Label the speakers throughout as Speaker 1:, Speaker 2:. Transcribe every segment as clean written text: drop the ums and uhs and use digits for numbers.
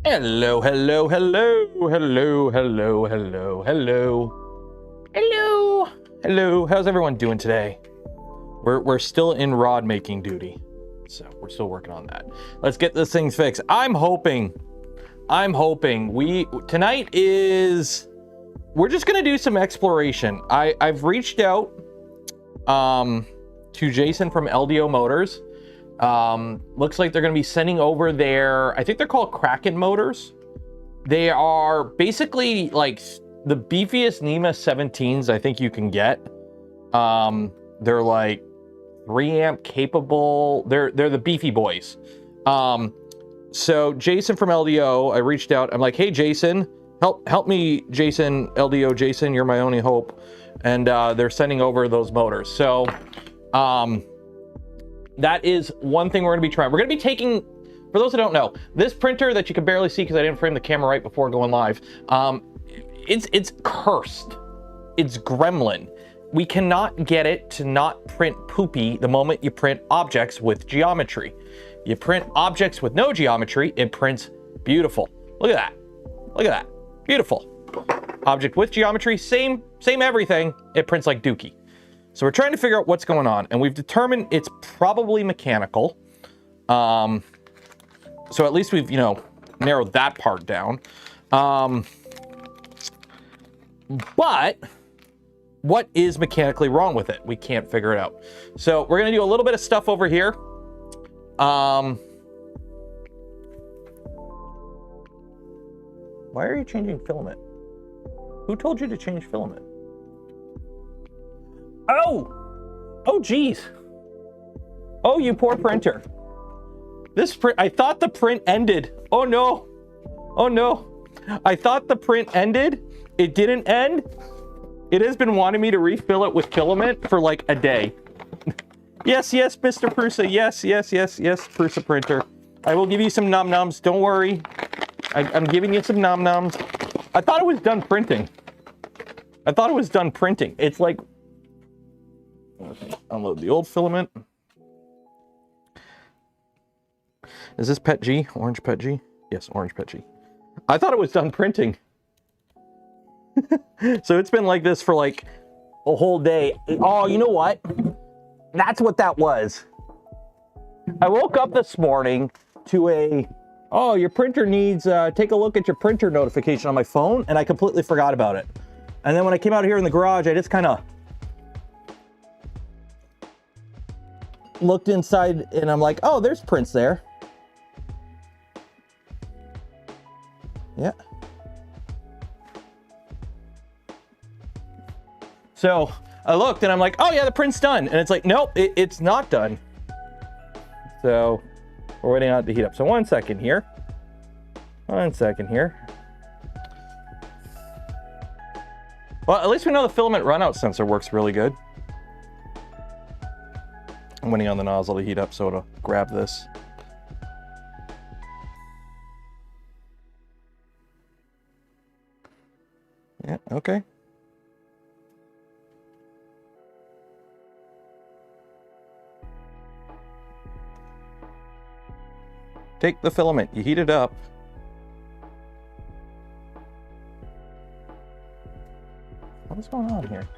Speaker 1: Hello, hello, hello, hello, hello, hello, hello, hello, hello. How's everyone doing today? We're still in rod making duty, so we're still working on that. Let's get this thing fixed. I'm hoping tonight is, we're just gonna do some exploration. I've reached out to Jason from LDO Motors. Looks like they're going to be sending over their, I think they're called Kraken motors. They are basically like the beefiest NEMA 17s I think you can get. They're like 3 amp capable. They're the beefy boys. So Jason from LDO, I reached out. I'm like, hey Jason, help me, Jason, LDO Jason, you're my only hope. And they're sending over those motors. So that is one thing we're going to be trying. We're going to be taking, for those who don't know, this printer that you can barely see because I didn't frame the camera right before going live, it's cursed. It's gremlin. We cannot get it to not print poopy the moment you print objects with geometry. You print objects with no geometry, it prints beautiful. Look at that. Look at that. Beautiful. Object with geometry, same everything, it prints like dookie. So we're trying to figure out what's going on, and we've determined it's probably mechanical. So at least we've, narrowed that part down. But what is mechanically wrong with it? We can't figure it out. So we're gonna do a little bit of stuff over here. Why are you changing filament? Who told you to change filament? Oh geez. Oh, you poor printer. This print, I thought the print ended. Oh no. Oh no. I thought the print ended. It didn't end. It has been wanting me to refill it with filament for like a day. Yes, Mr. Prusa. Yes, Prusa printer. I will give you some nom-noms. Don't worry. I'm giving you some nom-noms. I thought it was done printing. It's like, unload the old filament. Is this Pet G? Orange Pet G? Yes, Orange Pet G. I thought it was done printing. So it's been like this for like a whole day. Oh, you know what? That's what that was. I woke up this morning to a, oh, your printer needs, take a look at your printer notification on my phone, and I completely forgot about it. And then when I came out here in the garage, I just kind of looked inside and I'm like, oh, there's prints there. Yeah. So I looked and I'm like, oh yeah, the print's done. And it's like, nope, it's not done. So we're waiting on it to heat up. So one second here. Well, at least we know the filament runout sensor works really good. I'm waiting on the nozzle to heat up so it'll grab this. Yeah, okay. Take the filament, you heat it up. What's going on here?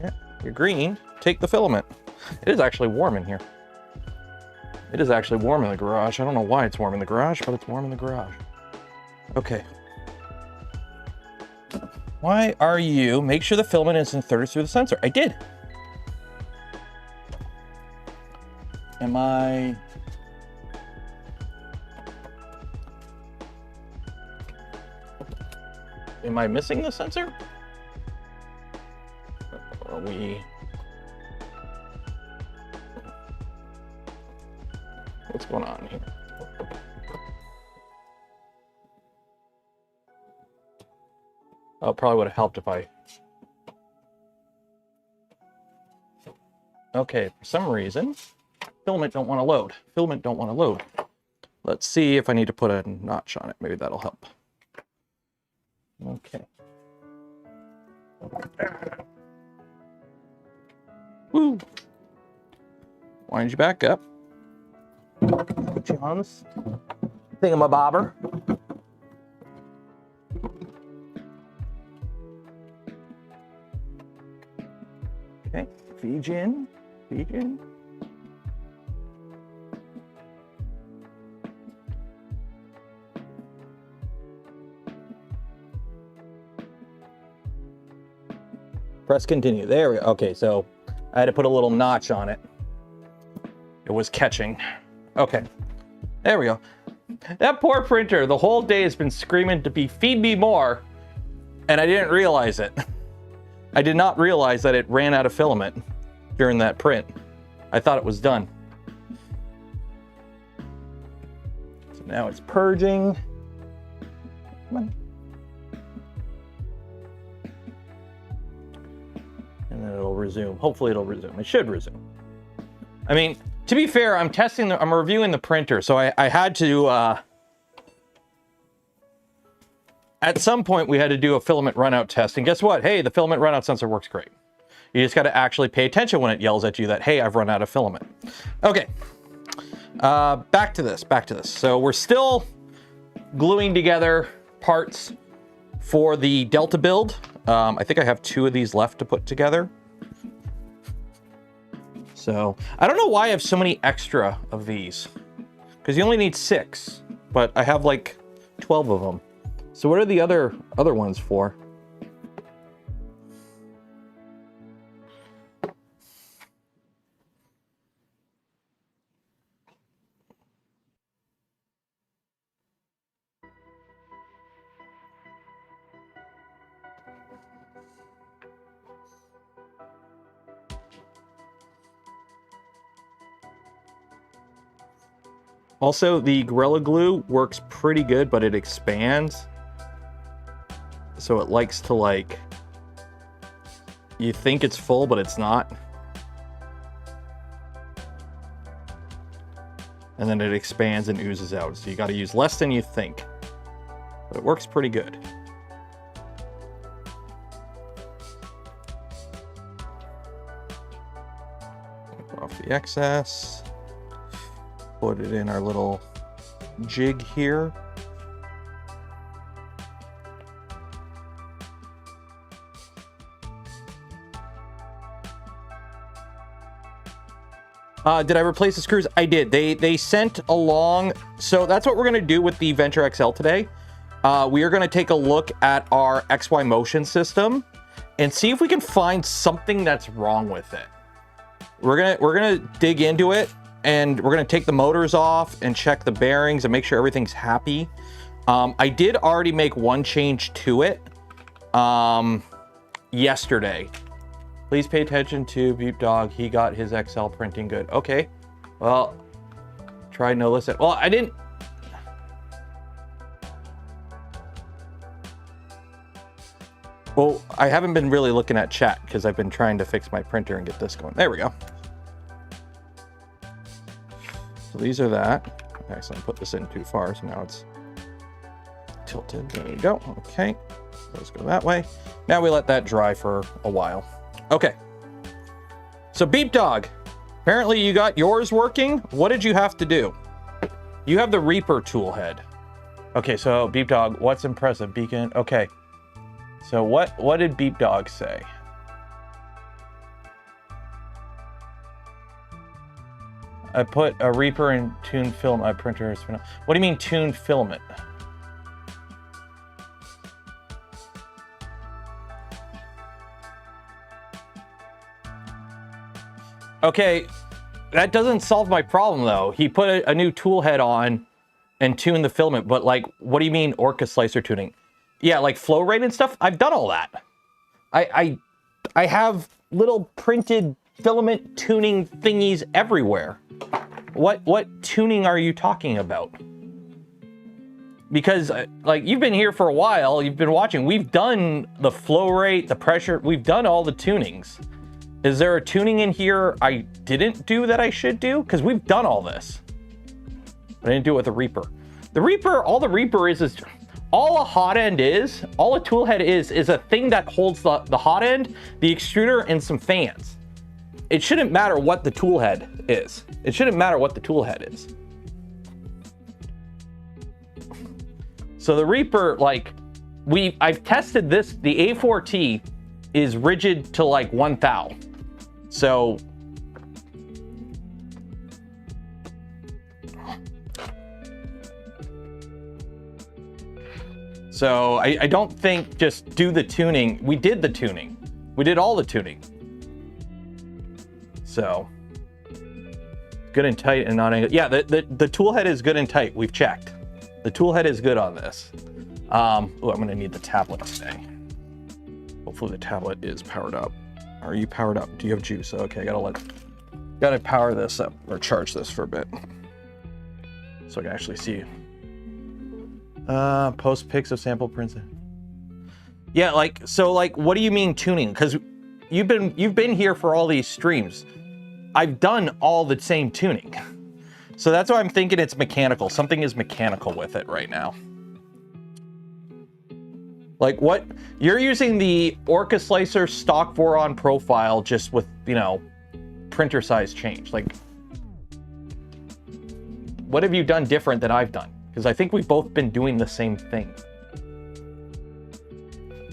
Speaker 1: Yeah, you're green. Take the filament. It is actually warm in here. It is actually warm in the garage. I don't know why it's warm in the garage, but it's warm in the garage. Okay. Why are you? Make sure the filament is inserted through the sensor. I did. Am I missing the sensor? Or are we? What's going on here? Oh, it probably would have helped if I... Okay, for some reason, filament don't want to load. Let's see if I need to put a notch on it. Maybe that'll help. Okay. Woo. Wind you back up. put you on this thingamabobber. Okay, feed you in, feed you in. Press continue. There we go. Okay, so I had to put a little notch on it. It was catching. Okay, there we go. That poor printer, the whole day has been screaming to be feed me more, and I didn't realize it. I did not realize that it ran out of filament during that print. I thought it was done. So now it's purging. Come on. And then it'll resume. Hopefully it'll resume. It should resume. I mean, to be fair, I'm reviewing the printer, so I had to, at some point we had to do a filament runout test, and guess what? Hey, the filament runout sensor works great. You just got to actually pay attention when it yells at you that, hey, I've run out of filament. Okay, back to this. So we're still gluing together parts for the Delta build. I think I have 2 of these left to put together. So I don't know why I have so many extra of these, because you only need 6, but I have like 12 of them. So what are the other ones for? Also, the Gorilla Glue works pretty good, but it expands. So it likes to, like, you think it's full, but it's not. And then it expands and oozes out. So you got to use less than you think. But it works pretty good. Put off the excess. Put it in our little jig here. Did I replace the screws? I did. They sent along. So that's what we're going to do with the Venture XL today. We are going to take a look at our XY motion system and see if we can find something that's wrong with it. We're gonna dig into it, and we're gonna take the motors off and check the bearings and make sure everything's happy. I did already make one change to it yesterday. Please pay attention to Beep Dog. He got his XL printing good. Okay, well, try no listen. Well, I didn't. Well, I haven't been really looking at chat because I've been trying to fix my printer and get this going. There we go. So these are that. Okay, so I put this in too far, so now it's tilted. There we go. Okay, let's go that way. Now we let that dry for a while. Okay. So Beep Dog, apparently you got yours working. What did you have to do? You have the Reaper tool head. Okay, so Beep Dog, what's impressive? Beacon. Okay. So what did Beep Dog say? I put a Reaper and tuned film. My printer is. What do you mean tuned filament? Okay, that doesn't solve my problem though. He put a new tool head on and tuned the filament, but like, what do you mean Orca slicer tuning? Yeah, like flow rate and stuff. I've done all that. I have little printed filament tuning thingies everywhere. What tuning are you talking about? Because like, you've been here for a while, you've been watching. We've done the flow rate, the pressure. We've done all the tunings. Is there a tuning in here I didn't do that I should do? Because we've done all this. I didn't do it with the Reaper. The Reaper, all the Reaper is all a hot end is, all a tool head is a thing that holds the hot end, the extruder, and some fans. It shouldn't matter what the tool head is. It shouldn't matter what the tool head is. So the Reaper, like, I've tested this, the A4T is rigid to like 1 thou. So I don't think just do the tuning. We did the tuning. We did all the tuning. So good and tight and not angled. Yeah, the tool head is good and tight. We've checked. The tool head is good on this. Oh, I'm gonna need the tablet today. Hopefully the tablet is powered up. Are you powered up? Do you have juice? Okay, gotta power this up or charge this for a bit. So I can actually see. Post pics of sample prints. Yeah, like, so like, what do you mean tuning? Because you've been here for all these streams. I've done all the same tuning. So that's why I'm thinking it's mechanical. Something is mechanical with it right now. Like what? You're using the Orca Slicer stock Voron profile just with, you know, printer size change. Like, what have you done different than I've done? Because I think we've both been doing the same thing.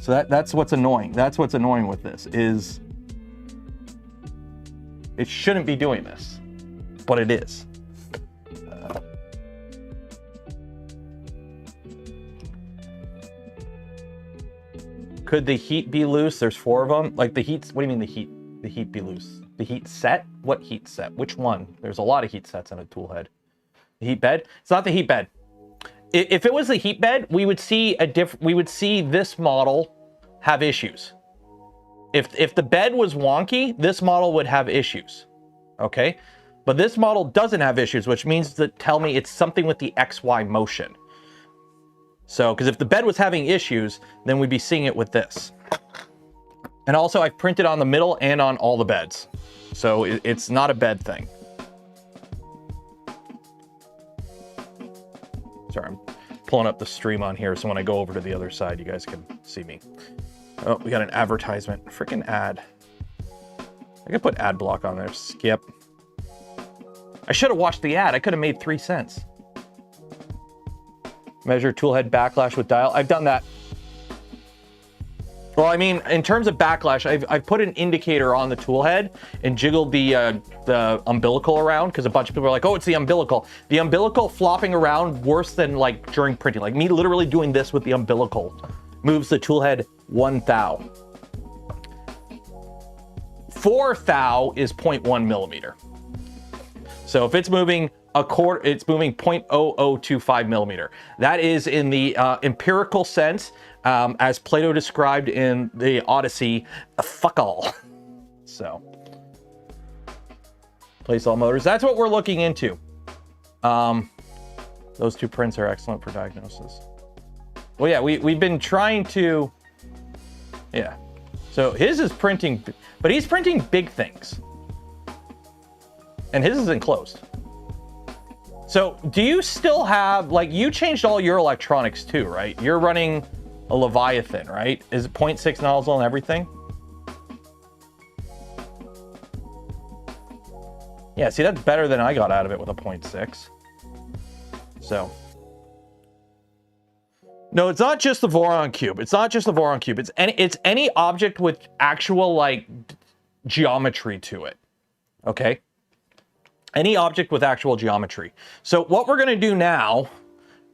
Speaker 1: So that's what's annoying. That's what's annoying with this is it shouldn't be doing this, but it is. Could the heat be loose? There's 4 of them. Like the heat, what do you mean the heat? The heat be loose? The heat set? What heat set? Which one? There's a lot of heat sets on a tool head. The heat bed? It's not the heat bed. If it was the heat bed, we would see this model have issues. If the bed was wonky, this model would have issues. Okay? But this model doesn't have issues, which means to tell me it's something with the XY motion. So, because if the bed was having issues, then we'd be seeing it with this. And also I've printed on the middle and on all the beds. So it's not a bed thing. Sorry, I'm pulling up the stream on here so when I go over to the other side, you guys can see me. Oh, we got an advertisement. Freaking ad. I could put ad block on there. Skip. I should have watched the ad. I could have made 3 cents. Measure tool head backlash with dial. I've done that. Well, I mean, in terms of backlash, I've put an indicator on the tool head and jiggled the umbilical around because a bunch of people are like, oh, it's the umbilical. The umbilical flopping around worse than like during printing. Like me literally doing this with the umbilical moves the tool head 1 thou. 4 thou is 0.1 millimeter. So if it's moving a quarter, it's moving 0.0025 millimeter. That is in the empirical sense, as Plato described in the Odyssey, fuck all. So, place all motors. That's what we're looking into. Those 2 prints are excellent for diagnosis. Well, yeah, we've been trying to, yeah. So his is printing, but he's printing big things. And his is enclosed. So do you still have, like, you changed all your electronics too, right? You're running a Leviathan, right? Is it 0.6 nozzle and everything? Yeah, see, that's better than I got out of it with a 0.6. So. No, it's not just the Voron cube. It's not just the Voron cube. It's any object with actual, like, geometry to it. Okay? Any object with actual geometry. So what we're going to do now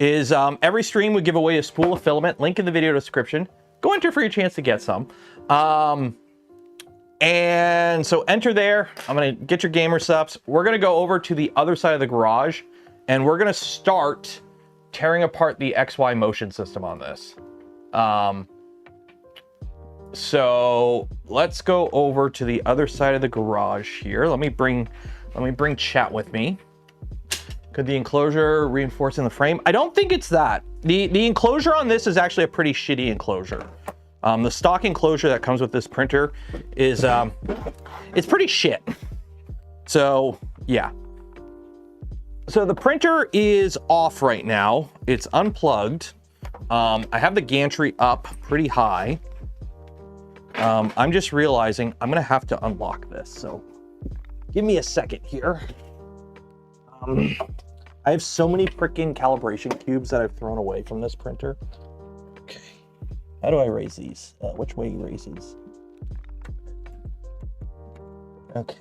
Speaker 1: is every stream we give away a spool of filament. Link in the video description. Go enter for your chance to get some. And so enter there. I'm going to get your gamer subs. We're going to go over to the other side of the garage and we're going to start tearing apart the XY motion system on this. So let's go over to the other side of the garage here. Let me bring chat with me. Could the enclosure reinforcing the frame? I don't think it's that. The enclosure on this is actually a pretty shitty enclosure. The stock enclosure that comes with this printer is, it's pretty shit. So yeah. So the printer is off right now. It's unplugged. I have the gantry up pretty high. I'm just realizing I'm gonna have to unlock this. So give me a second here. I have so many freaking calibration cubes that I've thrown away from this printer. Okay. How do I raise these? Which way you raise these? Okay.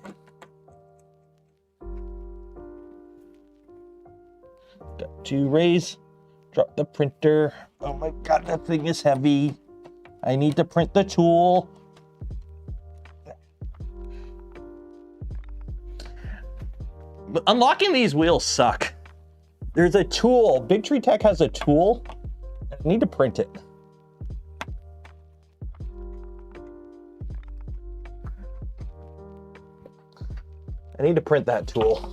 Speaker 1: Got to raise, drop the printer. Oh my God, that thing is heavy. I need to print the tool. But unlocking these wheels suck. There's a tool. Big Tree Tech has a tool. I need to print it. I need to print that tool.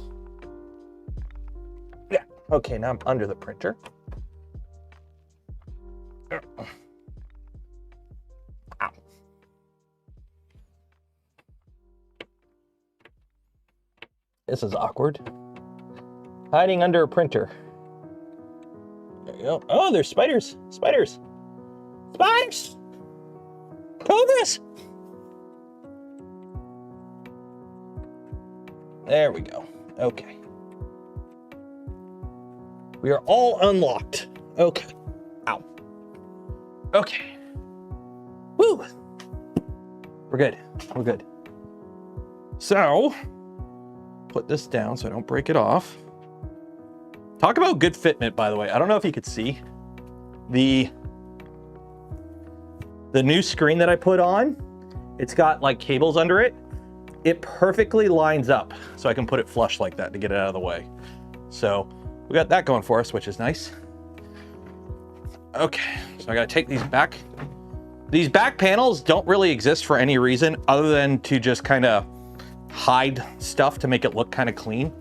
Speaker 1: Yeah. Okay, now I'm under the printer. Ow. This is awkward. Hiding under a printer. There you go. Oh, there's spiders. Spiders. Spiders! Cobras! There we go. Okay. We are all unlocked. Okay. Ow. Okay. Woo! We're good. We're good. So, put this down so I don't break it off. Talk about good fitment, by the way. I don't know if you could see the new screen that I put on. It's got like cables under it. It perfectly lines up so I can put it flush like that to get it out of the way. So we got that going for us, which is nice. Okay, so I gotta take these back. These back panels don't really exist for any reason other than to just kind of hide stuff to make it look kind of clean.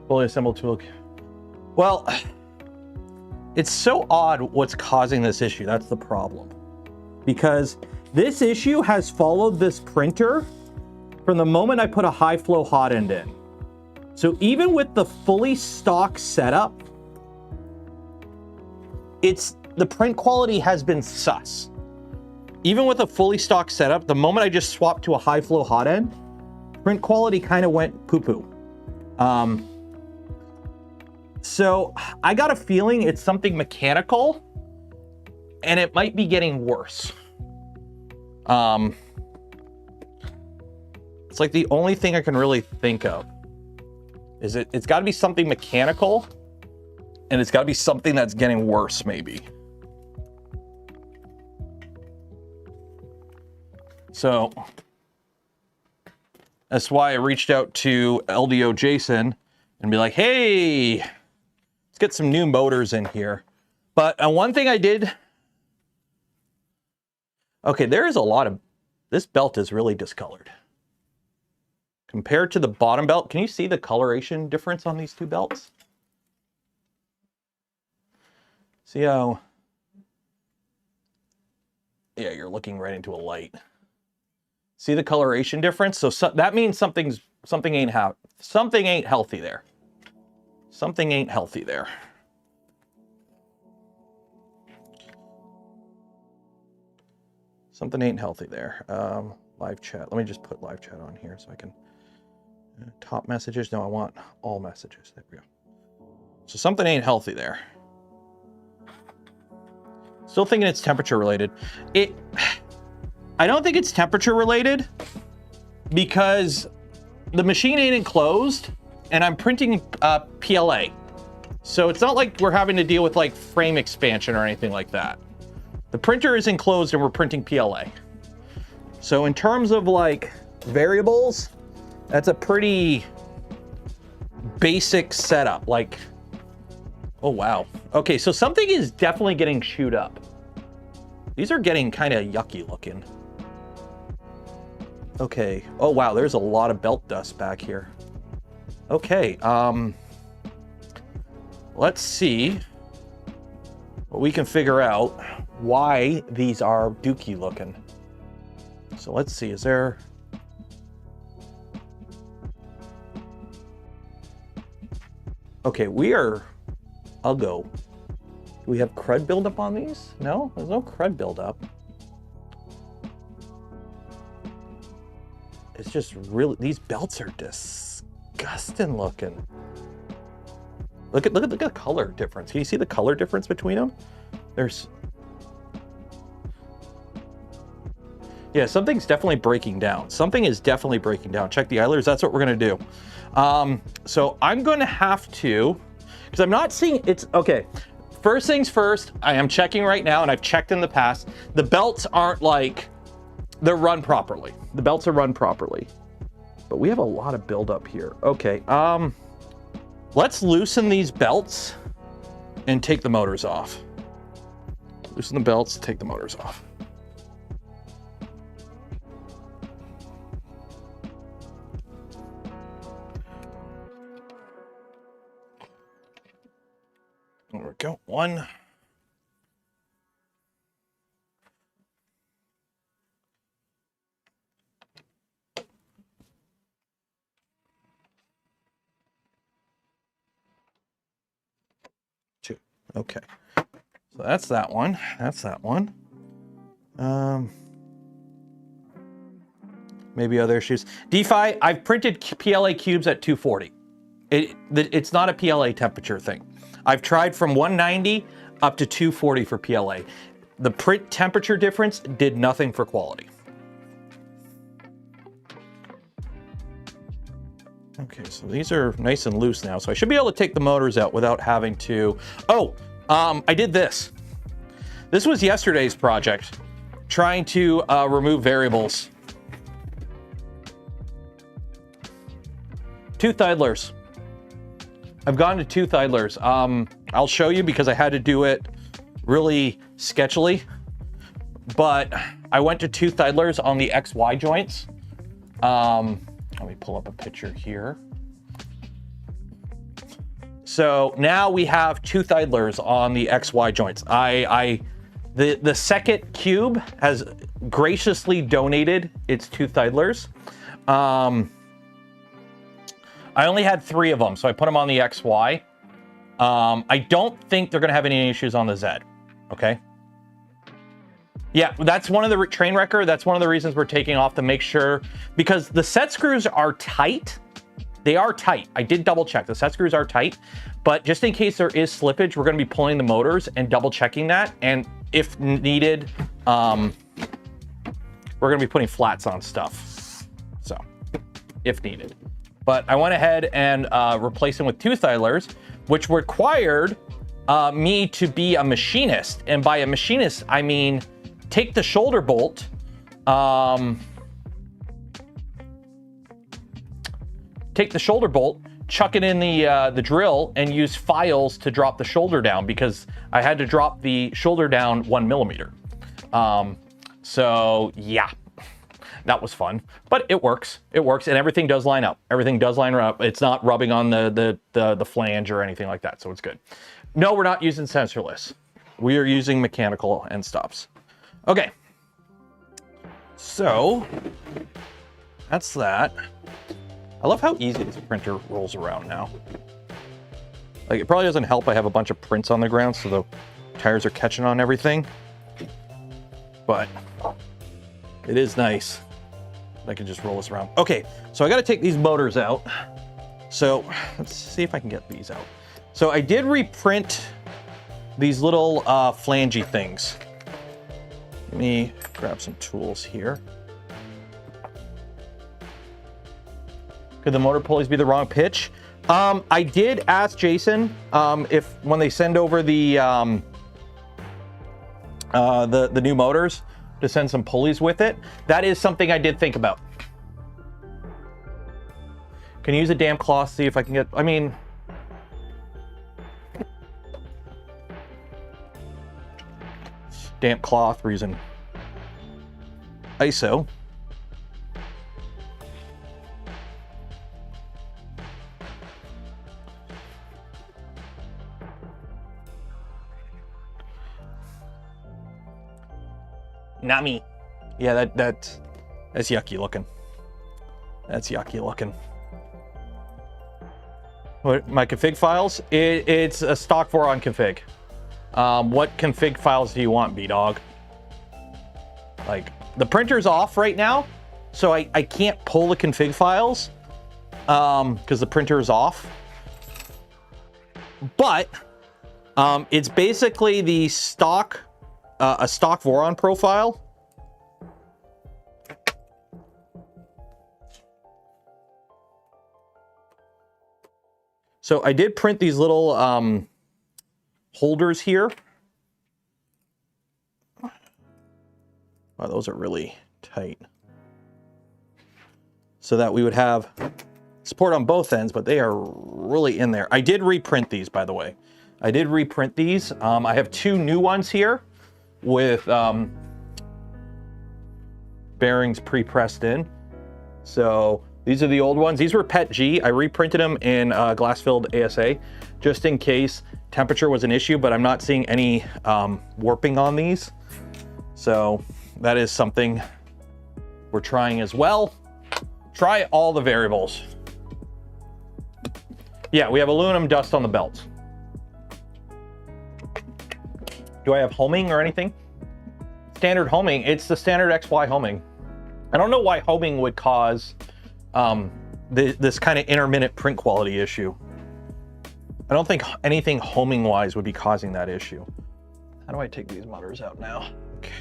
Speaker 1: Fully assembled tool. Well, it's so odd what's causing this issue. That's the problem. Because this issue has followed this printer from the moment I put a high flow hot end in. So even with the fully stock setup, the print quality has been sus. Even with a fully stock setup, the moment I just swapped to a high flow hot end, print quality kind of went poo-poo. So I got a feeling it's something mechanical and it might be getting worse. It's like the only thing I can really think of is it's got to be something mechanical and it's got to be something that's getting worse maybe. So that's why I reached out to LDO Jason and be like, hey, let's get some new motors in here. But one thing I did, okay, there is a lot of, this belt is really discolored. Compared to the bottom belt, can you see the coloration difference on these two belts? See how, yeah, you're looking right into a light. See the coloration difference? So that means something ain't healthy there. Something ain't healthy there. Something ain't healthy there. Live chat. Let me just put live chat on here so I can top messages. No, I want all messages. There we go. So something ain't healthy there. Still thinking it's temperature related. I don't think it's temperature related because the machine ain't enclosed and I'm printing PLA. So it's not like we're having to deal with like frame expansion or anything like that. The printer is enclosed and we're printing PLA. So in terms of like variables, that's a pretty basic setup. Like, oh wow. Okay, so something is definitely getting chewed up. These are getting kind of yucky looking. Okay, oh wow, there's a lot of belt dust back here. Okay, let's see what we can figure out why these are dookie looking. So let's see, is there... Okay, we are uggo. Do we have crud buildup on these? No, there's no crud buildup. It's just really, these belts are disgusting looking. Look at the color difference. Can you see the color difference between them? There's, yeah, something's definitely breaking down. Something is definitely breaking down. Check the idlers. That's what we're gonna do. So I'm gonna have to, because I'm not seeing, it's, okay. First things first, I am checking right now, and I've checked in the past. The belts aren't like, they're run properly. The belts are run properly. But we have a lot of buildup here. Okay, let's loosen these belts and take the motors off. Loosen the belts, take the motors off. There we go, one. Two, okay. So that's that one, that's that one. Maybe other issues. DeFi, I've printed PLA cubes at 240. It's not a PLA temperature thing. I've tried from 190 up to 240 for PLA. The print temperature difference did nothing for quality. Okay, so these are nice and loose now. So I should be able to take the motors out without having to, oh, I did this. This was yesterday's project, trying to remove variables. Tooth idlers. I've gone to tooth idlers. I'll show you because I had to do it really sketchily, but I went to tooth idlers on the XY joints. Let me pull up a picture here. So now we have tooth idlers on the XY joints. The second cube has graciously donated its tooth idlers. I only had 3 of them, so I put them on the XY. I don't think they're gonna have any issues on the Z, okay? Yeah, that's one of the train wrecker. That's one of the reasons we're taking off, to make sure, because the set screws are tight. They are tight. I did double check. The set screws are tight, but just in case there is slippage, we're gonna be pulling the motors and double checking that. And if needed, we're gonna be putting flats on stuff. So, if needed. But I went ahead and replaced them with tooth idlers, which required me to be a machinist. And by a machinist, I mean take the shoulder bolt, chuck it in the drill, and use files to drop the shoulder down, because I had to drop the shoulder down 1 millimeter. So yeah. That was fun, but it works. It works, and everything does line up. Everything does line up. It's not rubbing on the flange or anything like that, so it's good. No, we're not using sensorless. We are using mechanical end stops. Okay, so that's that. I love how easy this printer rolls around now. Like, it probably doesn't help I have a bunch of prints on the ground, so the tires are catching on everything, but it is nice. I can just roll this around. Okay, so I got to take these motors out. So let's see if I can get these out. So I did reprint these little flangey things. Let me grab some tools here. Could the motor pulleys be the wrong pitch? I did ask Jason if, when they send over the new motors, to send some pulleys with it. That is something I did think about. Can you use a damp cloth, see if I can get, I mean, damp cloth, we're using ISO. Not me. Yeah, that's yucky looking. That's yucky looking. What, my config files? It's a stock 4 on config. What config files do you want, B-Dog? Like, the printer's off right now, so I can't pull the config files because the printer is off. But it's basically the stock, a stock Voron profile. So I did print these little holders here. Wow, those are really tight. So that we would have support on both ends, but they are really in there. I did reprint these, by the way. I did reprint these. I have 2 new ones here with bearings pre-pressed in. So these are the old ones. These were PET G. I reprinted them in glass-filled ASA just in case temperature was an issue, but I'm not seeing any warping on these. So that is something we're trying as well. Try all the variables. Yeah, we have aluminum dust on the belts. Do I have homing or anything? Standard homing, it's the standard XY homing. I don't know why homing would cause this kind of intermittent print quality issue. I don't think anything homing wise would be causing that issue. How do I take these motors out now? Okay.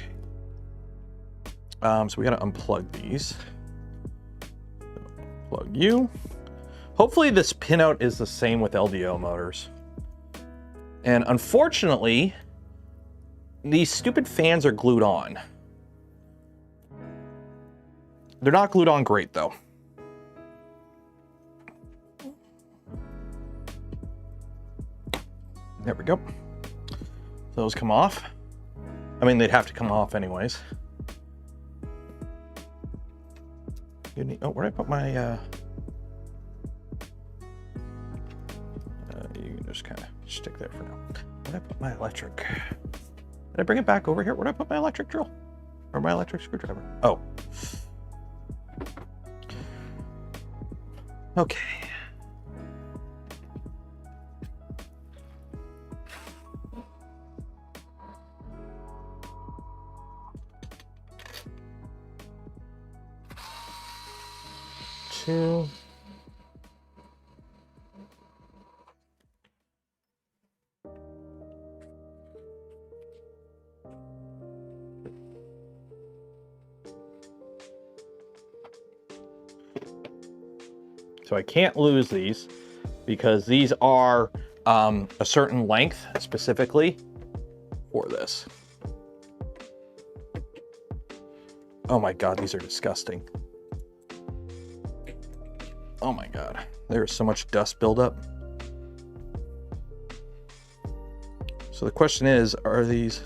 Speaker 1: So we gotta unplug these. Plug you. Hopefully this pinout is the same with LDO motors. And unfortunately, these stupid fans are glued on. They're not glued on great though. There we go. Those come off. I mean, they'd have to come off anyways. Oh, where'd I put my, you can just kind of stick there for now. Where'd I put my electric? Did I bring it back over here? Where'd I put my electric drill? Or my electric screwdriver? Oh. Okay. Two. So I can't lose these because these are a certain length specifically for this. Oh my God, these are disgusting. Oh my God, there's so much dust buildup. So the question is, are these...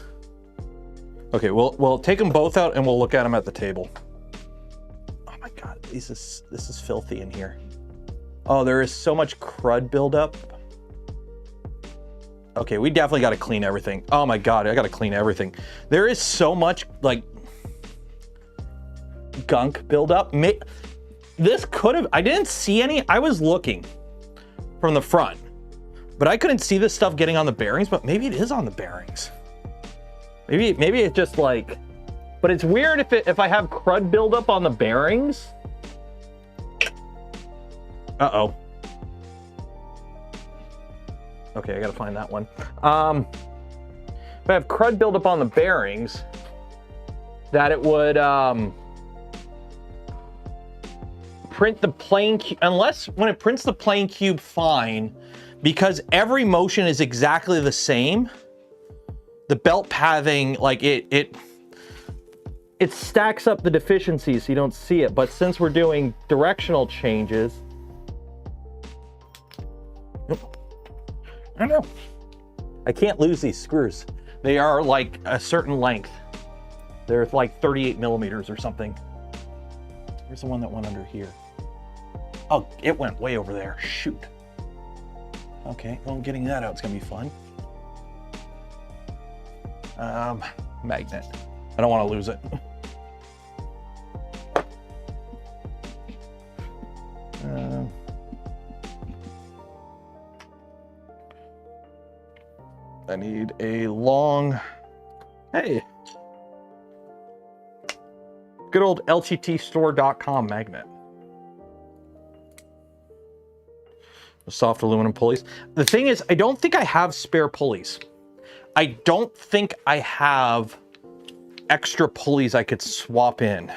Speaker 1: Okay, we'll take them both out and we'll look at them at the table. Oh my God, this is filthy in here. Oh, there is so much crud buildup. Okay, we definitely got to clean everything. Oh my God, I got to clean everything. There is so much like gunk buildup. This could have, I didn't see any. I was looking from the front, but I couldn't see this stuff getting on the bearings, but maybe it is on the bearings. Maybe it's just like, but it's weird if I have crud buildup on the bearings. Uh-oh. Okay, I gotta find that one. If I have crud buildup on the bearings, that it would print the plane cube, unless when it prints the plane cube fine, because every motion is exactly the same. The belt pathing, like it stacks up the deficiencies so you don't see it. But since we're doing directional changes, I don't know. I can't lose these screws. They are like a certain length. They're like 38 millimeters or something. Where's the one that went under here? Oh, it went way over there. Shoot. Okay, well, getting that out is gonna be fun. Magnet. I don't want to lose it. I need a long, hey, good old lttstore.com magnet. Soft aluminum pulleys. The thing is, I don't think I have spare pulleys. I don't think I have extra pulleys I could swap in,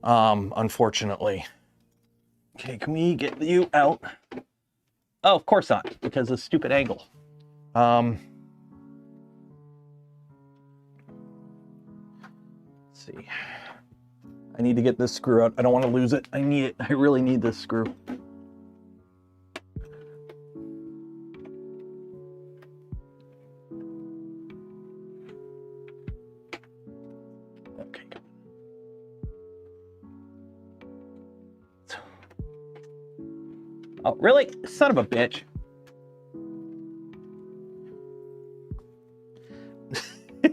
Speaker 1: unfortunately. Okay, can we get you out? Oh, of course not, because of the stupid angle. Let's see. I need to get this screw out. I don't want to lose it. I need it. I really need this screw. Okay. Oh, really? Son of a bitch.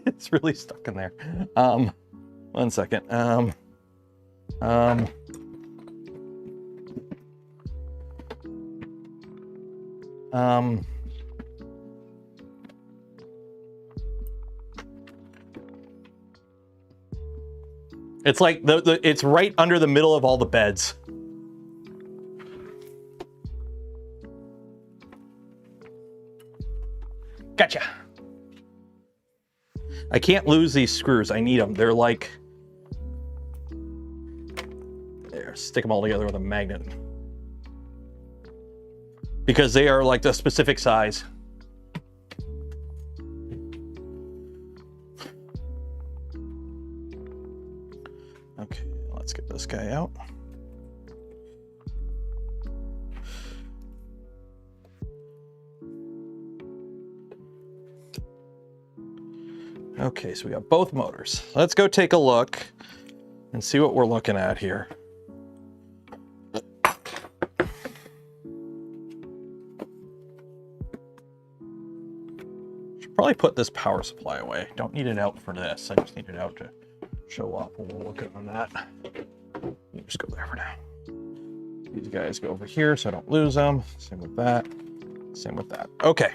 Speaker 1: It's really stuck in there. One second. It's like it's right under the middle of all the beds. Gotcha. I can't lose these screws. I need them. They're like, there, stick them all together with a magnet. Because they are like the specific size. Okay, let's get this guy out. Okay, so we got both motors. Let's go take a look and see what we're looking at here. Should probably put this power supply away. Don't need it out for this. I just need it out to show up when we're looking on that. You just go there for now. These guys go over here so I don't lose them. Same with that. Same with that. Okay.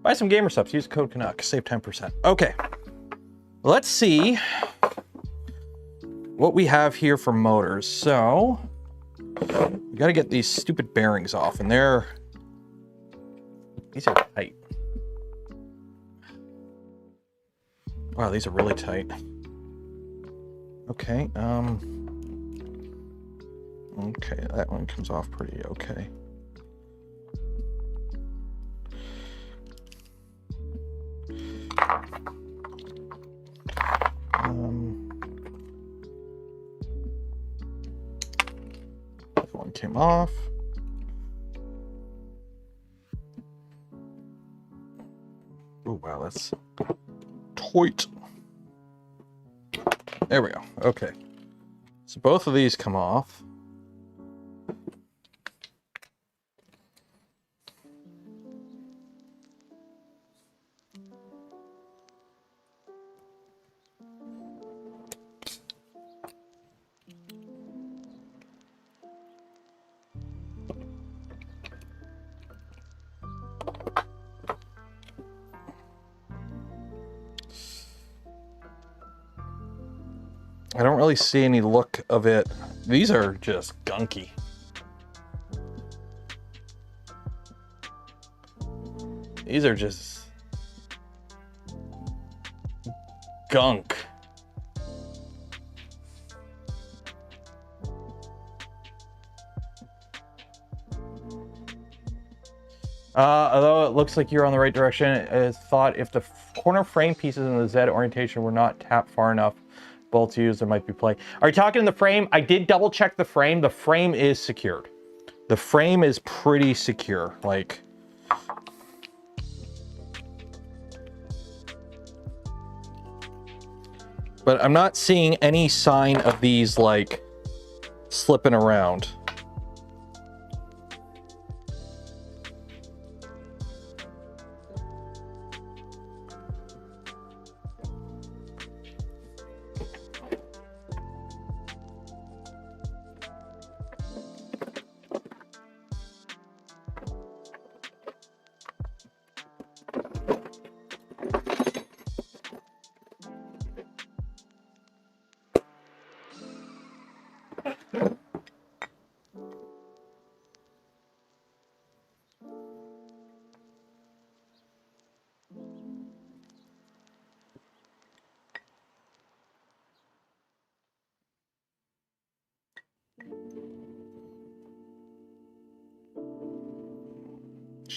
Speaker 1: Buy some gamer subs, use code Canuck, save 10%. Okay, let's see what we have here for motors. So, we gotta get these stupid bearings off, and these are tight. Wow, these are really tight. Okay, okay, that one comes off pretty okay. That one came off. Oh wow, that's tight. There we go. Okay, so both of these come off. I don't really see any look of it. These are just gunky. These are just gunk. Although it looks like you're on the right direction, it's thought if the corner frame pieces in the Z orientation were not tapped far enough, bolts used, there might be play. Are you talking the frame? I did double check the frame. The frame is secured. The frame is pretty secure. Like, but I'm not seeing any sign of these like slipping around.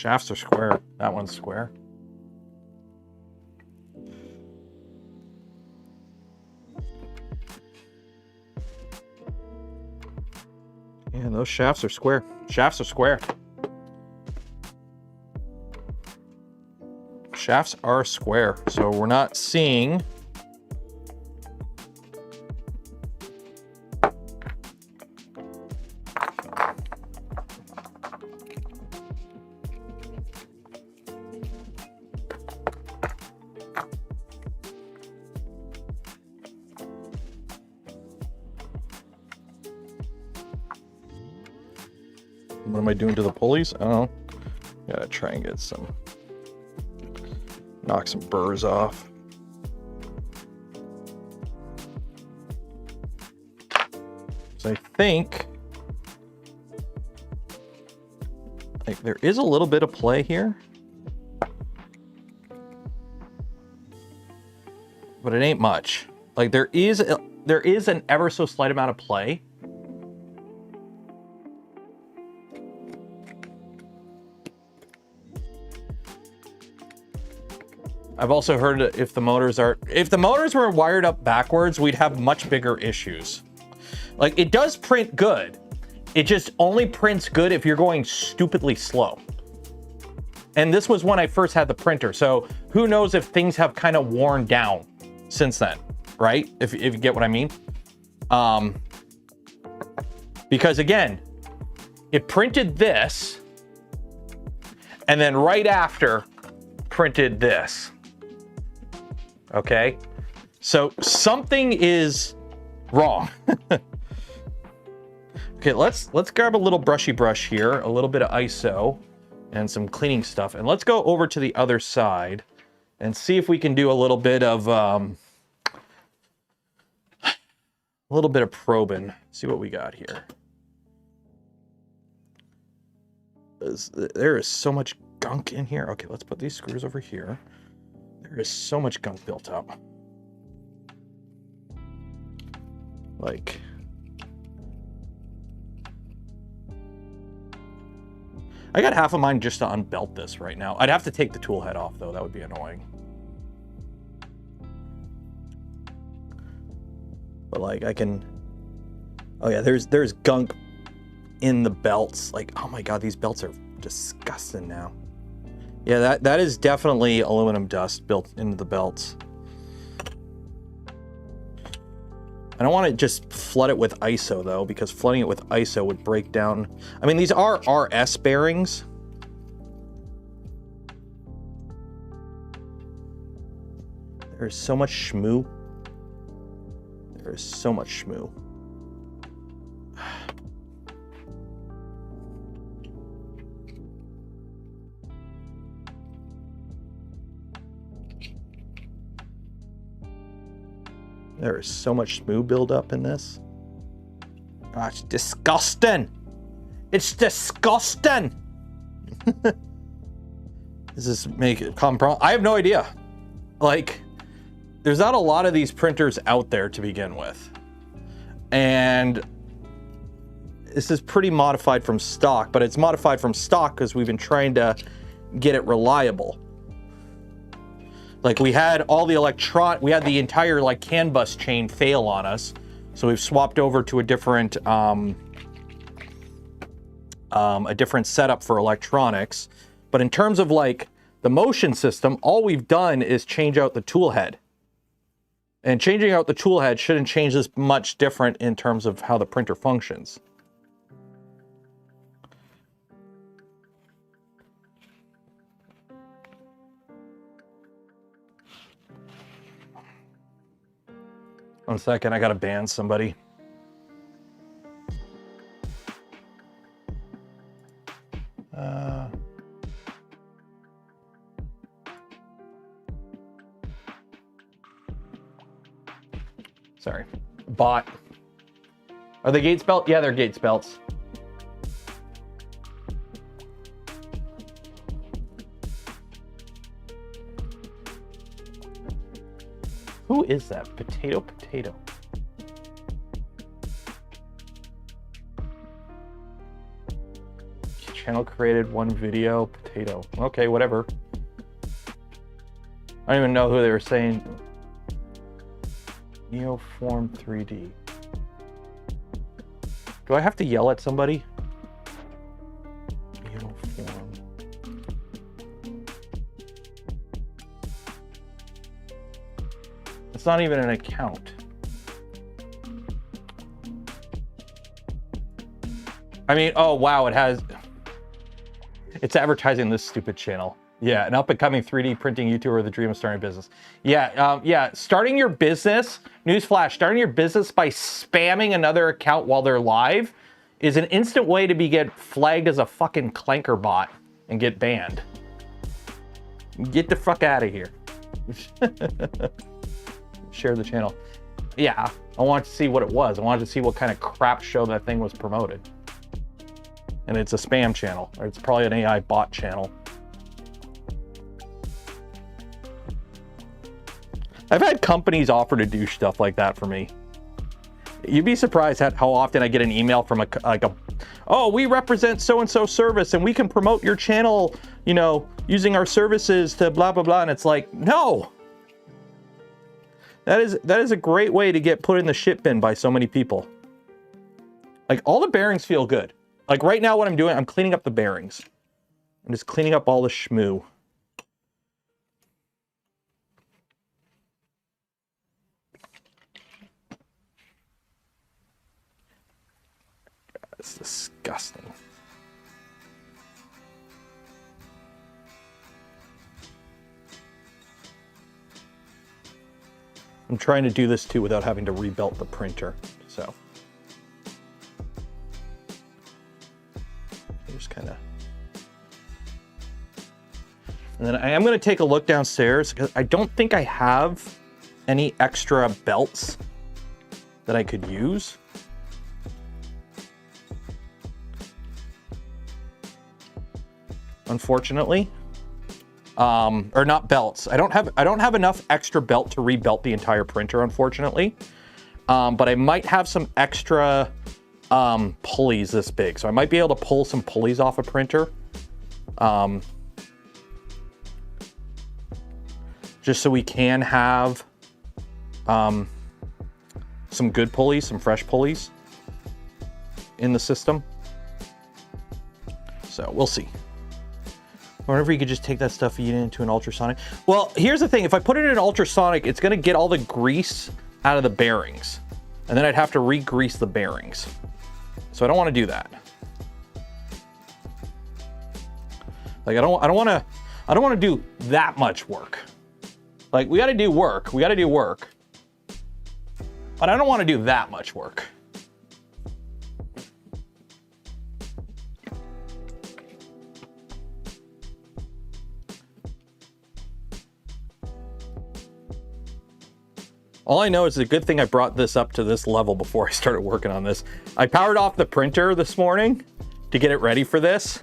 Speaker 1: Shafts are square. That one's square. Yeah, those shafts are square. Shafts are square. Shafts are square, so we're not seeing what am I doing to the pulleys? Oh, gotta try and get some, knock some burrs off. So I think like there is a little bit of play here, but it ain't much. Like there is an ever so slight amount of play. I've also heard if the motors were wired up backwards, we'd have much bigger issues. Like it does print good. It just only prints good if you're going stupidly slow. And this was when I first had the printer. So who knows if things have kind of worn down since then, right? If you get what I mean. Because again, it printed this and then right after printed this. Okay, so something is wrong. Okay, let's grab a little brushy brush here, a little bit of ISO and some cleaning stuff, and let's go over to the other side and see if we can do a little bit of probing. See what we got here. There is so much gunk in here. Okay, let's put these screws over here. There is so much gunk built up. Like, I got half of mine just to unbelt this right now. I'd have to take the tool head off though. That would be annoying. But like I can, oh yeah, there's gunk in the belts. Like, oh my God, these belts are disgusting now. Yeah, that is definitely aluminum dust built into the belts. I don't want to just flood it with ISO though, because flooding it with ISO would break down. I mean, these are RS bearings. There's so much shmoo. There is so much shmoo. There is so much shmoo buildup in this. Oh, it's disgusting. It's disgusting. Does this make it common problem? I have no idea. Like, there's not a lot of these printers out there to begin with. And this is pretty modified from stock, but it's modified from stock because we've been trying to get it reliable. Like we had all the we had the entire like CAN bus chain fail on us. So we've swapped over to a different setup for electronics. But in terms of like the motion system, all we've done is change out the tool head. And changing out the tool head shouldn't change this much different in terms of how the printer functions. One second, I gotta ban somebody. Sorry, bot. Are they Gates belt? Yeah, they're Gates belts. Who is that? Potato. channel created one video, potato. Okay, whatever. I don't even know who they were saying. Neoform 3D. Do I have to yell at somebody? Neoform. It's not even an account. I mean, oh wow, it's advertising this stupid channel. Yeah, an up-and-coming 3D printing YouTuber with a dream of starting a business. Yeah, yeah, starting your business, newsflash, starting your business by spamming another account while they're live is an instant way to get flagged as a fucking clanker bot and get banned. Get the fuck out of here. Share the channel. Yeah, I wanted to see what it was. I wanted to see what kind of crap show that thing was promoted. And it's a spam channel, or it's probably an AI bot channel. I've had companies offer to do stuff like that for me. You'd be surprised at how often I get an email from oh, we represent so-and-so service and we can promote your channel, you know, using our services to blah, blah, blah. And it's like, no. That is a great way to get put in the shit bin by so many people. Like, all the bearings feel good. Like right now what I'm doing, I'm cleaning up the bearings. I'm just cleaning up all the schmoo. It's disgusting. I'm trying to do this too without having to rebuild the printer, so. Just kind of. And then I am going to take a look downstairs because I don't think I have any extra belts that I could use. Unfortunately, or not belts. I don't have enough extra belt to rebelt the entire printer, unfortunately. But I might have some extra pulleys this big, so I might be able to pull some pulleys off a printer. Just so we can have some good pulleys, some fresh pulleys in the system. So we'll see. Whenever you could just take that stuff, feed it into an ultrasonic. Well, here's the thing. If I put it in an ultrasonic, it's going to get all the grease out of the bearings. And then I'd have to re-grease the bearings. So I don't want to do that. Like, I don't want to do that much work. Like, we got to do work. We got to do work. But I don't want to do that much work. All I know is a good thing I brought this up to this level before I started working on this. I powered off the printer this morning to get it ready for this.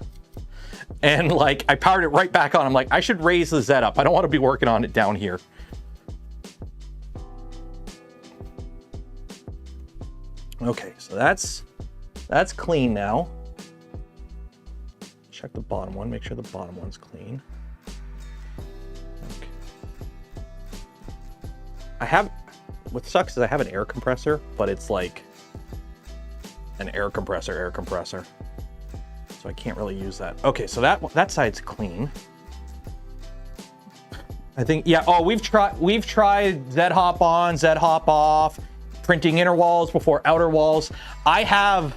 Speaker 1: And like, I powered it right back on. I'm like, I should raise the Z up. I don't want to be working on it down here. Okay, so that's clean now. Check the bottom one, make sure the bottom one's clean. Okay. What sucks is I have an air compressor, but it's like an air compressor. So I can't really use that. Okay, so that side's clean. I think, yeah, oh, we've tried Z-hop on, Z-hop off, printing inner walls before outer walls. I have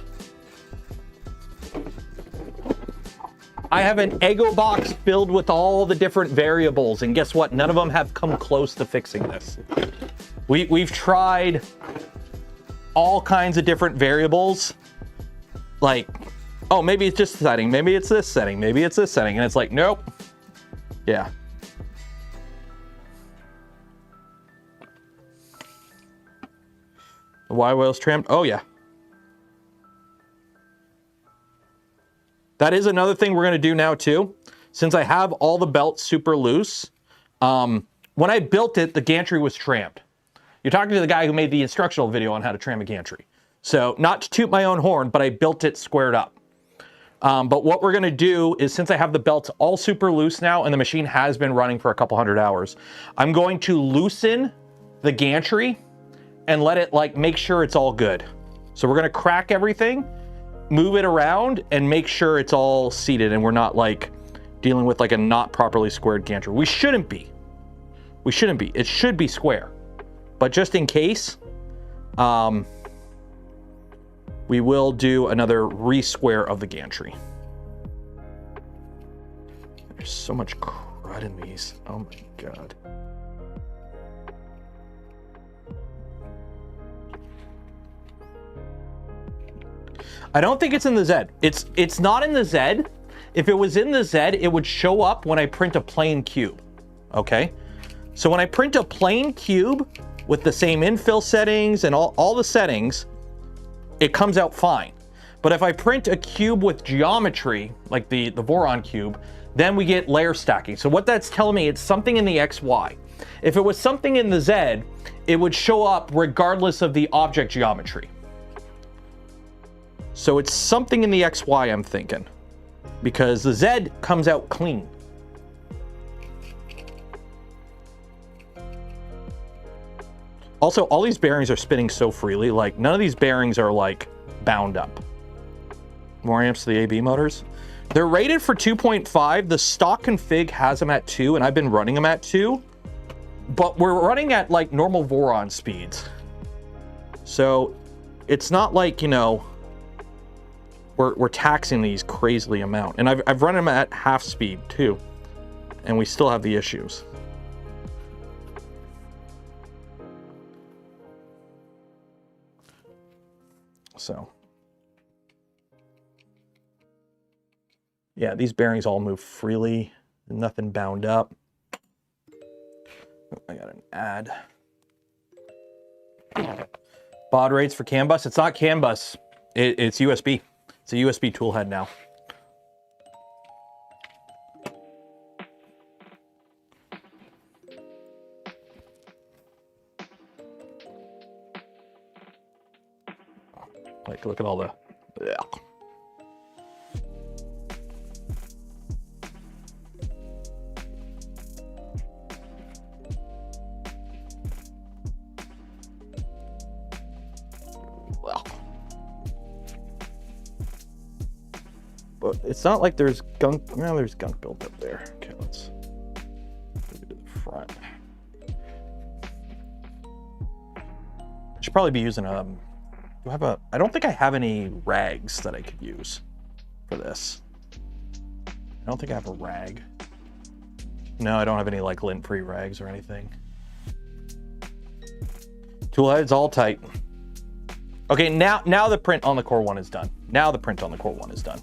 Speaker 1: an Ego box filled with all the different variables, and guess what? None of them have come close to fixing this. We've tried all kinds of different variables, like, oh, maybe it's just setting, maybe it's this setting, maybe it's this setting, and it's like, nope. Yeah. The Y-well's trimmed. Oh, yeah. That is another thing we're going to do now, too. Since I have all the belts super loose, when I built it, the gantry was trammed. You're talking to the guy who made the instructional video on how to tram a gantry. So, not to toot my own horn, but I built it squared up. But what we're gonna do is, since I have the belts all super loose now and the machine has been running for a couple 100 hours, I'm going to loosen the gantry and let it like make sure it's all good. So we're gonna crack everything, move it around and make sure it's all seated and we're not like dealing with like a not properly squared gantry. We shouldn't be. We shouldn't be. It should be square. But just in case, we will do another re-square of the gantry. There's so much crud in these. Oh my God. I don't think it's in the Z. It's not in the Z. If it was in the Z, it would show up when I print a plain cube, okay? So when I print a plain cube with the same infill settings and all the settings, it comes out fine. But if I print a cube with geometry, like the Voron cube, then we get layer stacking. So what that's telling me, it's something in the XY. If it was something in the Z, it would show up regardless of the object geometry. So it's something in the XY, I'm thinking, because the Z comes out clean. Also, all these bearings are spinning so freely, like none of these bearings are like bound up. More amps to the AB motors. They're rated for 2.5. The stock config has them at 2, and I've been running them at 2, but we're running at like normal Voron speeds. So it's not like, you know, we're taxing these crazily amount. And I've run them at half speed too, and we still have the issues. So yeah, these bearings all move freely, nothing bound up. Oh, I got an ad. Baud rates for CAN bus. It's not CAN bus. It's USB. It's a USB tool head now. Like, look at all the... Ugh. But it's not like there's gunk. No, there's gunk built up there. Okay, let's move it to the front. I should probably be using a... Do I have a... I don't think I have any rags that I could use for this. I don't think I have a rag. No, I don't have any like lint-free rags or anything. Tool head's all tight. Okay, now the print on the core one is done. Now the print on the core one is done.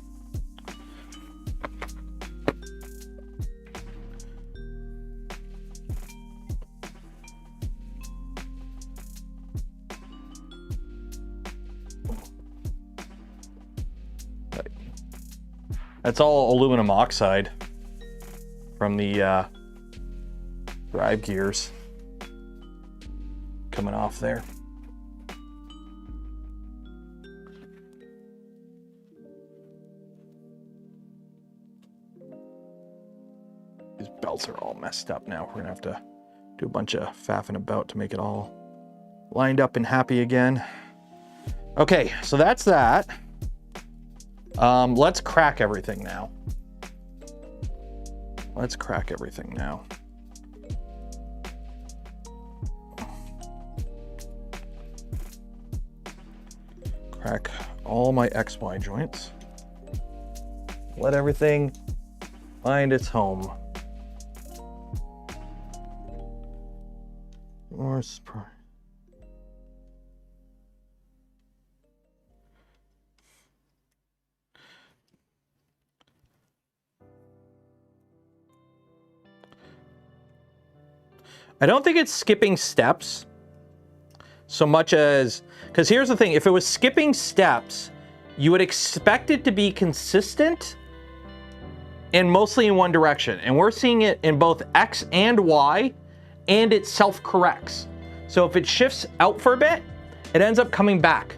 Speaker 1: That's all aluminum oxide from the drive gears coming off there. These belts are all messed up now. We're gonna have to do a bunch of faffing about to make it all lined up and happy again. Okay, so that's that. Let's crack everything now. Let's crack everything now. Crack all my XY joints. Let everything find its home. More surprise. I don't think it's skipping steps so much as, because here's the thing, if it was skipping steps, you would expect it to be consistent and mostly in one direction. And we're seeing it in both X and Y, and it self-corrects. So if it shifts out for a bit, it ends up coming back.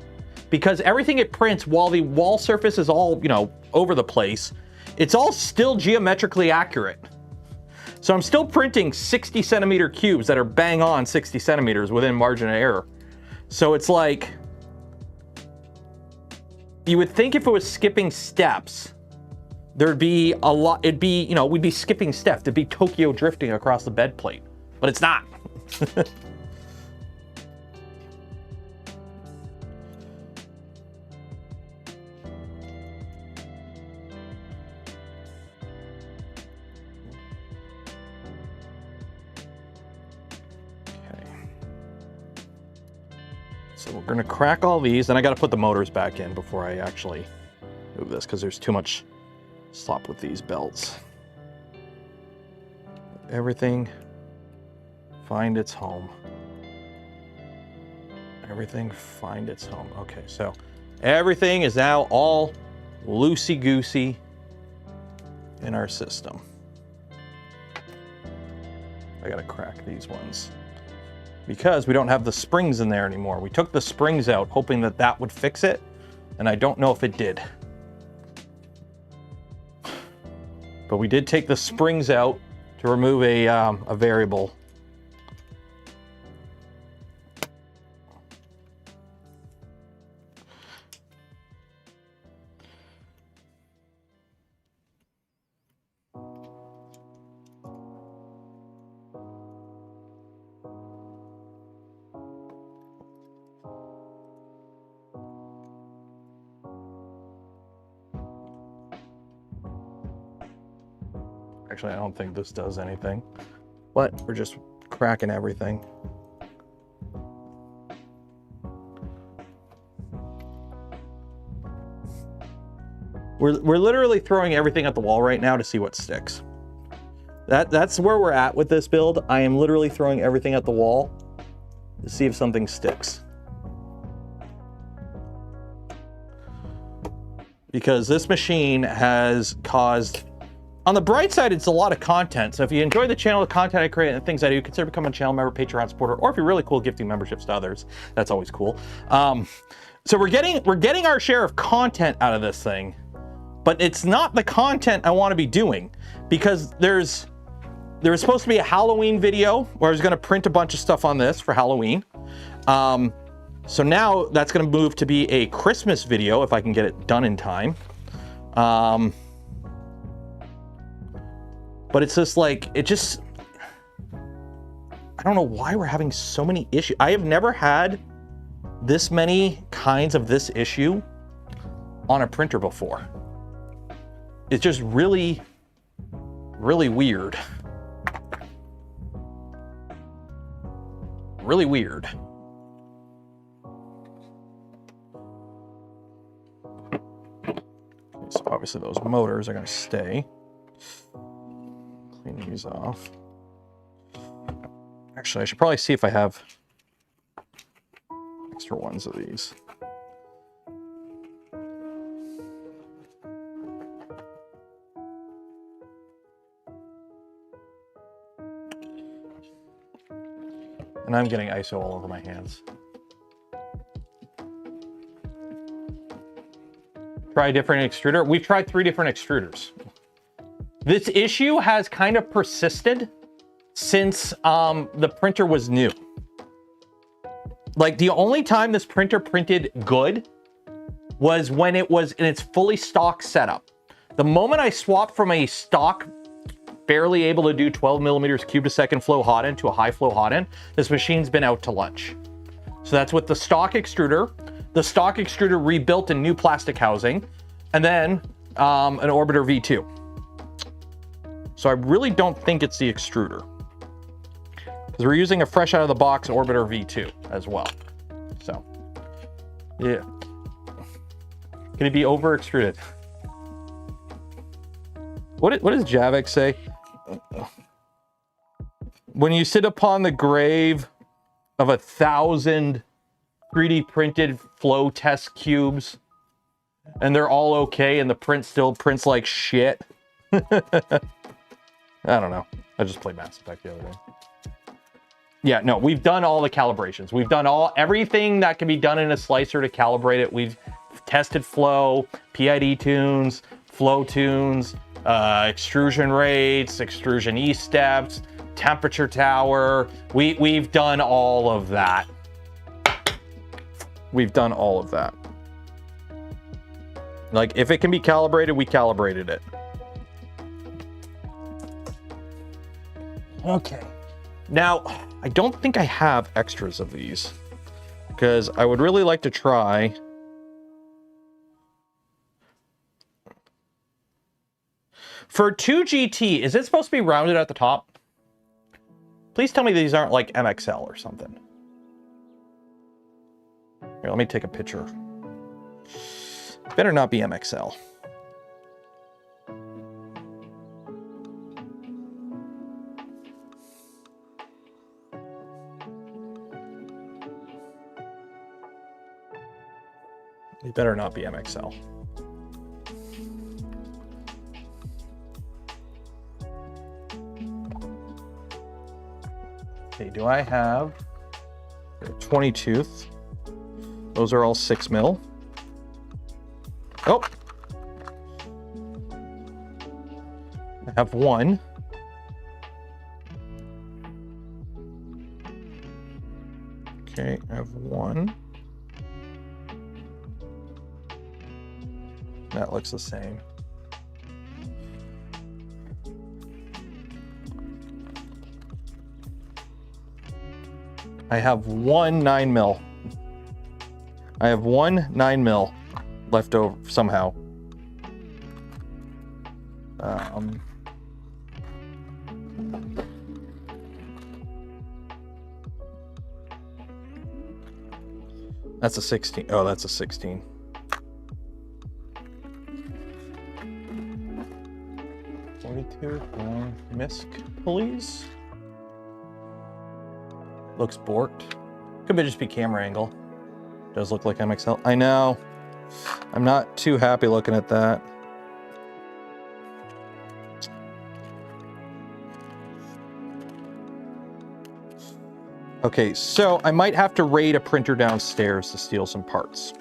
Speaker 1: because everything it prints, while the wall surface is all, you know, over the place, it's all still geometrically accurate. So I'm still printing 60 centimeter cubes that are bang on 60 centimeters within margin of error. So it's like, you would think if it was skipping steps, there'd be a lot, it'd be, you know, we'd be skipping steps. It'd be Tokyo drifting across the bed plate, but it's not. So we're gonna crack all these, and I gotta put the motors back in before I actually move this, because there's too much slop with these belts. Everything find its home. Everything find its home. Okay, so everything is now all loosey-goosey in our system. I gotta crack these ones, because we don't have the springs in there anymore. We took the springs out hoping that that would fix it, and I don't know if it did. But we did take the springs out to remove a variable. Actually, I don't think this does anything, but we're just cracking everything. We're literally throwing everything at the wall right now to see what sticks. That's where we're at with this build. I am literally throwing everything at the wall to see if something sticks. Because this machine has caused, on the bright side, it's a lot of content. So if you enjoy the channel, the content I create, and the things I do, consider becoming a channel member, Patreon supporter, or if you're really cool, gifting memberships to others. That's always cool. So we're getting our share of content out of this thing, but it's not the content I want to be doing, because there was supposed to be a Halloween video where I was going to print a bunch of stuff on this for Halloween. So now that's going to move to be a Christmas video if I can get it done in time. But it's just like, I don't know why we're having so many issues. I have never had this many kinds of this issue on a printer before. It's just really, really weird. Really weird. So obviously those motors are going to stay. Clean these off. Actually, I should probably see if I have extra ones of these. And I'm getting ISO all over my hands. Try a different extruder. We've tried 3 different extruders. This issue has kind of persisted since the printer was new. Like, the only time this printer printed good was when it was in its fully stock setup. The moment I swapped from a stock, barely able to do 12 millimeters cube per second flow hot end to a high flow hot end, this machine's been out to lunch. So that's with the stock extruder. The stock extruder rebuilt a new plastic housing, and then an Orbiter V2. So I really don't think it's the extruder, because we're using a fresh out of the box Orbiter V2 as well. So yeah, can it be over extruded? What does Javik say? When you sit upon the grave of 1,000 3D printed flow test cubes, and they're all okay, and the print still prints like shit. I don't know. I just played Mass Effect the other day. Yeah, no, we've done all the calibrations. We've done everything that can be done in a slicer to calibrate it. We've tested flow, PID tunes, flow tunes, extrusion rates, extrusion E-steps, temperature tower. We've done all of that. We've done all of that. Like, if it can be calibrated, we calibrated it. Okay. Now, I don't think I have extras of these, because I would really like to try. For 2GT, is it supposed to be rounded at the top? Please tell me these aren't like MXL or something. Here, let me take a picture. Better not be MXL. It better not be MXL. Okay, do I have 20 tooth? Those are all 6 mil. Oh! I have one. Okay, I have one. That looks the same. I have one 9 mil. I have one 9 mil left over somehow. That's a 16. Oh, that's a 16. Misc pulleys. Looks borked. Could just be camera angle. Does look like MXL. I know. I'm not too happy looking at that. Okay, so I might have to raid a printer downstairs to steal some parts,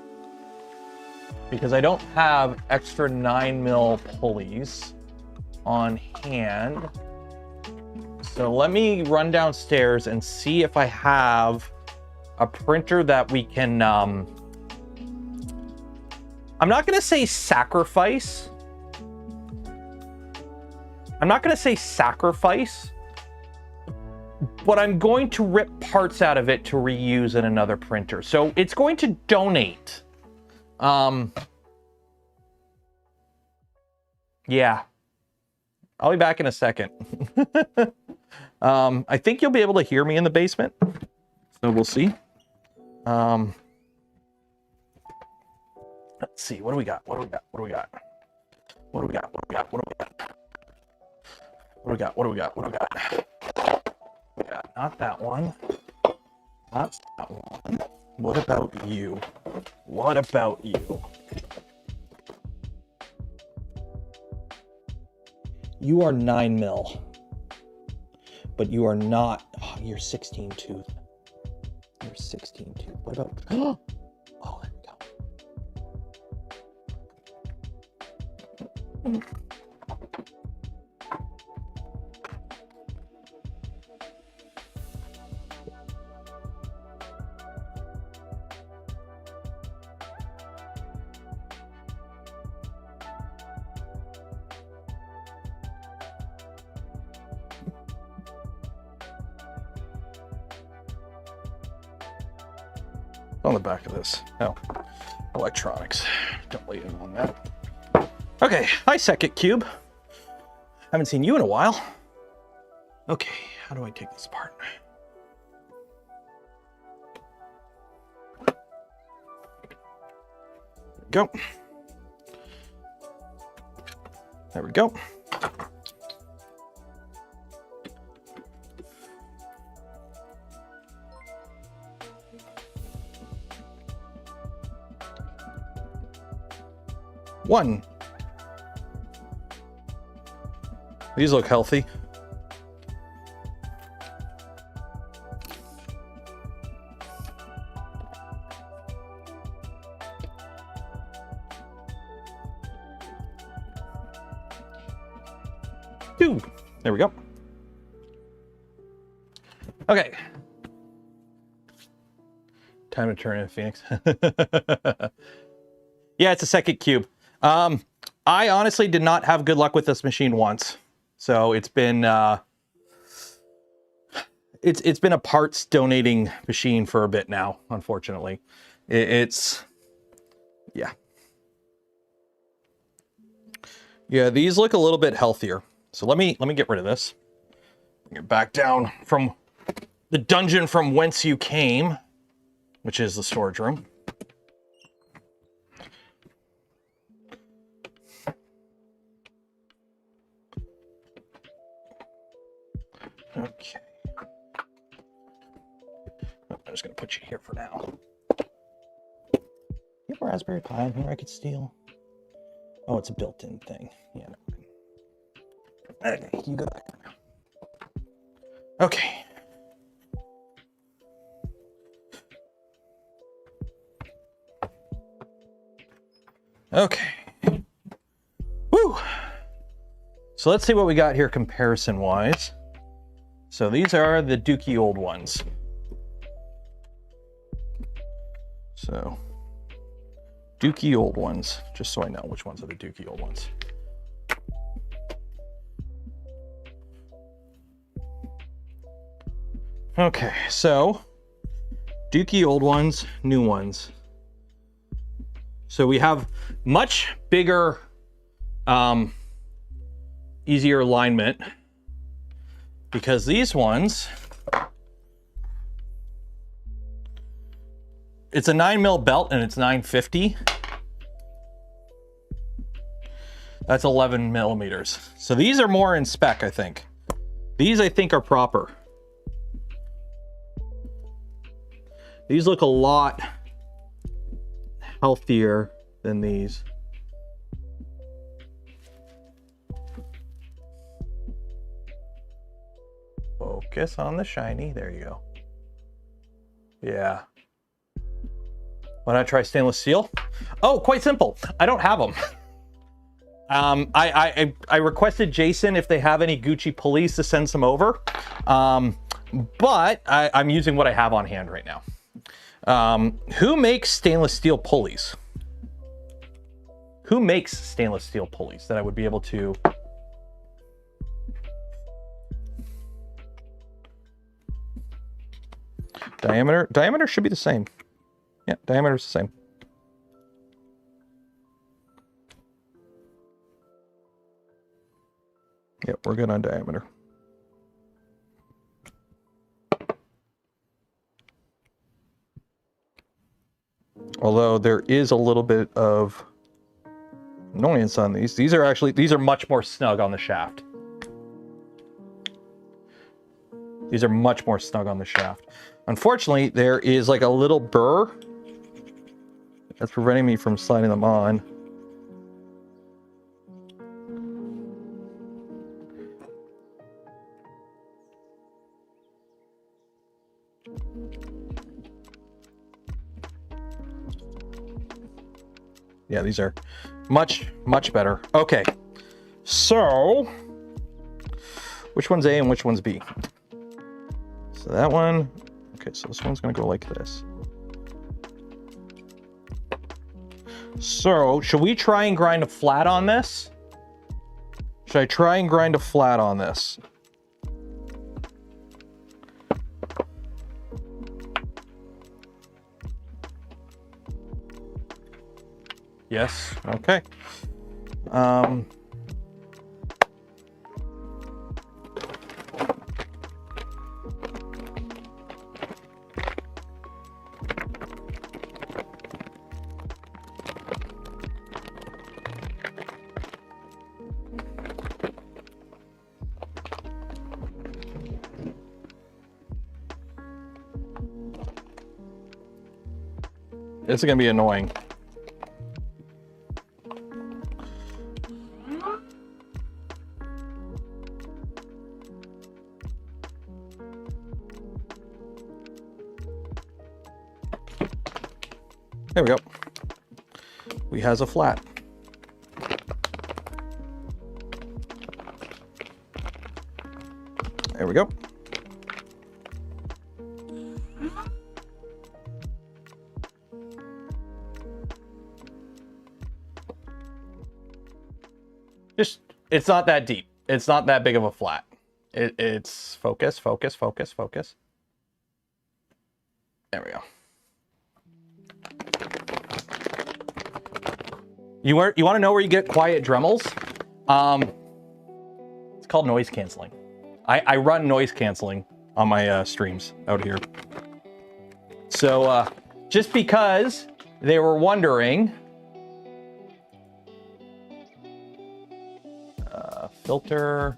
Speaker 1: because I don't have extra 9 mil pulleys on hand. So let me run downstairs and see if I have a printer that we can, I'm not gonna say sacrifice. I'm not gonna say sacrifice, but I'm going to rip parts out of it to reuse in another printer. So it's going to donate. Yeah. I'll be back in a second. I think you'll be able to hear me in the basement. So we'll see. Let's see. What do we got? What do we got? What do we got? What do we got? What do we got? What do we got? What do we got? What do we got? What do we got? Yeah, not that one. Not that one. What about you? What about you? You are 9 mil, but you are not. Oh, you're 16 tooth. You're 16 tooth. What about? Oh, there we go. On the back of this. Oh, electronics. Don't lay it on that. Okay, hi Second Cube. Haven't seen you in a while. Okay, how do I take this apart? There we go. There we go. One. These look healthy. 2. There we go. Okay. Time to turn in Phoenix. Yeah, it's a second cube. I honestly did not have good luck with this machine once. So it's been it's been a parts donating machine for a bit now, unfortunately. It's yeah. Yeah, these look a little bit healthier. So let me get rid of this. Bring it back down from the dungeon from whence you came, which is the storage room. Okay. I'm just going to put you here for now. You have a Raspberry Pi in here I could steal? Oh, it's a built-in thing. Yeah, no. Okay, you go back there now. Okay. Okay. Woo! So let's see what we got here comparison-wise. So these are the dookie old ones. So, dookie old ones, just so I know which ones are the dookie old ones. Okay, so dookie old ones, new ones. So we have much bigger, easier alignment, because these ones, it's a 9mm belt and it's 950. That's 11mm. So these are more in spec, I think. These I think are proper. These look a lot healthier than these. Focus on the shiny. There you go. Yeah. Why not try stainless steel? Oh, quite simple. I don't have them. I requested Jason if they have any Gucci pulleys to send some over. But I'm using what I have on hand right now. Who makes stainless steel pulleys? Who makes stainless steel pulleys that I would be able to... Diameter should be the same. Yeah, diameter is the same. Yep, we're good on diameter. Although there is a little bit of annoyance on these. These are much more snug on the shaft. These are much more snug on the shaft. Unfortunately, there is like a little burr that's preventing me from sliding them on. Yeah, these are much, much better. Okay, so which one's A and which one's B? So that one, okay, so this one's gonna go like this. So, should we try and grind a flat on this? Should I try and grind a flat on this? Yes, okay. This is gonna be annoying. There we go. We has a flat. There we go. Just, it's not that deep. It's not that big of a flat. It's focus, focus, focus, focus. There we go. You want to know where you get quiet Dremels? It's called noise canceling. I run noise canceling on my streams out here. So just because they were wondering, filter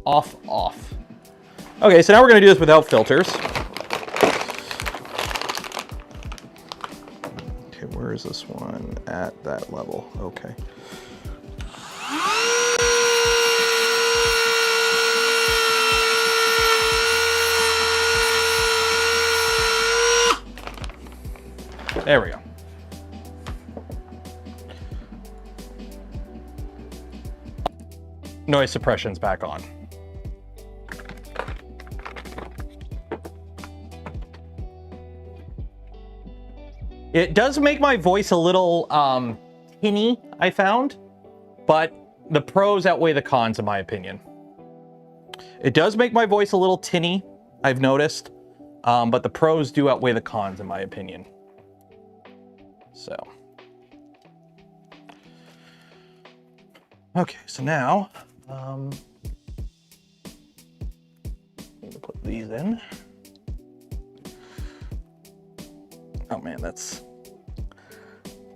Speaker 1: off. Okay, so now we're going to do this without filters. Okay, where is this one at that level? Okay. There we go. Noise suppression's back on. It does make my voice a little tinny, I found, but the pros outweigh the cons in my opinion. It does make my voice a little tinny, I've noticed, but the pros do outweigh the cons in my opinion. So. Okay, so now, need to put these in. Oh man, that's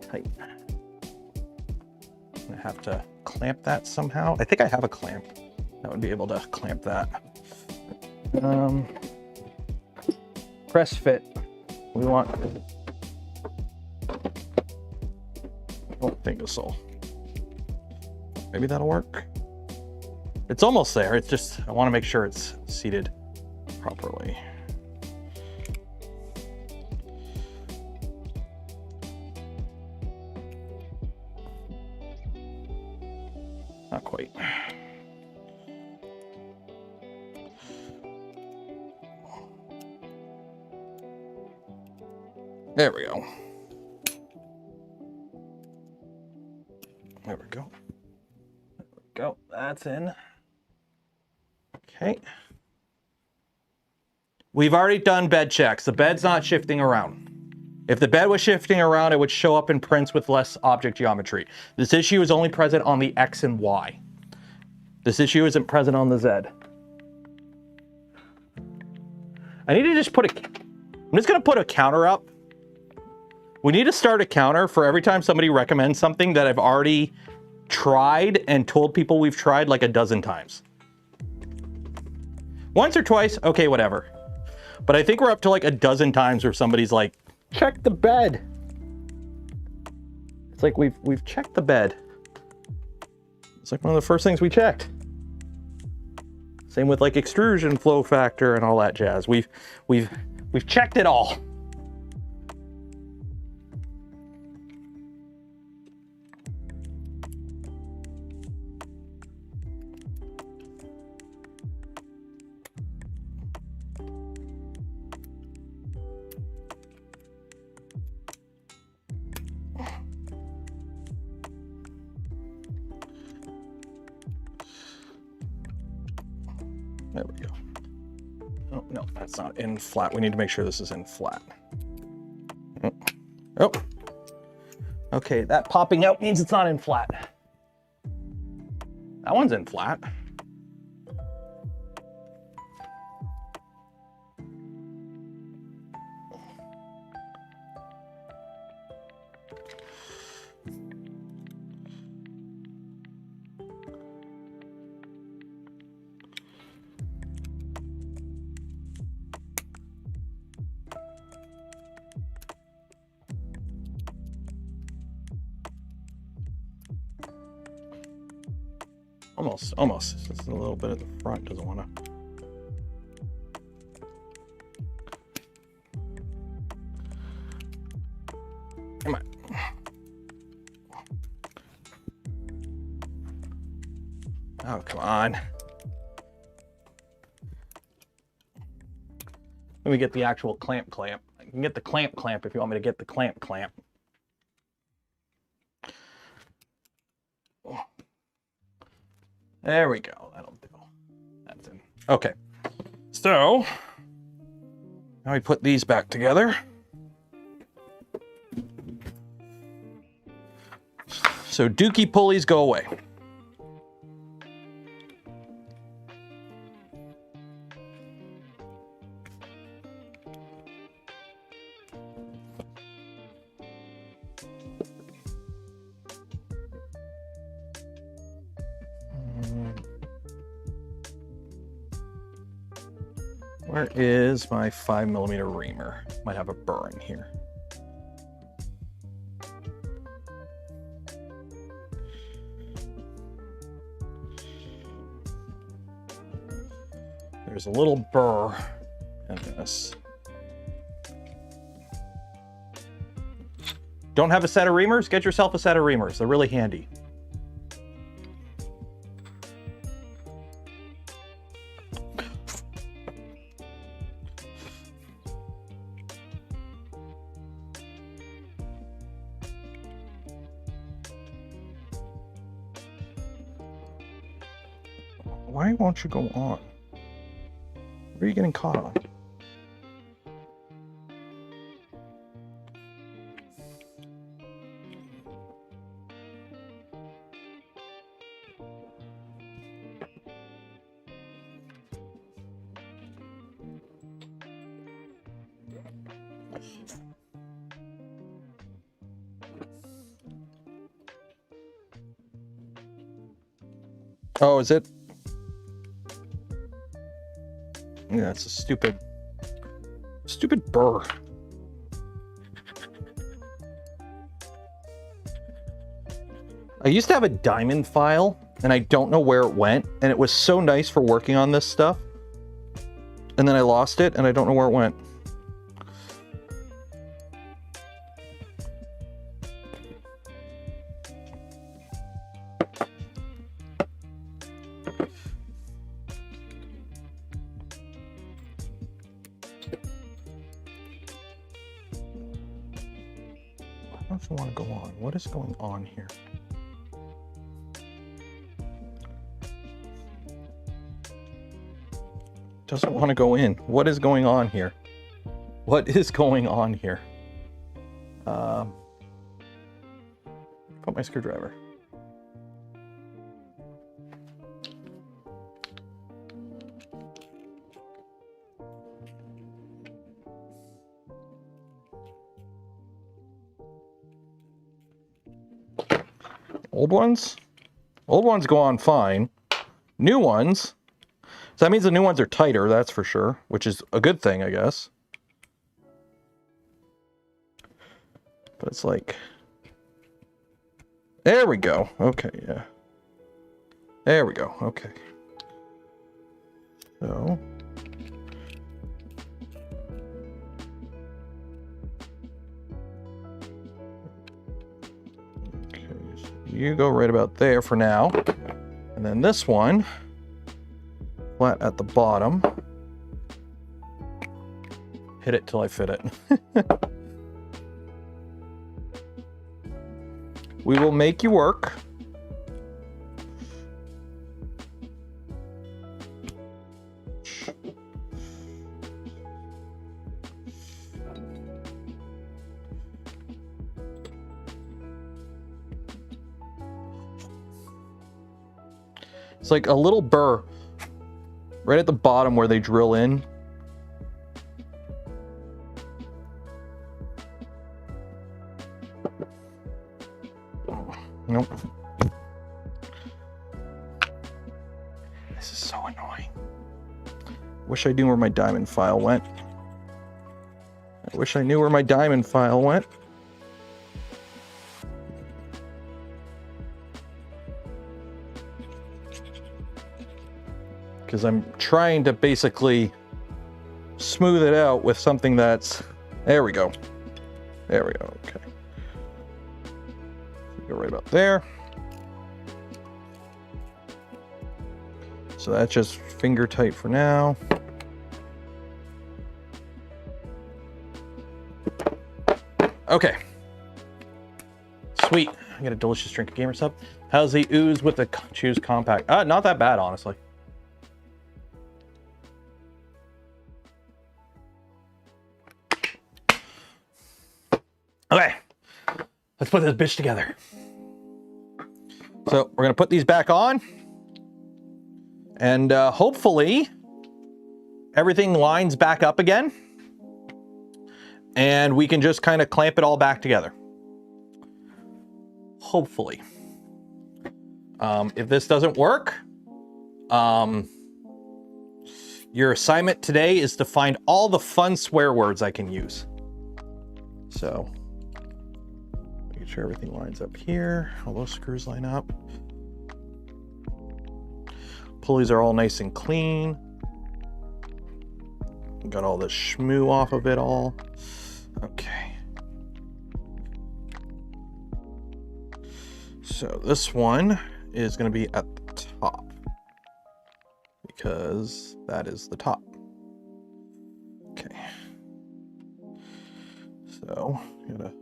Speaker 1: tight. I'm gonna have to clamp that somehow. I think I have a clamp that would be able to clamp that. Press fit. We want, I don't think so. Maybe that'll work. It's almost there. It's just, I want to make sure it's seated properly. Not quite. There we go. There we go. Go, that's in. Okay. We've already done bed checks. The bed's not shifting around. If the bed was shifting around, it would show up in prints with less object geometry. This issue is only present on the X and Y. This issue isn't present on the Z. I need to just put I'm just gonna put a counter up. We need to start a counter for every time somebody recommends something that I've already tried and told people we've tried like a dozen times. Once or twice, okay, whatever. But I think we're up to like a dozen times where somebody's like, check the bed. It's like we've checked the bed. It's like one of the first things we checked. Same with like extrusion flow factor and all that jazz. We've checked it all. There we go. Oh, no, that's not in flat. We need to make sure this is in flat. Oh. Okay, that popping out means it's not in flat. That one's in flat. Almost. It's just a little bit at the front, doesn't want to. Come on. Oh, come on. Let me get the actual clamp. I can get the clamp if you want me to get the clamp. There we go. That'll do. That's in. Okay. So, now we put these back together. So dookie pulleys go away. Where is my 5mm reamer? Might have a burr in here. There's a little burr in this. Don't have a set of reamers? Get yourself a set of reamers. They're really handy. Why won't you go on? Where are you getting caught on? Oh, is it? Yeah, it's a stupid burr. I used to have a diamond file, and I don't know where it went, and it was so nice for working on this stuff. And then I lost it, and I don't know where it went. Doesn't want to go on. What is going on here? Doesn't want to go in. What is going on here? What is going on here? Put my screwdriver. Old ones? Old ones go on fine. New ones? So that means the new ones are tighter, that's for sure, which is a good thing, I guess. But it's like... There we go. Okay, yeah. There we go. Okay. So... You go right about there for now. And then this one, flat at the bottom. Hit it till I fit it. We will make you work. It's like a little burr right at the bottom where they drill in. Nope. This is so annoying. Wish I knew where my diamond file went. I wish I knew where my diamond file went. Because I'm trying to basically smooth it out with something that's... There we go. There we go, okay. Go right about there. So that's just finger tight for now. Okay. Sweet. I got a delicious drink of gamer sub. How's the ooze with the Choose compact? Not that bad, honestly. Okay. Let's put this bitch together. So we're gonna put these back on, and hopefully everything lines back up again, and we can just kind of clamp it all back together. Hopefully. If this doesn't work, your assignment today is to find all the fun swear words I can use. So, making sure everything lines up here, all those screws line up. Pulleys are all nice and clean. Got all the schmoo off of it all. Okay. So this one is going to be at the top because that is the top. Okay. So I'm going to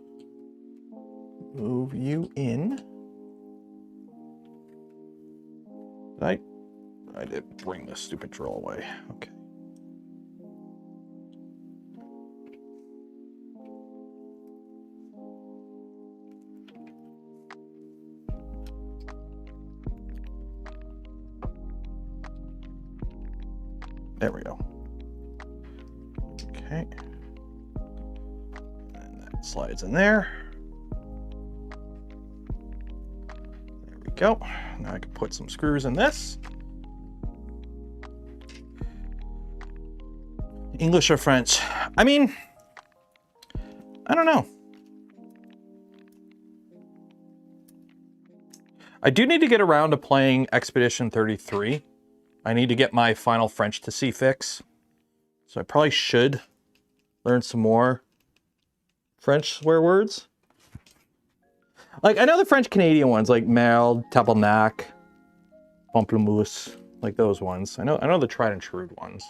Speaker 1: move you in. I did bring this stupid drill away. Okay. There we go. Okay. And that slides in there. There we go. Now I can put some screws in this. English or French? I mean, I don't know. I do need to get around to playing Expedition 33. I need to get my final French to C fix. So I probably should learn some more French swear words. Like, I know the French Canadian ones, like merde, tabernacle, pamplemousse, like those ones. I know the tried and true ones.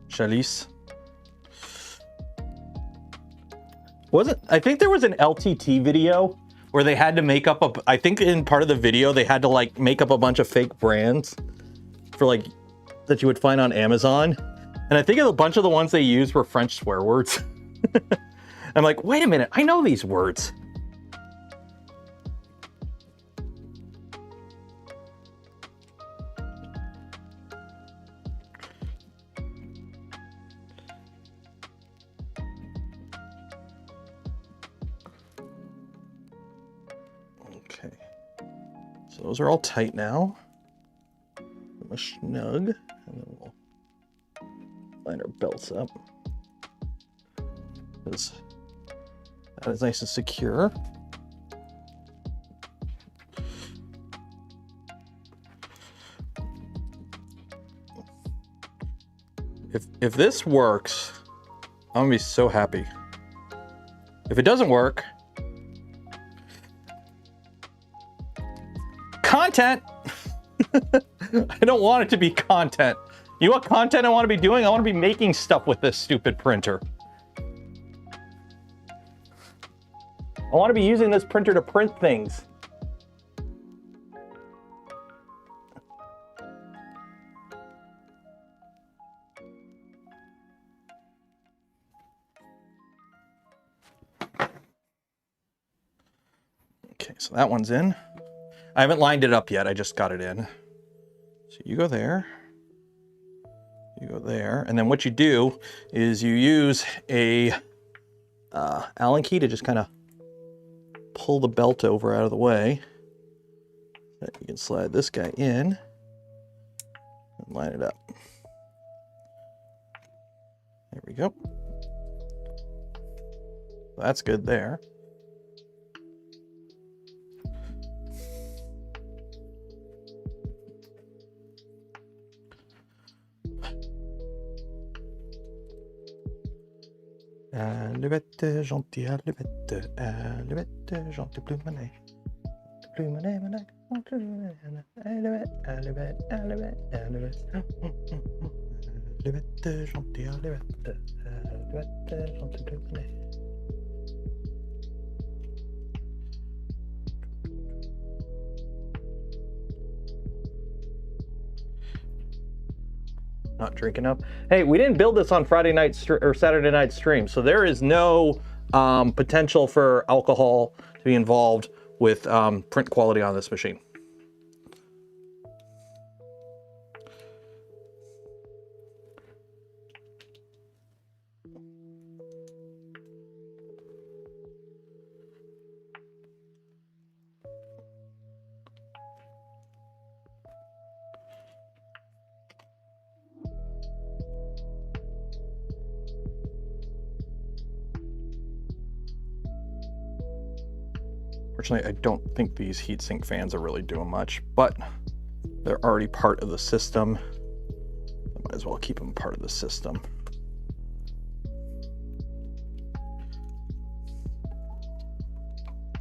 Speaker 1: Chalice. I think there was an LTT video where they had to make up I think in part of the video they had to like make up a bunch of fake brands for like that you would find on Amazon. And I think a bunch of the ones they used were French swear words. I'm like, wait a minute, I know these words. Okay, so those are all tight now. A snug, and then we'll line our belts up. Because that is nice and secure. If this works, I'm gonna be so happy. If it doesn't work, content. I don't want it to be content. You know what content I want to be doing? I want to be making stuff with this stupid printer. I want to be using this printer to print things. Okay, so that one's in. I haven't lined it up yet, I just got it in. So you go there, you go there, and then what you do is you use a Allen key to just kind of pull the belt over out of the way. You can slide this guy in and line it up. There we go. That's good there. Allevette, gentil allevette, allevette, gentil plumanet. Plumanet, manet, allevette, allevette, allevette, allevette. Allevette, gentil allevette, allevette, gentil plumanet. Not drinking up. Hey, we didn't build this on Friday night or Saturday night stream, so there is no potential for alcohol to be involved with print quality on this machine. Unfortunately, I don't think these heatsink fans are really doing much, but they're already part of the system. I might as well keep them part of the system.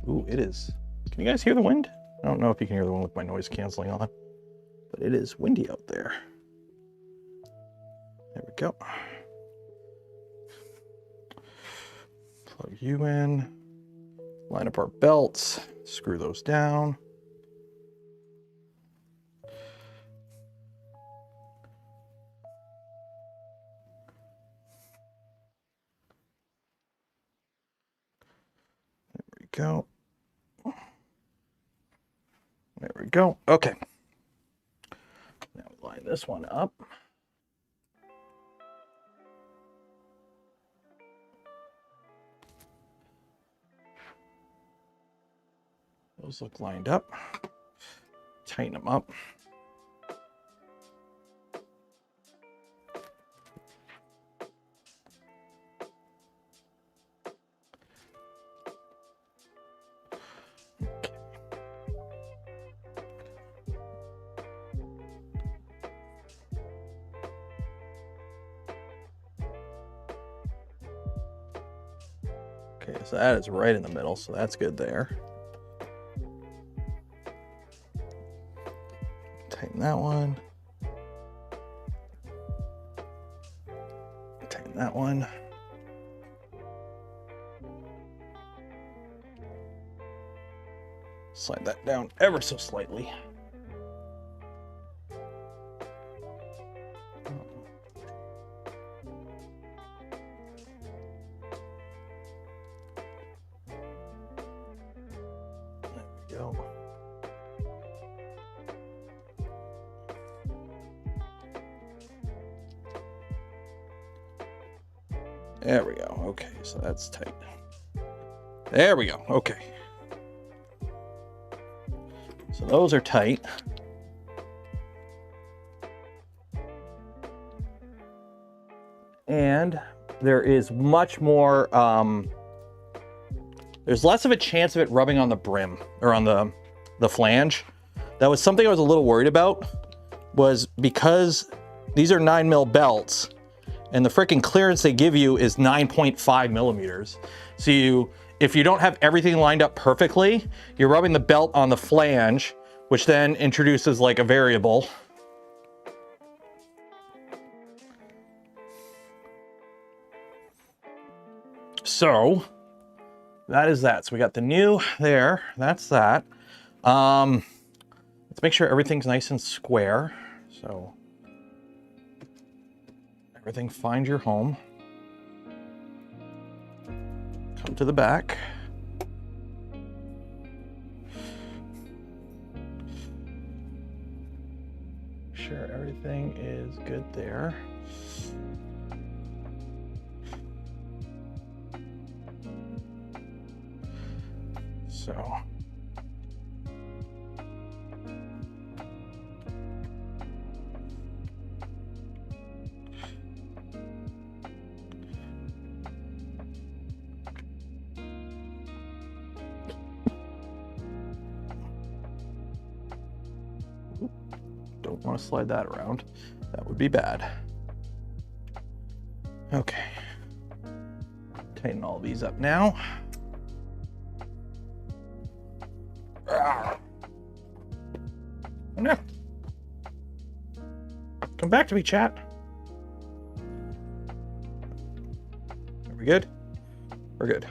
Speaker 1: Ooh, it is. Can you guys hear the wind? I don't know if you can hear the wind with my noise canceling on, but it is windy out there. There we go. Plug you in. Line up our belts, screw those down. There we go. There we go. Okay. Now we line this one up. Those look lined up. Tighten them up. Okay, so that is right in the middle, so that's good there. Tighten that one. Tighten that one. Slide that down ever so slightly. There we go. There we go. Okay, so that's tight. There we go. Okay. So those are tight. And there is much more, there's less of a chance of it rubbing on the brim or on the flange. That was something I was a little worried about, was because these are 9mm belts and the freaking clearance they give you is 9.5 millimeters. So if you don't have everything lined up perfectly, you're rubbing the belt on the flange, which then introduces like a variable. So that is that. So we got the new there, that's that. Let's make sure everything's nice and square. So everything finds your home. Come to the back. Sure everything is good there. So don't want to slide that around. That would be bad. Okay. Tighten all these up now. No. Come back to me, chat. Are we good? We're good.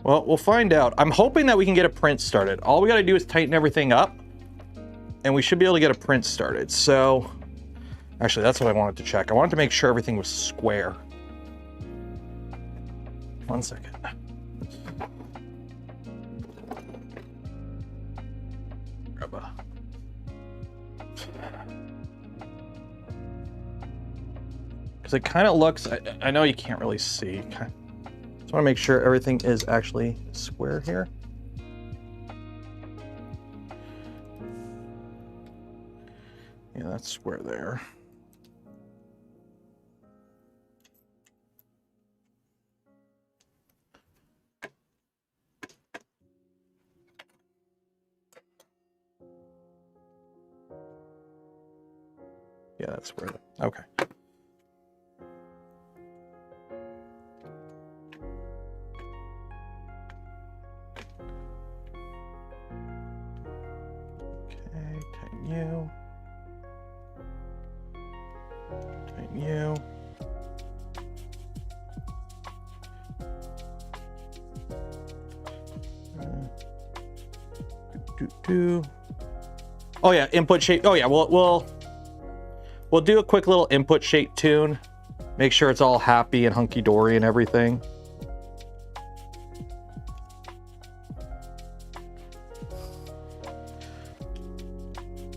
Speaker 1: Well, we'll find out. I'm hoping that we can get a print started. All we got to do is tighten everything up, and we should be able to get a print started. So, actually, that's what I wanted to check. I wanted to make sure everything was square. 1 second. Grab a... Because it kind of looks, I know you can't really see. Just want to make sure everything is actually square here. Yeah, that's square there. Yeah, that's square. Okay. You. Tighten you. Oh yeah, input shape. Oh yeah, we'll do a quick little input shape tune. Make sure it's all happy and hunky-dory and everything.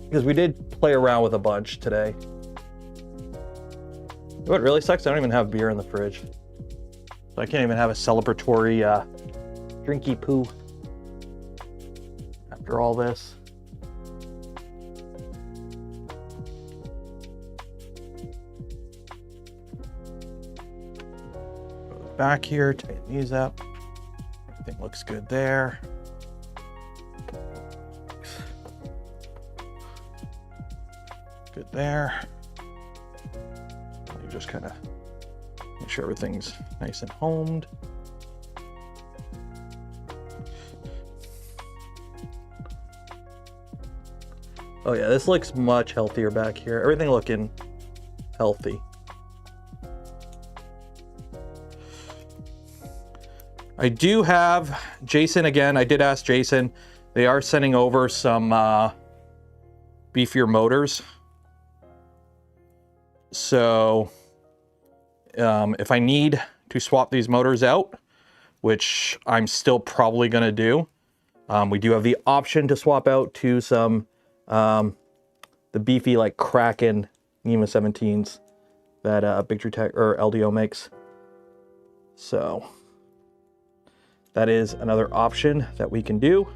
Speaker 1: Because we did play around with a bunch today. What really sucks, I don't even have beer in the fridge. So I can't even have a celebratory drinky poo after all this. Go back here, tighten these up. Everything looks good there. Good there. You just kind of make sure everything's nice and homed. Oh yeah, this looks much healthier back here. Everything looking healthy. I do have Jason again. I did ask Jason. They are sending over some beefier motors. So if I need to swap these motors out, which I'm still probably going to do, we do have the option to swap out to some the beefy like Kraken NEMA 17s that Big Tree Tech or LDO makes. So that is another option that we can do,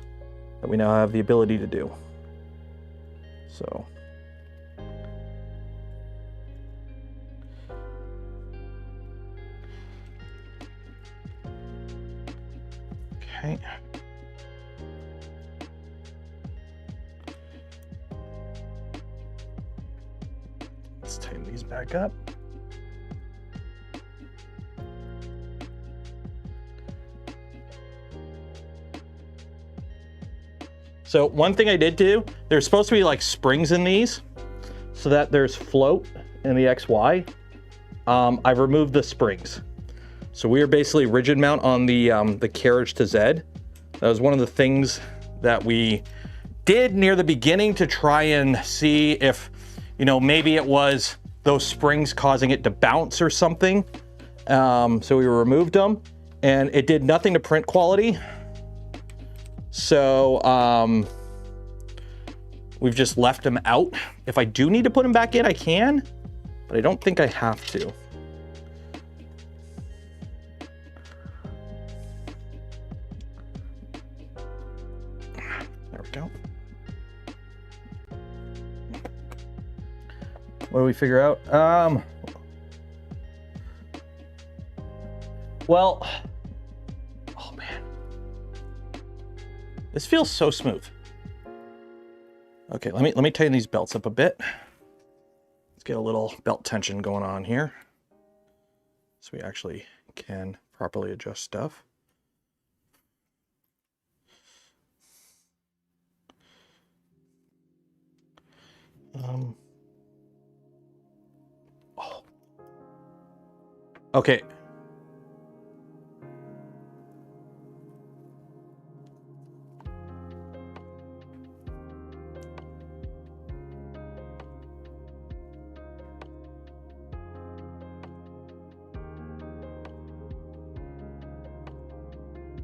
Speaker 1: that we now have the ability to do. So okay. Let's tighten these back up. So one thing I did do, there's supposed to be like springs in these so that there's float in the XY. I've removed the springs. So we are basically rigid mount on the carriage to Z. That was one of the things that we did near the beginning to try and see if, you know, maybe it was those springs causing it to bounce or something. So we removed them and it did nothing to print quality. So we've just left them out. If I do need to put them back in, I can, but I don't think I have to. There we go. What do we figure out? Well, oh man. This feels so smooth. Okay, let me tighten these belts up a bit. get a little belt tension going on here so we actually can properly adjust stuff. Oh. Okay.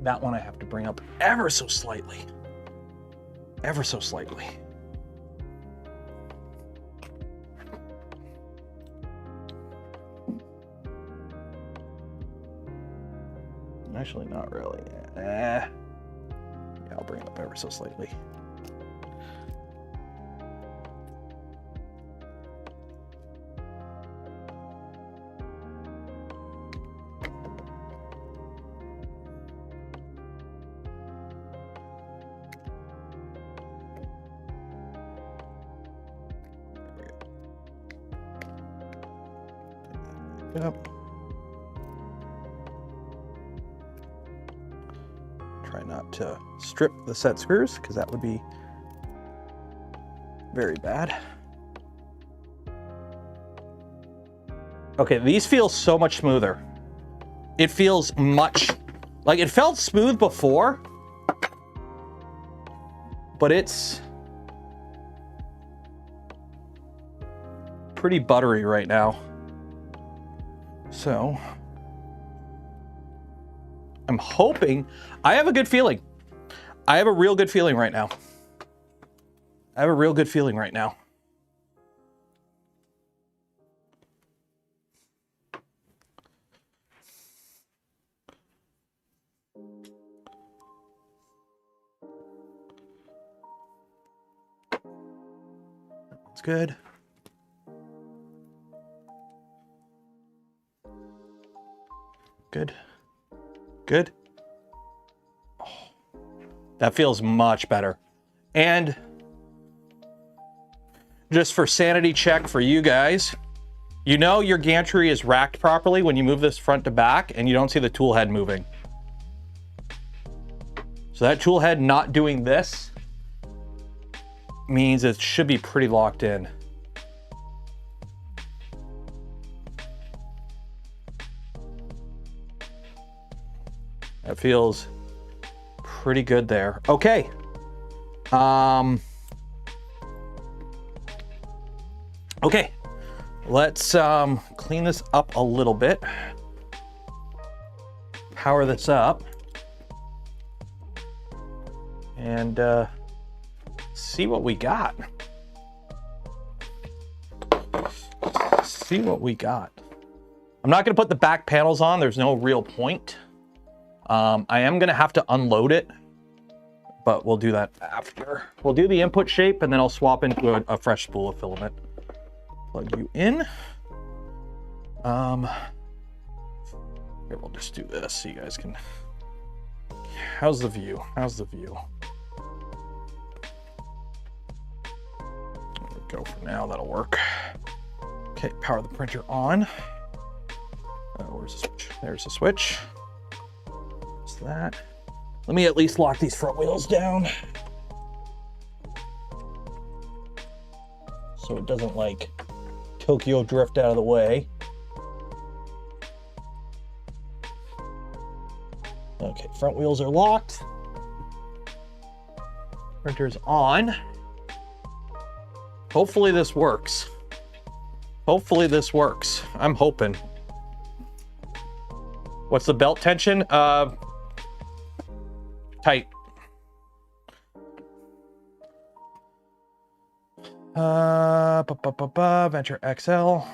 Speaker 1: That one I have to bring up ever so slightly. Ever so slightly. Actually, not really. Yeah, I'll bring it up ever so slightly. Yep. Try not to strip the set screws because that would be very bad. Okay, these feel so much smoother. It feels much, like it felt smooth before, but it's pretty buttery right now. So I'm hoping, I have a good feeling. I have a real good feeling right now. I have a real good feeling right now. That's good. Good. Good. Oh, that feels much better. And just for sanity check for you guys, you know your gantry is racked properly when you move this front to back and you don't see the tool head moving. So that tool head not doing this means it should be pretty locked in. That feels pretty good there. Okay. Okay. Let's clean this up a little bit. Power this up. And see what we got. See what we got. I'm not going to put the back panels on. There's no real point. I am going to have to unload it, but we'll do that after. We'll do the input shape and then I'll swap into a fresh spool of filament. Plug you in. Here, we'll just do this so you guys can... How's the view? How's the view? There we go for now, that'll work. Okay, power the printer on. Where's the switch? There's the switch. What's that? Let me at least lock these front wheels down so it doesn't like Tokyo drift out of the way. Okay, front wheels are locked. Printer's on. Hopefully this works. Hopefully this works. I'm hoping. What's the belt tension? Tight. Venture XL. I'm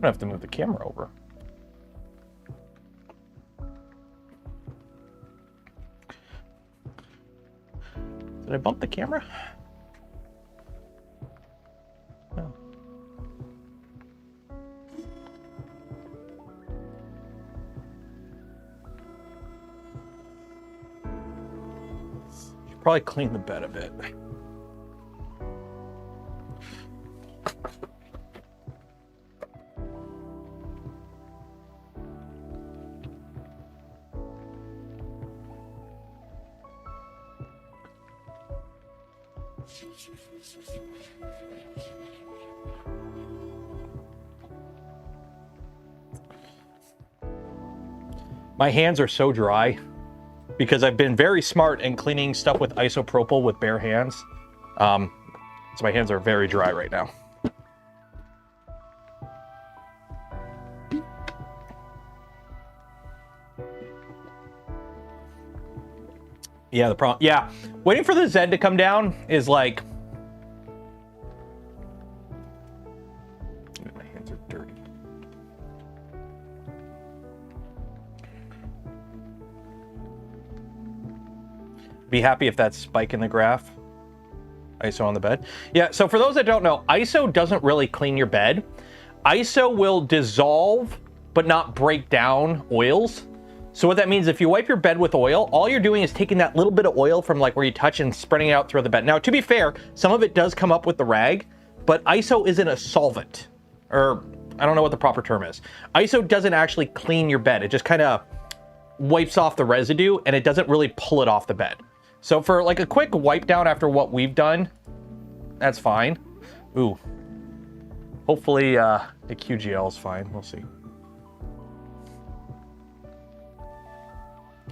Speaker 1: gonna have to move the camera over. Did I bump the camera? No. Probably clean the bed a bit. My hands are so dry because I've been very smart in cleaning stuff with isopropyl with bare hands. So my hands are very dry right now. Yeah, the problem. Yeah, waiting for the Z to come down is like. My hands are dirty. Be happy if that spike in the graph. ISO on the bed. Yeah, so for those that don't know, ISO doesn't really clean your bed. ISO will dissolve but not break down oils. So what that means, if you wipe your bed with oil, all you're doing is taking that little bit of oil from like where you touch and spreading it out through the bed. Now, to be fair, some of it does come up with the rag, but ISO isn't a solvent, or I don't know what the proper term is. ISO doesn't actually clean your bed. It just kind of wipes off the residue and it doesn't really pull it off the bed. So for like a quick wipe down after what we've done, that's fine. Ooh. Hopefully the QGL is fine. We'll see.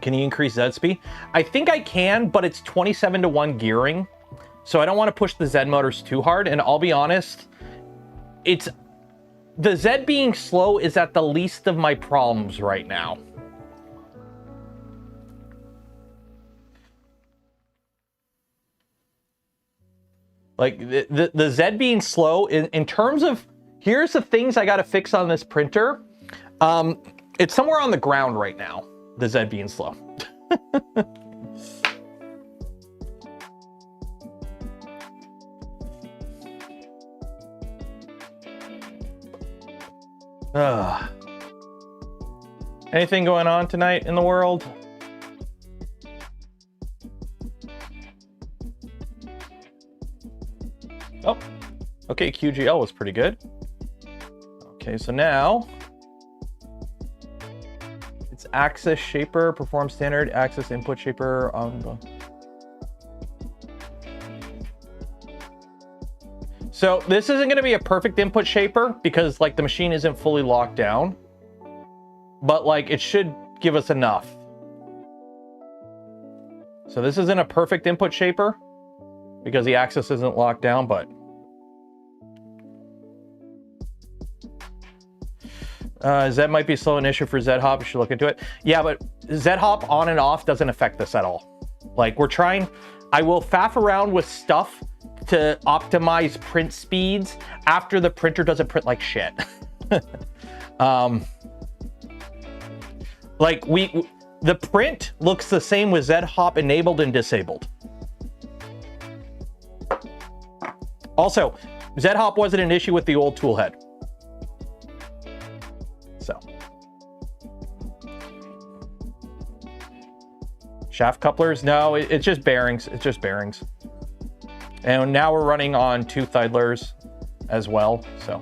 Speaker 1: Can you increase Z speed? I think I can, but it's 27:1 gearing. So I don't want to push the Z motors too hard. And I'll be honest, the Z being slow is at the least of my problems right now. Like the Z being slow in terms of, here's the things I got to fix on this printer. It's somewhere on the ground right now, the Z being slow. Anything going on tonight in the world? Oh, okay, QGL was pretty good. Okay, so now it's axis shaper, perform standard, axis input shaper on. So this isn't going to be a perfect input shaper because like the machine isn't fully locked down, but like it should give us enough. So this isn't a perfect input shaper because the axis isn't locked down, but Z might be slow an issue for Z-hop. You should look into it. Yeah, but Z-hop on and off doesn't affect this at all. Like we're trying, I will faff around with stuff to optimize print speeds after the printer doesn't print like shit. Like the print looks the same with Z-hop enabled and disabled. Also, Z-hop wasn't an issue with the old tool head. So. Shaft couplers? No, it's just bearings. It's just bearings. And now we're running on tooth idlers as well, so.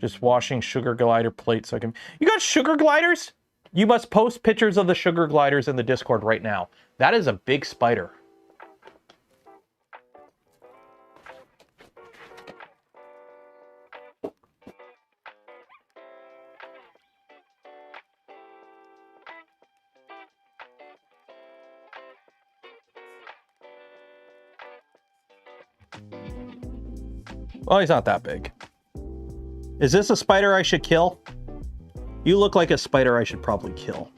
Speaker 1: Just washing sugar glider plates so I can. You got sugar gliders? You must post pictures of the sugar gliders in the Discord right now. That is a big spider. Well, he's not that big. Is this a spider I should kill? You look like a spider I should probably kill.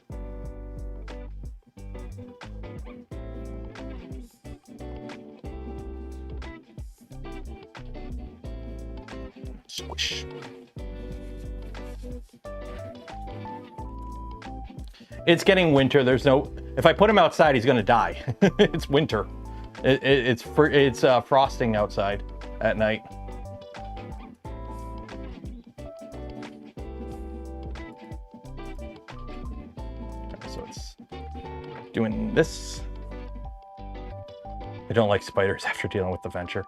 Speaker 1: Squish. It's getting winter. There's no... If I put him outside, he's gonna die. It's winter. It's frosting outside at night. Okay, so it's doing this. I don't like spiders after dealing with the venture.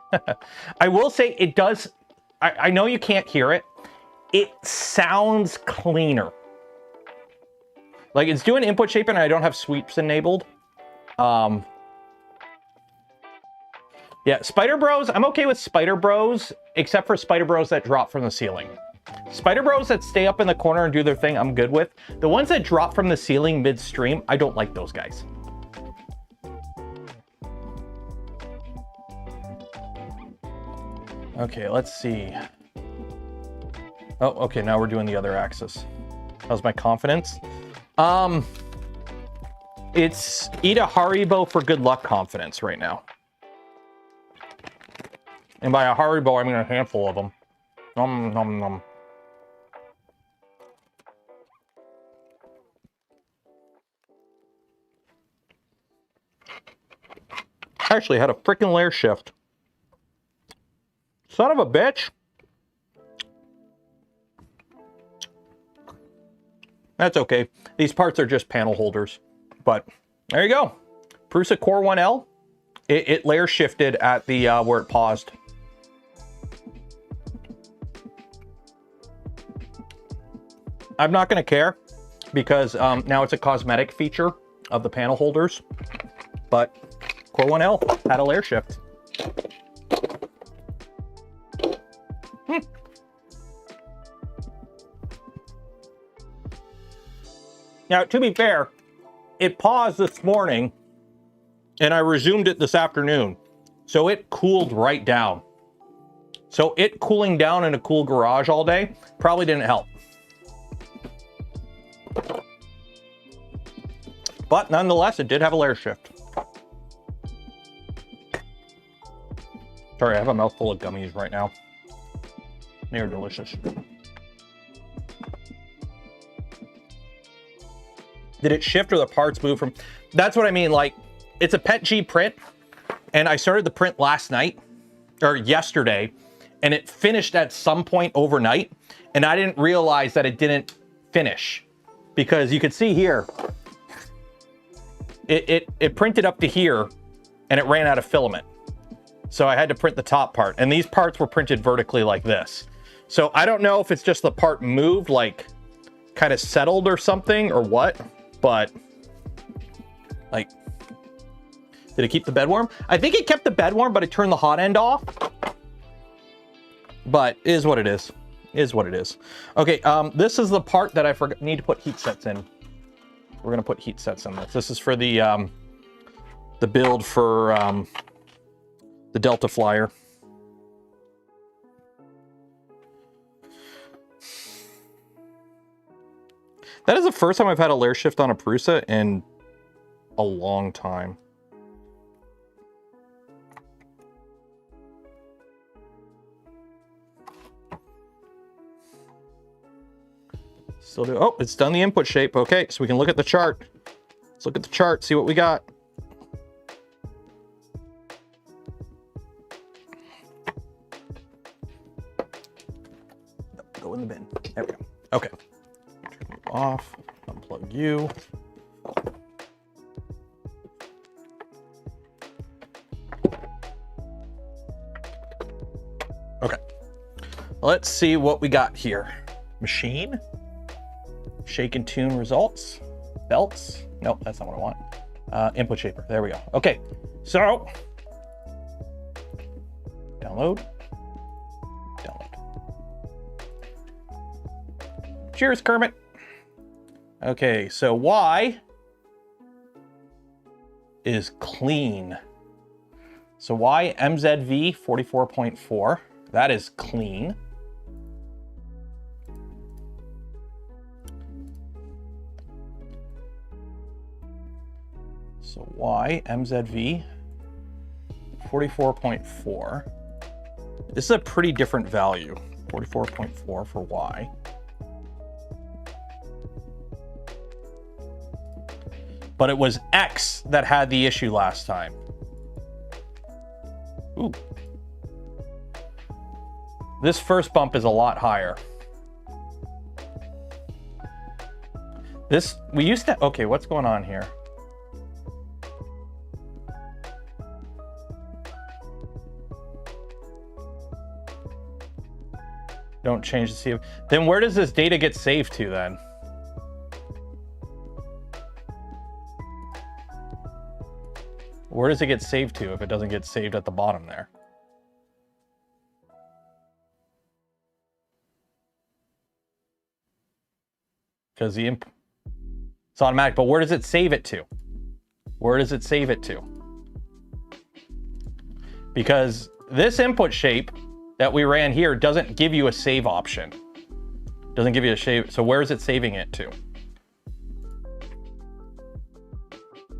Speaker 1: I will say it does. I know you can't hear it. It sounds cleaner. Like it's doing input shape and I don't have sweeps enabled. Yeah, Spider Bros, I'm okay with Spider Bros, except for Spider Bros that drop from the ceiling. Spider Bros that stay up in the corner and do their thing, I'm good with. The ones that drop from the ceiling midstream, I don't like those guys. Okay, let's see. Oh, okay, now we're doing the other axis. How's my confidence? It's eat a Haribo for good luck confidence right now. And by a Haribo, I mean a handful of them. Nom, nom, nom. I actually had a freaking layer shift. Son of a bitch. That's okay. These parts are just panel holders. But there you go. Prusa Core 1L. It layer shifted at the where it paused. I'm not going to care because now it's a cosmetic feature of the panel holders. But Core 1L had a layer shift. Now, to be fair, it paused this morning and I resumed it this afternoon. So it cooled right down. So it cooling down in a cool garage all day probably didn't help. But nonetheless, it did have a layer shift. Sorry, I have a mouthful of gummies right now. They are delicious. Did it shift or the parts move from? That's what I mean. Like, it's a PETG print, and I started the print last night or yesterday, and it finished at some point overnight, and I didn't realize that it didn't finish because you could see here, it printed up to here, and it ran out of filament. So I had to print the top part, and these parts were printed vertically like this. So I don't know if it's just the part moved, like kind of settled or something or what, but like, did it keep the bed warm? I think it kept the bed warm, but it turned the hot end off. But it is what it is. It is what it is. Okay, this is the part that I need to put heat sets in. We're gonna put heat sets in this. This is for the build for the Delta Flyer. That is the first time I've had a layer shift on a Prusa in a long time. Still do. Oh, it's done the input shape. Okay, so we can look at the chart. Let's look at the chart, see what we got. Go in the bin. There we go. Okay. Turn you off. Unplug you. Okay. Let's see what we got here. Machine. Shake and tune results. Belts. Nope, that's not what I want. Input shaper. There we go. Okay. So download. Cheers, Kermit. Okay, so Y is clean. So Y MZV 44.4. That is clean. So Y MZV 44.4. This is a pretty different value. 44.4 for Y. But it was X that had the issue last time. Ooh. This first bump is a lot higher. We used to, okay, what's going on here? Don't change the CV. Then where does this data get saved to then? Where does it get saved to if it doesn't get saved at the bottom there? Because it's automatic, but where does it save it to? Where does it save it to? Because this input shape that we ran here doesn't give you a save option. Doesn't give you a save. So where is it saving it to?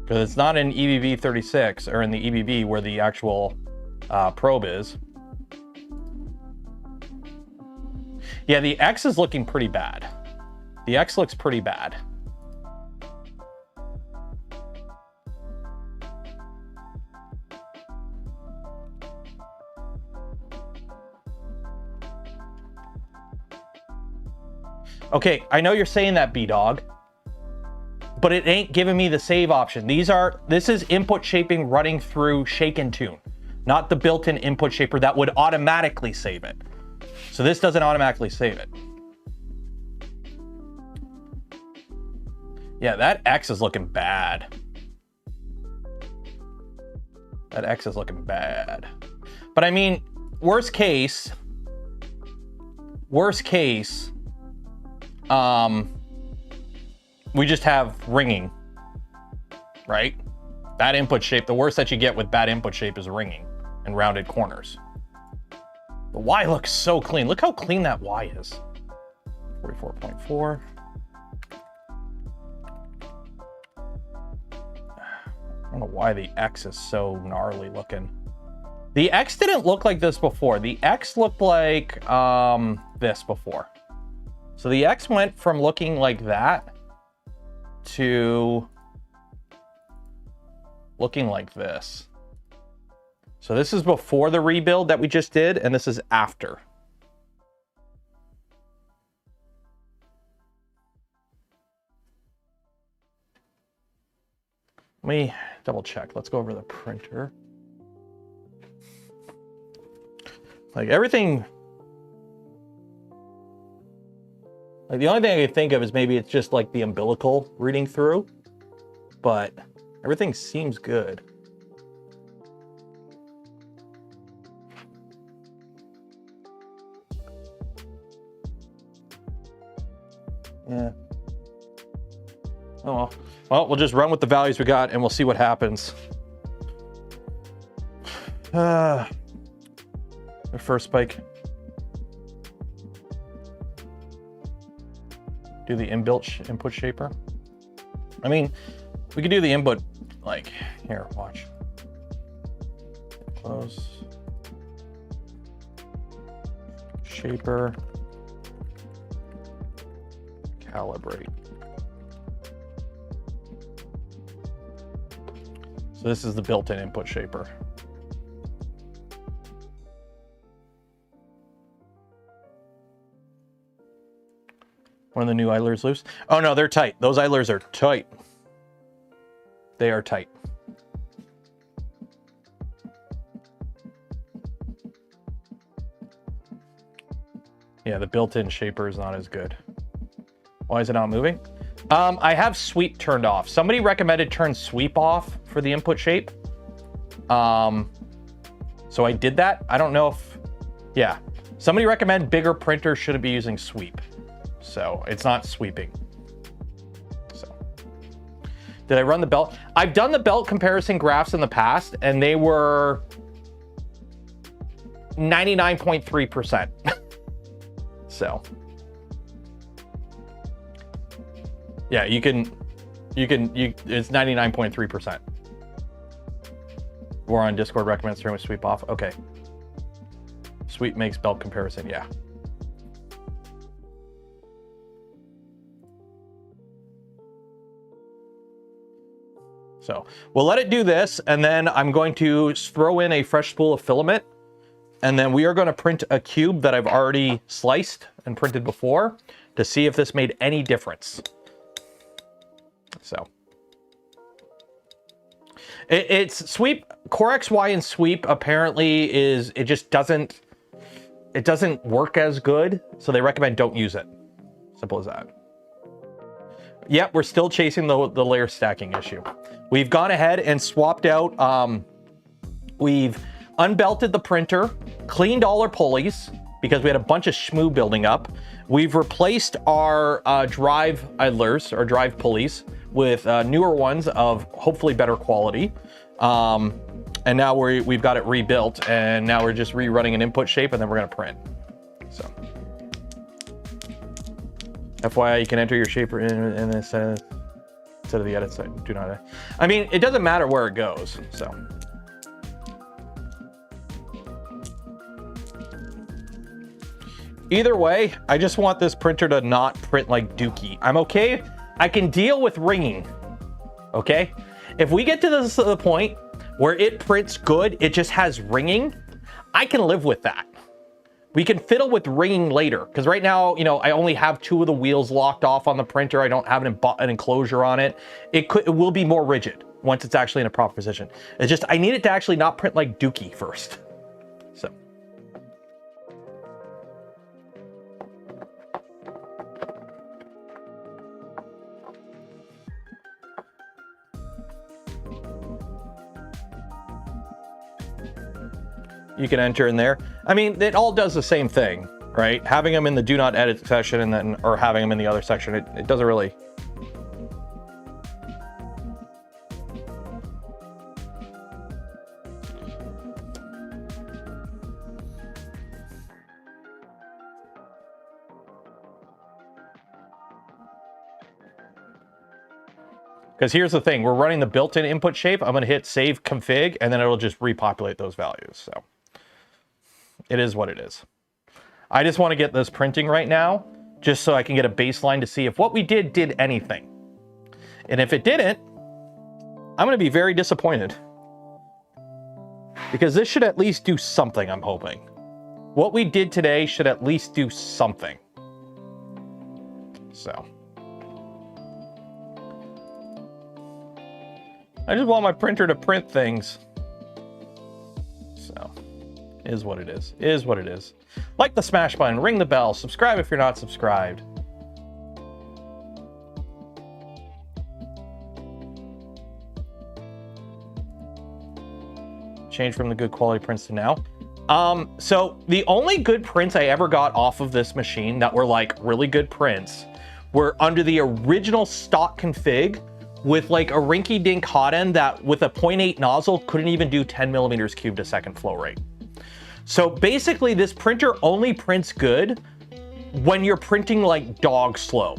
Speaker 1: Because it's not in EBB 36 or in the EBB where the actual probe is. Yeah, the X is looking pretty bad. The X looks pretty bad. Okay, I know you're saying that, B-Dog, but it ain't giving me the save option. This is input shaping running through Shake and Tune, not the built-in input shaper that would automatically save it. So this doesn't automatically save it. Yeah, that X is looking bad. That X is looking bad. But I mean, worst case, we just have ringing, right? Bad input shape. The worst that you get with bad input shape is ringing and rounded corners. The Y looks so clean. Look how clean that Y is. 44.4. I don't know why the X is so gnarly looking. The X didn't look like this before. The X looked like this before. So the X went from looking like that to looking like this. So this is before the rebuild that we just did, and this is after. Let me double check. Let's go over the printer. Like everything, like the only thing I can think of is maybe it's just like the umbilical reading through, but everything seems good. Yeah. Oh, well, we'll just run with the values we got and we'll see what happens. The first spike. Do the inbuilt input shaper. I mean, we could do the input, like, here, watch. Close. Shaper. Calibrate. So this is the built-in input shaper. One of the new idlers loose. Oh no, they're tight. Those idlers are tight. They are tight. Yeah, the built-in shaper is not as good. Why is it not moving? I have sweep turned off. Somebody recommended turn sweep off for the input shape. So I did that. I don't know if, yeah. Somebody recommended bigger printers shouldn't be using sweep. So it's not sweeping. So did I run the belt? I've done the belt comparison graphs in the past and they were 99.3%. So yeah, it's 99.3%. We're on Discord, recommends turn with sweep off. Okay. Sweep makes belt comparison, yeah. So we'll let it do this, and then I'm going to throw in a fresh spool of filament, and then we are going to print a cube that I've already sliced and printed before to see if this made any difference. So it's sweep, Core XY and sweep apparently is, it just doesn't, it doesn't work as good, so they recommend don't use it. Simple as that. Yep, we're still chasing the layer stacking issue. We've gone ahead and swapped out, we've unbelted the printer, cleaned all our pulleys because we had a bunch of shmoo building up. We've replaced our drive idlers, or drive pulleys, with newer ones of hopefully better quality. And now we've got it rebuilt, and now we're just rerunning an input shape, and then we're gonna print. So, FYI, you can enter your shaper in this instead of the edit site. Do not. I mean, it doesn't matter where it goes. So. Either way, I just want this printer to not print like dookie. I'm okay. I can deal with ringing. Okay. If we get to the point where it prints good, it just has ringing, I can live with that. We can fiddle with ringing later, because right now, you know, I only have 2 of the wheels locked off on the printer. I don't have an enclosure on it. It will be more rigid once it's actually in a proper position. It's just, I need it to actually not print like dookie first. So. You can enter in there. I mean, it all does the same thing, right? Having them in the do not edit section and then, or having them in the other section, it doesn't really. Because here's the thing, we're running the built-in input shape. I'm gonna hit save config, and then it'll just repopulate those values, so. It is what it is. I just want to get this printing right now, just so I can get a baseline to see if what we did anything. And if it didn't, I'm going to be very disappointed. Because this should at least do something, I'm hoping. What we did today should at least do something. So. I just want my printer to print things. So. Is what it is. Is what it is. Like the smash button, ring the bell, subscribe if you're not subscribed. Change from the good quality prints to now. So the only good prints I ever got off of this machine that were like really good prints were under the original stock config with like a rinky-dink hot end that with a 0.8 nozzle couldn't even do 10 millimeters cubed a second flow rate. So basically this printer only prints good when you're printing like dog slow,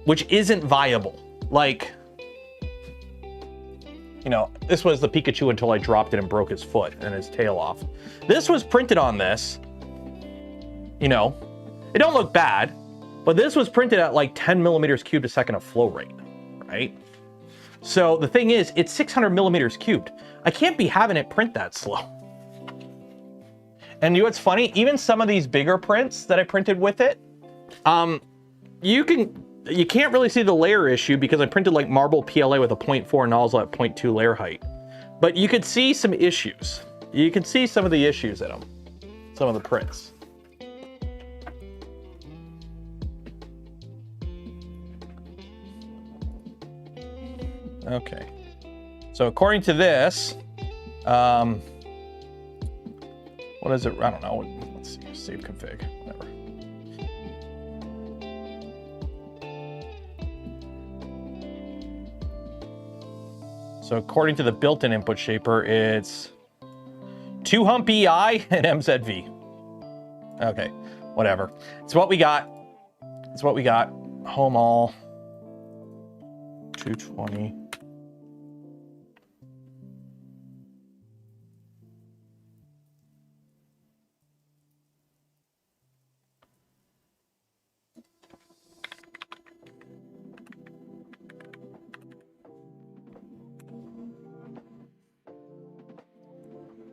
Speaker 1: which isn't viable. Like, you know, this was the Pikachu until I dropped it and broke his foot and his tail off. This was printed on this, you know, it don't look bad, but this was printed at like 10 millimeters cubed a second of flow rate, right? So the thing is, it's 600 millimeters cubed. I can't be having it print that slow. And you know what's funny? Even some of these bigger prints that I printed with it, you can't really see the layer issue because I printed like marble PLA with a 0.4 nozzle at 0.2 layer height. But you could see some issues. You can see some of the issues in them, some of the prints. Okay. So according to this, what is it? I don't know. Let's see. Save config. Whatever. So according to the built-in input shaper, it's 2-hump EI and MZV. Okay, whatever. It's what we got. It's what we got. Home all. 220.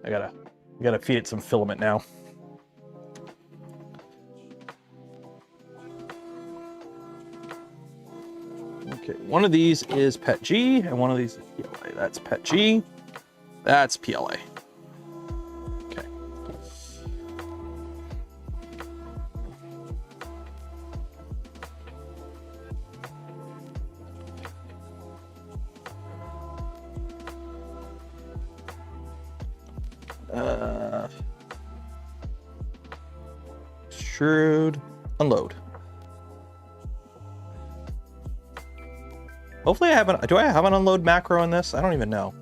Speaker 1: I gotta feed it some filament now. Okay, one of these is PET G, and one of these is PLA. That's PET G, that's PLA. Okay. Extrude, unload. Hopefully I have do I have an unload macro in this? I don't even know.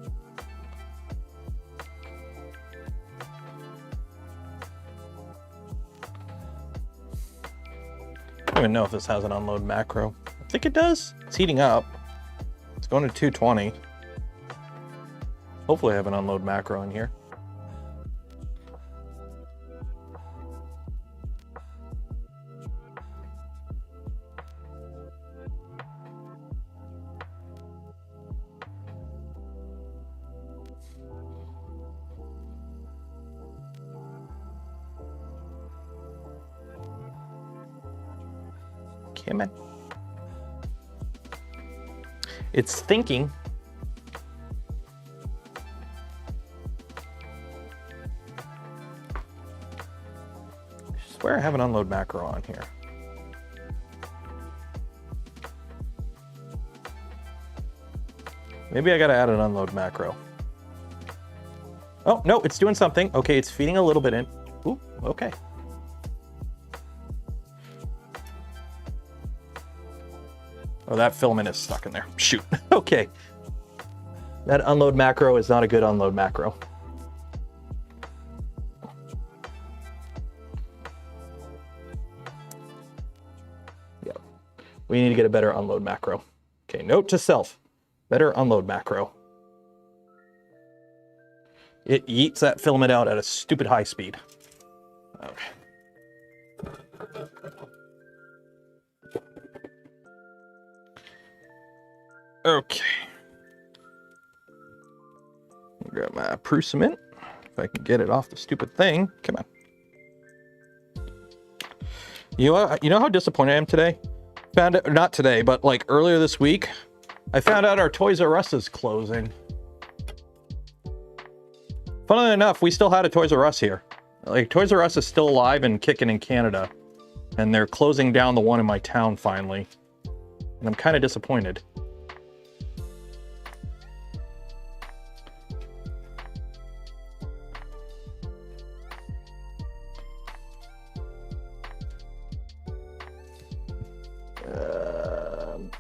Speaker 1: I don't even know if this has an unload macro. I think it does. It's heating up. It's going to 220. Hopefully I have an unload macro in here. Man. It's thinking. I swear I have an unload macro on here. Maybe I gotta add an unload macro. Oh, no, it's doing something. Okay, it's feeding a little bit in. Ooh, okay. Oh, that filament is stuck in there. Shoot. Okay. That unload macro is not a good unload macro. Yeah. We need to get a better unload macro. Okay, note to self. Better unload macro. It eats that filament out at a stupid high speed. Okay. Okay. Grab my Prusament. If I can get it off the stupid thing. Come on. You know how disappointed I am today? Found out, not today, but like earlier this week, I found out our Toys R Us is closing. Funnily enough, we still had a Toys R Us here. Like, Toys R Us is still alive and kicking in Canada. And they're closing down the one in my town finally. And I'm kind of disappointed.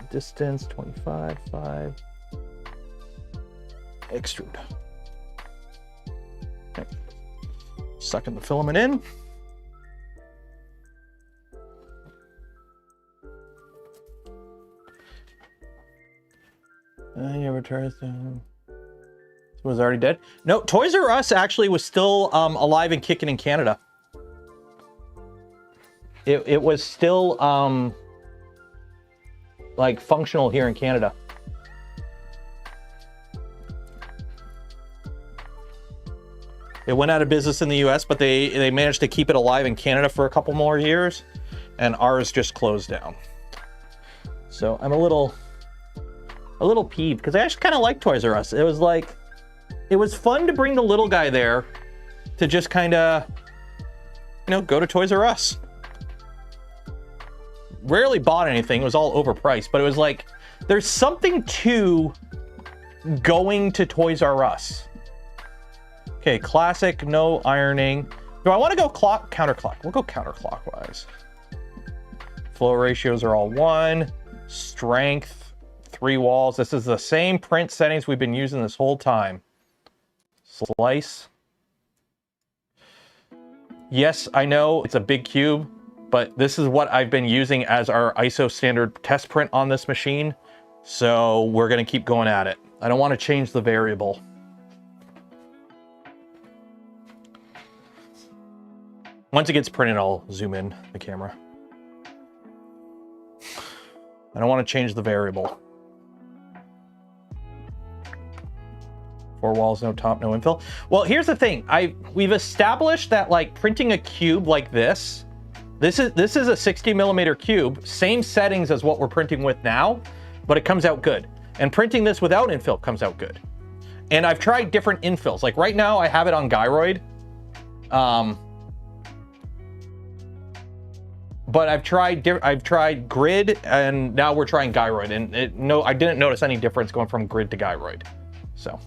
Speaker 1: Distance 25, 5. Extrude. Okay. Sucking the filament in. You returns to... Was already dead? No, Toys R Us actually was still alive and kicking in Canada. It was still like functional here in Canada. It went out of business in the US, but they managed to keep it alive in Canada for a couple more years, and ours just closed down. So I'm a little peeved because I actually kind of like Toys R Us. It was like, it was fun to bring the little guy there to just kind of, you know, go to Toys R Us. Rarely bought anything. It was all overpriced, but it was like, there's something to going to Toys R Us. Okay, classic, no ironing. Do I want to go counterclock? We'll go counterclockwise. Flow ratios are all 1. Strength, 3 walls. This is the same print settings we've been using this whole time. Slice. Yes, I know it's a big cube, but this is what I've been using as our ISO standard test print on this machine. So we're going to keep going at it. I don't want to change the variable. Once it gets printed, I'll zoom in the camera. I don't want to change the variable. 4 walls, no top, no infill. Well, here's the thing. We've established that like printing a cube like this is a 60mm cube, same settings as what we're printing with now, but it comes out good. And printing this without infill comes out good. And I've tried different infills. Like right now I have it on gyroid. But I've tried grid, and now we're trying gyroid, and I didn't notice any difference going from grid to gyroid. So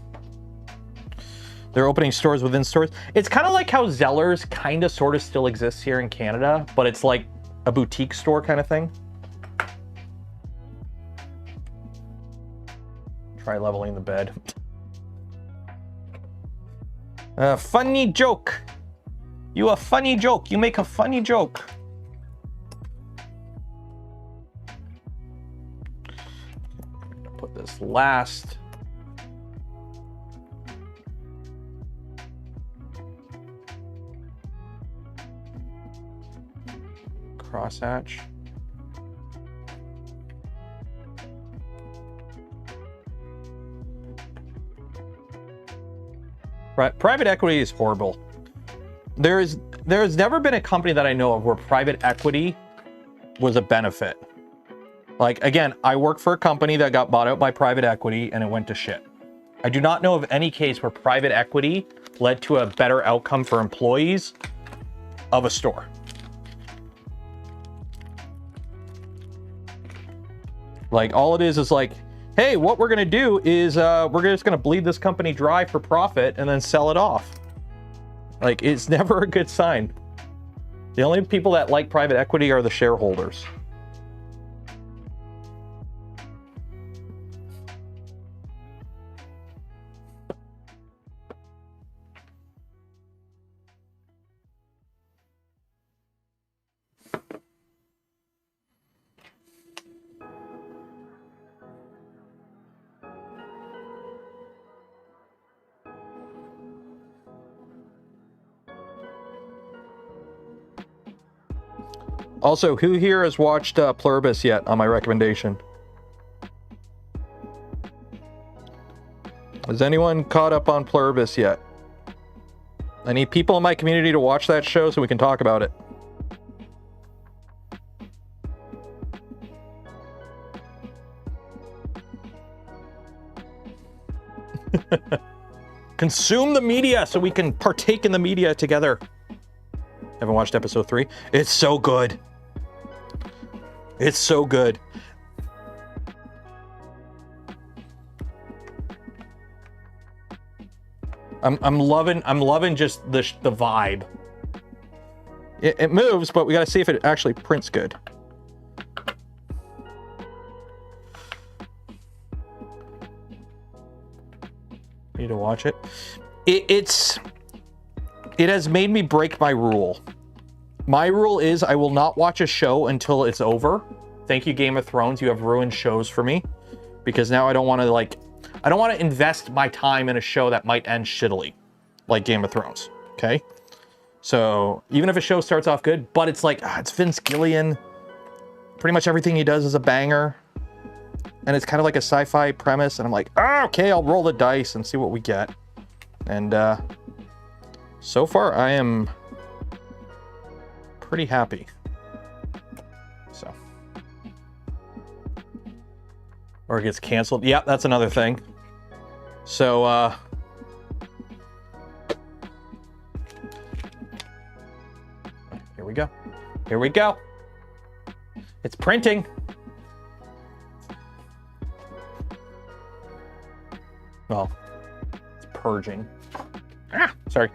Speaker 1: they're opening stores within stores. It's kind of like how Zellers kind of sort of still exists here in Canada, but it's like a boutique store kind of thing. Try leveling the bed. Funny joke. You a funny joke. You make a funny joke. Put this last. Crosshatch. Private equity is horrible. There has never been a company that I know of where private equity was a benefit. Like, again, I work for a company that got bought out by private equity and it went to shit. I do not know of any case where private equity led to a better outcome for employees of a store. Like, all it is like, hey, what we're gonna do is we're just gonna bleed this company dry for profit and then sell it off. Like, it's never a good sign. The only people that like private equity are the shareholders. Also, who here has watched Pluribus yet on my recommendation? Has anyone caught up on Pluribus yet? I need people in my community to watch that show so we can talk about it. Consume the media so we can partake in the media together. Haven't watched episode 3? It's so good. It's so good. I'm loving just the vibe. It moves, but we gotta see if it actually prints good. Need to watch it. It has made me break my rule. My rule is I will not watch a show until it's over. Thank you, Game of Thrones. You have ruined shows for me. Because now I don't want to invest my time in a show that might end shittily. Like Game of Thrones. Okay? So, even if a show starts off good, but it's like, it's Vince Gillian. Pretty much everything he does is a banger. And it's kind of like a sci-fi premise. And I'm like, okay, I'll roll the dice and see what we get. And, so far, I am pretty happy. So. Or it gets canceled. Yeah, that's another thing. So, here we go. Here we go. It's printing. Well, it's purging. Sorry.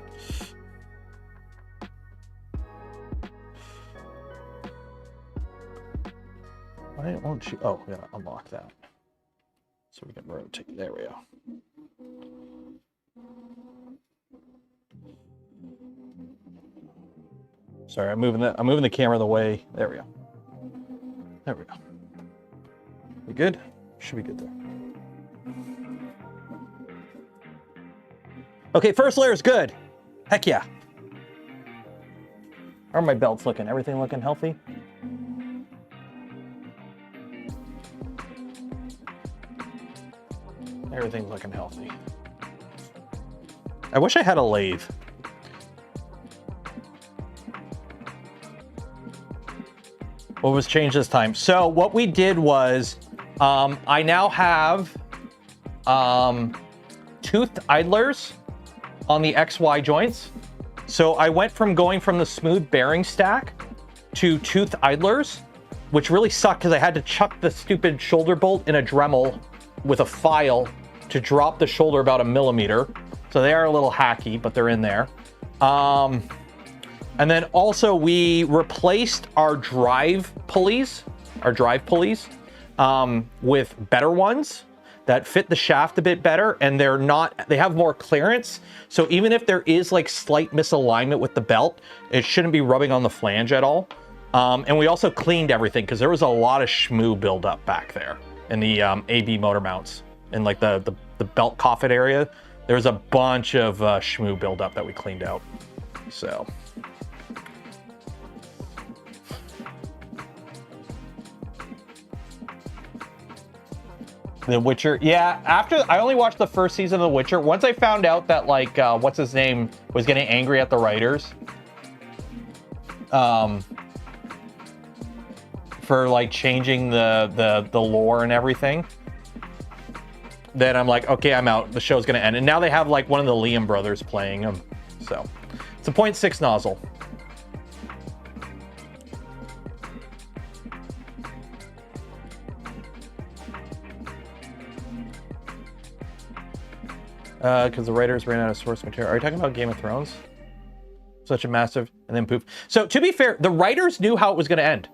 Speaker 1: Why won't you? Oh, we gotta unlock that. So we can rotate. There we go. Sorry, I'm moving the camera the way. There we go. There we go. We good? Should be good there. Okay, first layer is good. Heck yeah. How are my belts looking? Everything looking healthy? Everything's looking healthy. I wish I had a lathe. What was changed this time? So what we did was, I now have toothed idlers on the XY joints. So I went from going from the smooth bearing stack to toothed idlers, which really sucked because I had to chuck the stupid shoulder bolt in a Dremel with a file to drop the shoulder about 1 millimeter. So they are a little hacky, but they're in there. And then also we replaced our drive pulleys, with better ones that fit the shaft a bit better, and they have more clearance. So even if there is like slight misalignment with the belt, it shouldn't be rubbing on the flange at all. And we also cleaned everything because there was a lot of shmoo buildup back there in the AB motor mounts, in like the belt coffin area. There was a bunch of shmoo buildup that we cleaned out. So. The Witcher, yeah, after I only watched the first season of The Witcher. Once I found out that like what's his name was getting angry at the writers for like changing the lore and everything, then I'm like, okay, I'm out. The show's gonna end. And now they have like one of the Liam brothers playing him. So it's a 0.6 nozzle. Because the writers ran out of source material. Are you talking about Game of Thrones? Such a massive, and then poof. So to be fair, the writers knew how it was going to end.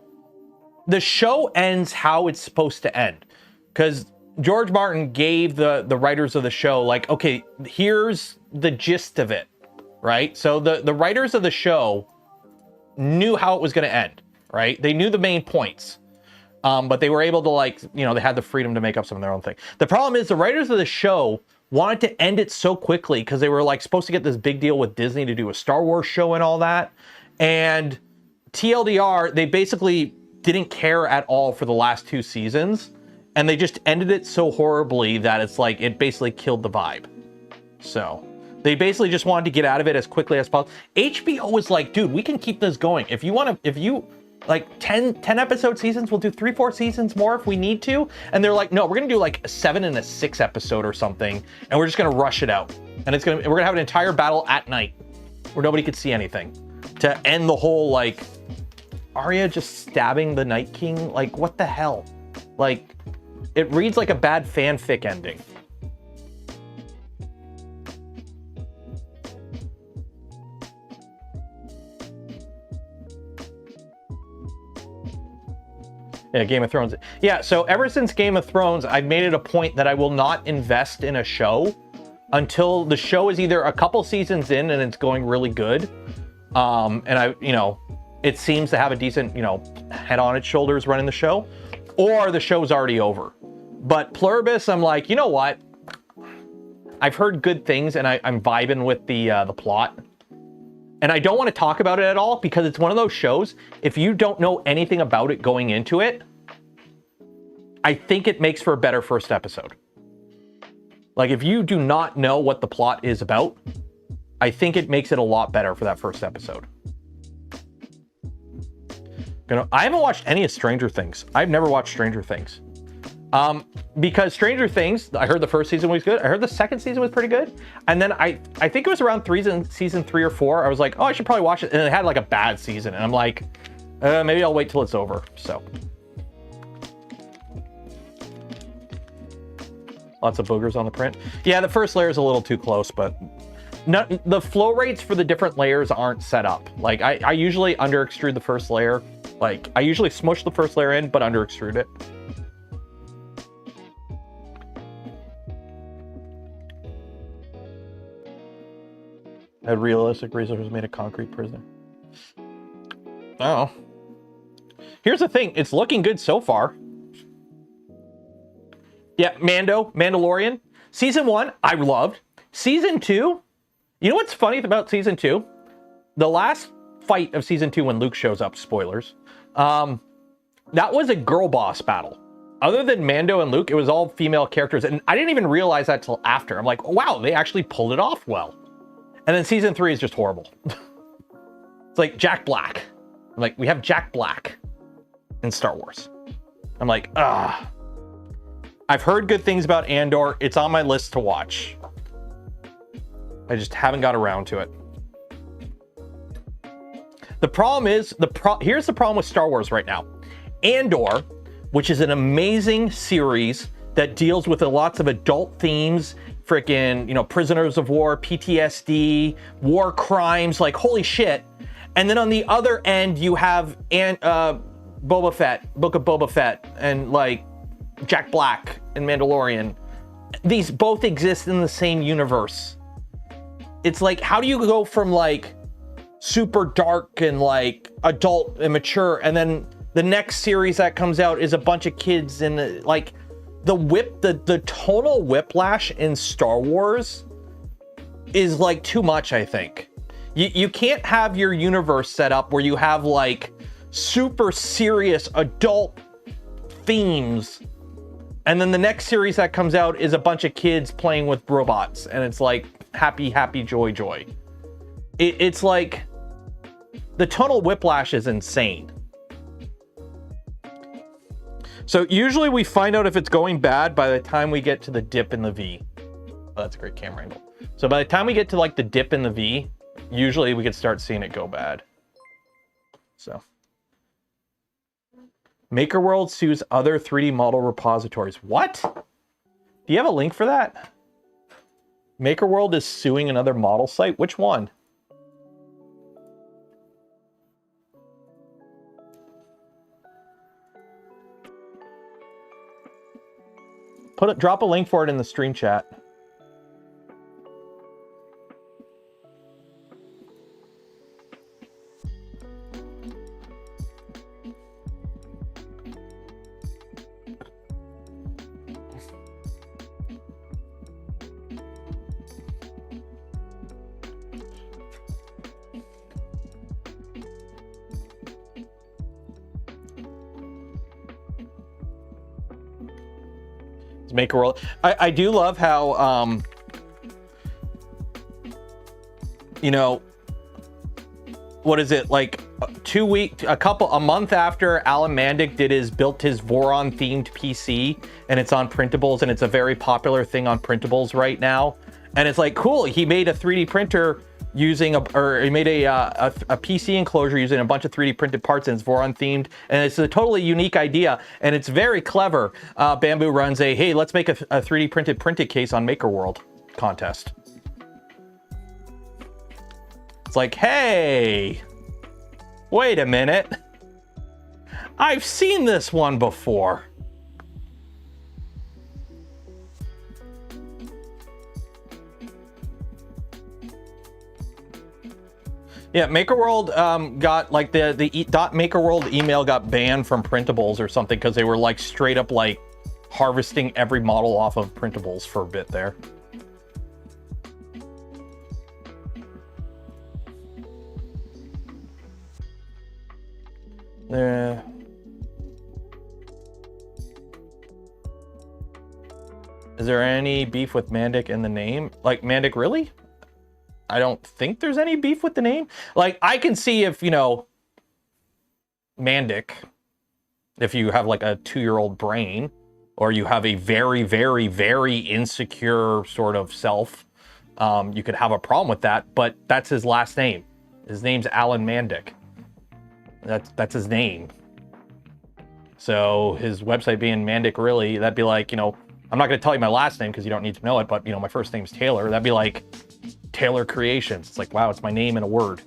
Speaker 1: The show ends how it's supposed to end. Because George Martin gave the writers of the show, like, okay, here's the gist of it, right? So the writers of the show knew how it was going to end, right? They knew the main points. But they were able to, like, you know, they had the freedom to make up some of their own thing. The problem is the writers of the show wanted to end it so quickly because they were like supposed to get this big deal with Disney to do a Star Wars show and all that. And TLDR, they basically didn't care at all for the last 2 seasons. And they just ended it so horribly that it's like, it basically killed the vibe. So they basically just wanted to get out of it as quickly as possible. HBO was like, dude, we can keep this going. If you like 10 episode seasons, we'll do 3-4 seasons more if we need to. And they're like, no, we're gonna do like a 7 and a 6 episode or something, and we're just gonna rush it out. And we're gonna have an entire battle at night where nobody could see anything to end the whole, like, Arya just stabbing the Night King. Like, what the hell? Like, it reads like a bad fanfic ending. Yeah, Game of Thrones. Yeah, so ever since Game of Thrones, I've made it a point that I will not invest in a show until the show is either a couple seasons in and it's going really good, and it seems to have a decent, head on its shoulders running the show, or the show's already over. But Pluribus, I'm like, you know what? I've heard good things, and I'm vibing with the plot. And I don't want to talk about it at all because it's one of those shows, if you don't know anything about it going into it, I think it makes for a better first episode. Like, if you do not know what the plot is about, I think it makes it a lot better for that first episode. I haven't watched any of Stranger Things. I've never watched Stranger Things. Because Stranger Things, I heard the first season was good. I heard the second season was pretty good. And then I think it was around season 3 or 4. I was like, oh, I should probably watch it. And it had like a bad season. And I'm like, maybe I'll wait till it's over. So. Lots of boogers on the print. Yeah, the first layer is a little too close, but the flow rates for the different layers aren't set up. Like, I usually under extrude the first layer. Like, I usually smush the first layer in, but under extrude it. Had realistic resources made a concrete prison. Oh. Here's the thing. It's looking good so far. Yeah, Mandalorian. Season 1, I loved. Season 2, you know what's funny about Season 2? The last fight of Season 2 when Luke shows up, spoilers, that was a girl boss battle. Other than Mando and Luke, it was all female characters. And I didn't even realize that till after. I'm like, wow, they actually pulled it off well. And then season 3 is just horrible. It's like Jack Black. I'm like, we have Jack Black in Star Wars. I'm like, ah. I've heard good things about Andor. It's on my list to watch. I just haven't got around to it. The problem is, here's the problem with Star Wars right now. Andor, which is an amazing series that deals with lots of adult themes, freaking, you know, prisoners of war, PTSD, war crimes, like holy shit. And then on the other end, you have Boba Fett, Book of Boba Fett, and like Jack Black and Mandalorian. These both exist in the same universe. It's like, how do you go from like super dark and like adult and mature, and then the next series that comes out is a bunch of kids, and like the tonal whiplash in Star Wars is like too much, I think. You can't have your universe set up where you have like super serious adult themes, and then the next series that comes out is a bunch of kids playing with robots, and it's like happy, happy, joy, joy. It's like the tonal whiplash is insane. So usually we find out if it's going bad by the time we get to the dip in the V. Oh, that's a great camera angle. So by the time we get to like the dip in the V, usually we could start seeing it go bad. So. MakerWorld sues other 3D model repositories. What? Do you have a link for that? MakerWorld is suing another model site? Which one? Drop a link for it in the stream chat. MakerWorld. I do love how you know, what is it, like a month after Alan Mandic built his Voron themed PC, and it's on printables, and it's a very popular thing on printables right now. And it's like, cool, he made a 3D printer using he made a PC enclosure using a bunch of 3D printed parts, and it's Voron themed, and it's a totally unique idea, and it's very clever. Bamboo runs a, hey, let's make a 3D printed case on MakerWorld contest. It's like, hey, wait a minute. I've seen this one before. Yeah, MakerWorld got like the .MakerWorld email got banned from printables or something because they were like straight up like harvesting every model off of printables for a bit there. Is there any beef with Mandic in the name? Like, Mandic, really? I don't think there's any beef with the name. Like, I can see if, you know, Mandic, if you have like a 2-year-old brain, or you have a very, very, very insecure sort of self, you could have a problem with that, but that's his last name. His name's Alan Mandic. That's his name. So his website being Mandic, really, that'd be like, you know, I'm not going to tell you my last name because you don't need to know it, but, you know, my first name's Taylor. That'd be like Taylor Creations. It's like, wow, it's my name in a word.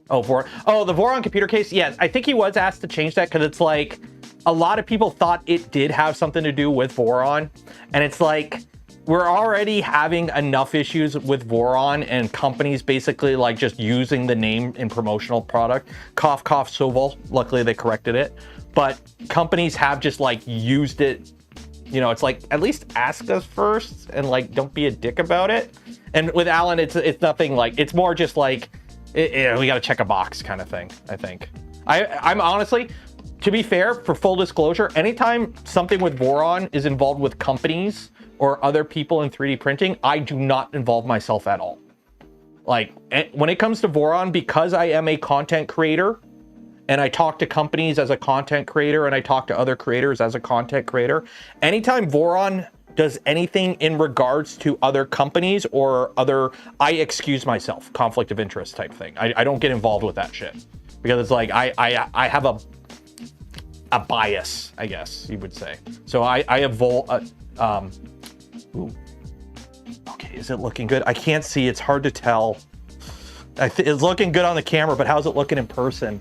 Speaker 1: Oh, the Voron computer case. Yes, I think he was asked to change that because it's like a lot of people thought it did have something to do with Voron. And it's like, we're already having enough issues with Voron and companies basically like just using the name in promotional product. Cough, cough, Soval. Luckily they corrected it. But companies have just like used it. You know, it's like, at least ask us first and like, don't be a dick about it. And with Alan, it's nothing like, it's more just like, we got to check a box kind of thing, I think. I'm honestly, to be fair, for full disclosure, anytime something with Voron is involved with companies or other people in 3D printing, I do not involve myself at all. Like, when it comes to Voron, because I am a content creator and I talk to companies as a content creator and I talk to other creators as a content creator, anytime Voron does anything in regards to other companies or other, I excuse myself, conflict of interest type thing. I don't get involved with that shit because it's like I have a bias, I guess you would say. So ooh. Okay, is it looking good? I can't see, it's hard to tell. It's looking good on the camera, but how's it looking in person?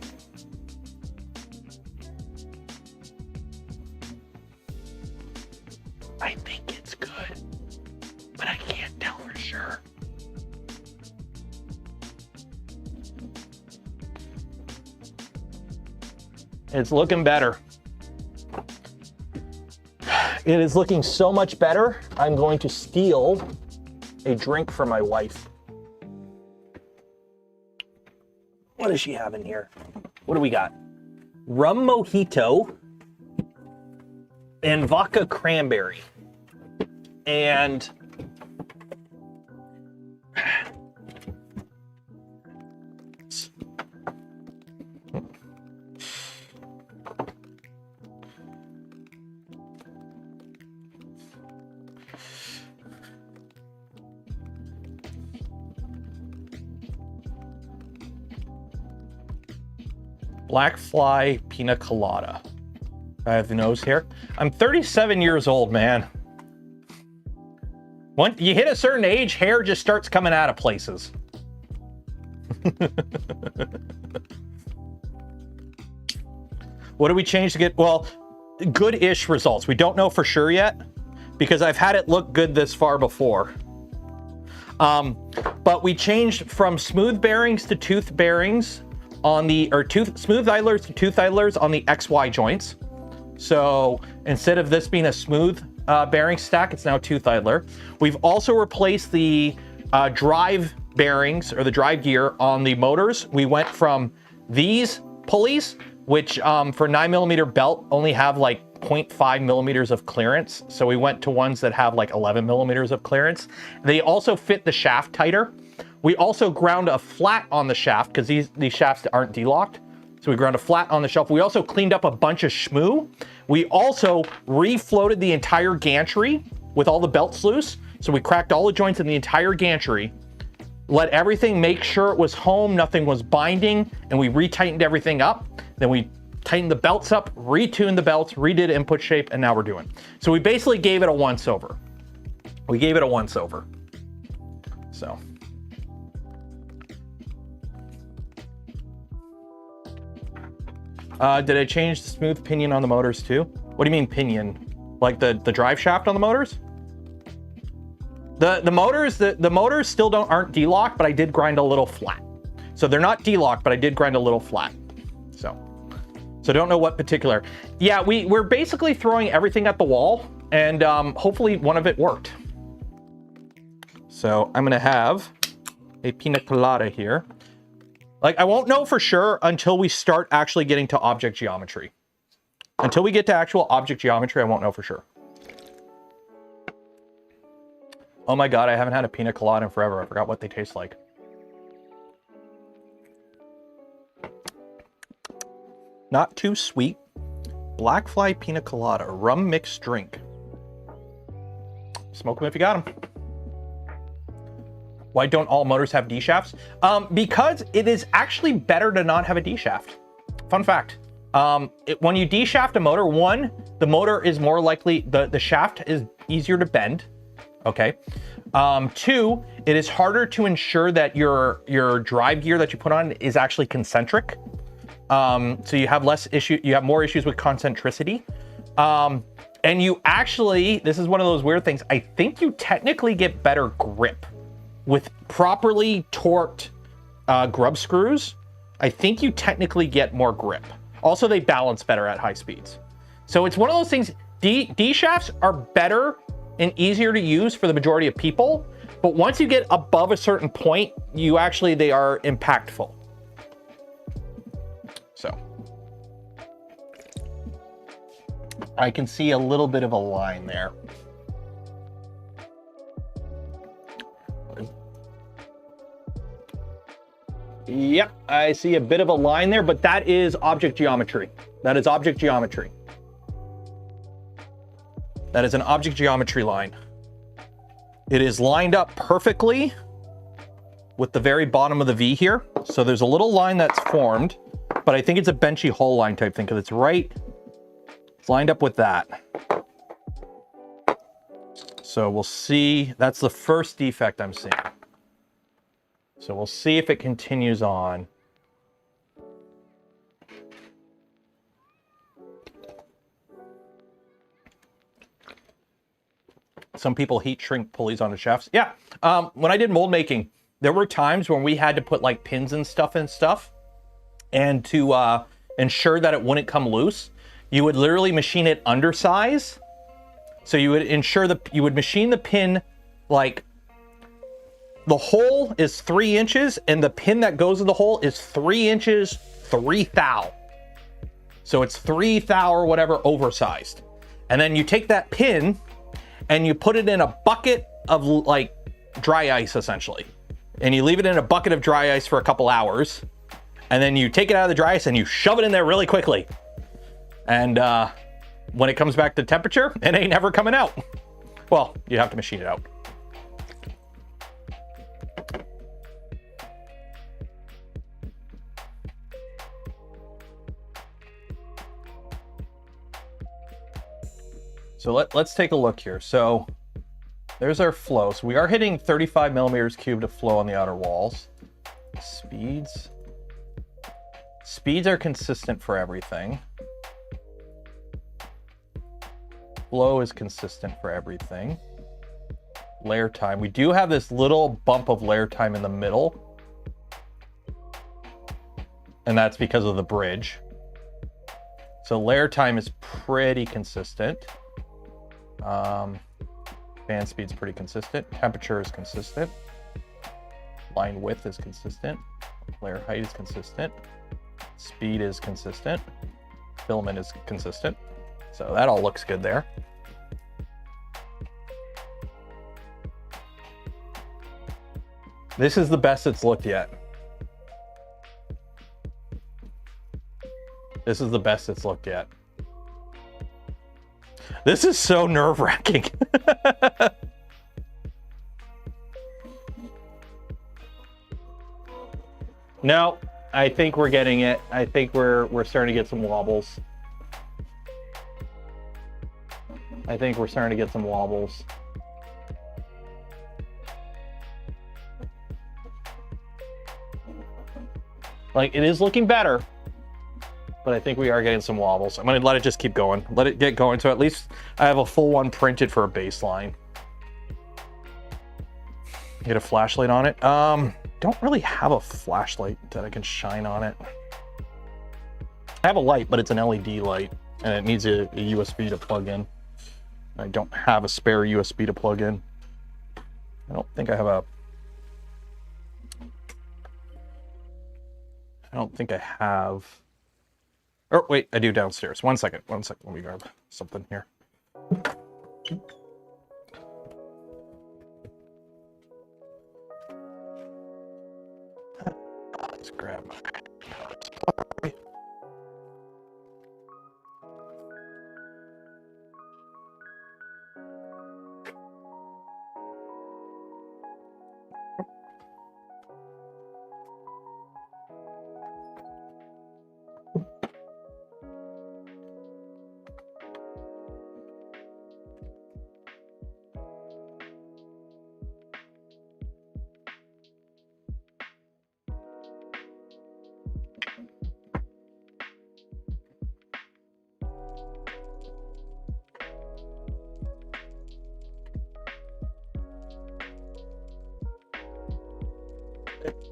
Speaker 1: I think it's good, but I can't tell for sure. It's looking better. It is looking so much better. I'm going to steal a drink for my wife. What does she have in here? What do we got? Rum mojito and vodka cranberry. And Black Fly Pina Colada. I have the nose hair. I'm 37 years old, man. When you hit a certain age, hair just starts coming out of places. What do we change to get, well, good-ish results. We don't know for sure yet because I've had it look good this far before. But we changed from smooth bearings to tooth bearings on the, or smooth idlers to tooth idlers on the XY joints. So instead of this being a smooth bearing stack, it's now tooth idler. We've also replaced the drive bearings or the drive gear on the motors. We went from these pulleys, which for 9mm belt only have like 0.5 millimeters of clearance. So we went to ones that have like 11 millimeters of clearance. They also fit the shaft tighter. We also ground a flat on the shaft because these shafts aren't D-locked. So we ground a flat on the shelf. We also cleaned up a bunch of schmoo. We also refloated the entire gantry with all the belts loose. So we cracked all the joints in the entire gantry, let everything make sure it was home, nothing was binding, and we retightened everything up. Then we tightened the belts up, retuned the belts, redid input shape, and now we're doing. So we basically gave it a once over. We gave it a once over. So. Did I change the smooth pinion on the motors too? What do you mean pinion? Like the drive shaft on the motors? The motors still aren't D-locked, but I did grind a little flat. So they're not D-locked, but I did grind a little flat. So don't know what particular. Yeah, we're basically throwing everything at the wall, and hopefully one of it worked. So I'm gonna have a pina colada here. Like, I won't know for sure until we start actually getting to object geometry. Until we get to actual object geometry, I won't know for sure. Oh my God, I haven't had a pina colada in forever. I forgot what they taste like. Not too sweet. Black Fly Pina Colada, rum mixed drink. Smoke them if you got them. Why don't all motors have D shafts? Because it is actually better to not have a D shaft. Fun fact. When you D shaft a motor, one, the motor is more likely, the shaft is easier to bend. Okay. Two, it is harder to ensure that your drive gear that you put on is actually concentric. So you have more issues with concentricity. And you actually, this is one of those weird things, I think you technically get better grip with properly torqued grub screws. I think you technically get more grip. Also, they balance better at high speeds. So it's one of those things, D shafts are better and easier to use for the majority of people, but once you get above a certain point, they are impactful. So I can see a little bit of a line there. Yep, I see a bit of a line there, but that is object geometry. That is object geometry. That is an object geometry line. It is lined up perfectly with the very bottom of the V here. So there's a little line that's formed, but I think it's a benchy hole line type thing because it's lined up with that. So we'll see. That's the first defect I'm seeing. So we'll see if it continues on. Some people heat shrink pulleys onto shafts. Yeah, when I did mold making, there were times when we had to put like pins and stuff, and to ensure that it wouldn't come loose, you would literally machine it undersize. So you would ensure that you would machine the pin like the hole is 3 inches and the pin that goes in the hole is 3 inches, 3 thou. So it's 3 thou or whatever oversized. And then you take that pin and you put it in a bucket of like dry ice essentially. And you leave it in a bucket of dry ice for a couple hours. And then you take it out of the dry ice and you shove it in there really quickly. And when it comes back to temperature, it ain't never coming out. Well, you have to machine it out. So let's take a look here. So there's our flow. So we are hitting 35 millimeters cubed of flow on the outer walls. Speeds are consistent for everything. Flow is consistent for everything. Layer time. We do have this little bump of layer time in the middle. And that's because of the bridge. So layer time is pretty consistent. Fan speed's pretty consistent. Temperature is consistent. Line width is consistent. Layer height is consistent. Speed is consistent. Filament is consistent. So that all looks good there. This is the best it's looked yet. This is the best it's looked yet. This is so nerve-wracking. No, I think we're getting it. I think we're starting to get some wobbles. I think we're starting to get some wobbles. Like, it is looking better, but I think we are getting some wobbles. I'm gonna let it just keep going. Let it get going, so at least I have a full one printed for a baseline. Get a flashlight on it. Don't really have a flashlight that I can shine on it. I have a light, but it's an LED light, and it needs a USB to plug in. I don't have a spare USB to plug in. I don't think I have a... I don't think I have... Oh, wait, I do downstairs. One second. Let me grab something here. Let's grab my power supply.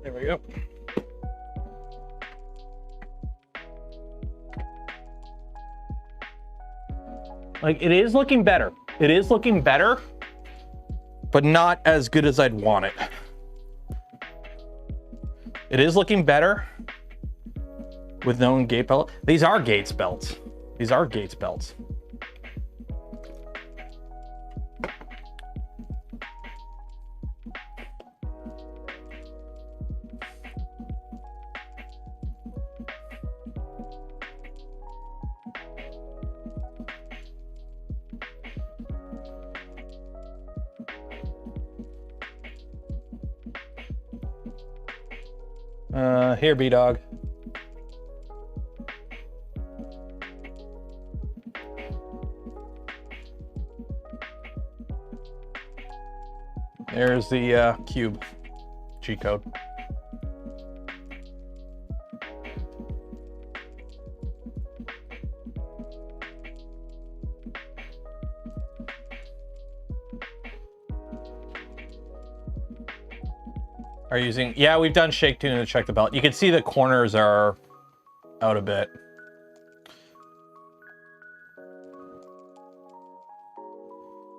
Speaker 1: There we go. Like, it is looking better. It is looking better, but not as good as I'd want it. It is looking better with known gate belt. These are Gates belts. These are Gates belts. Here, B-Dog. There's the cube G-code. Are you using, yeah, we've done shake tuning to check the belt. You can see the corners are out a bit.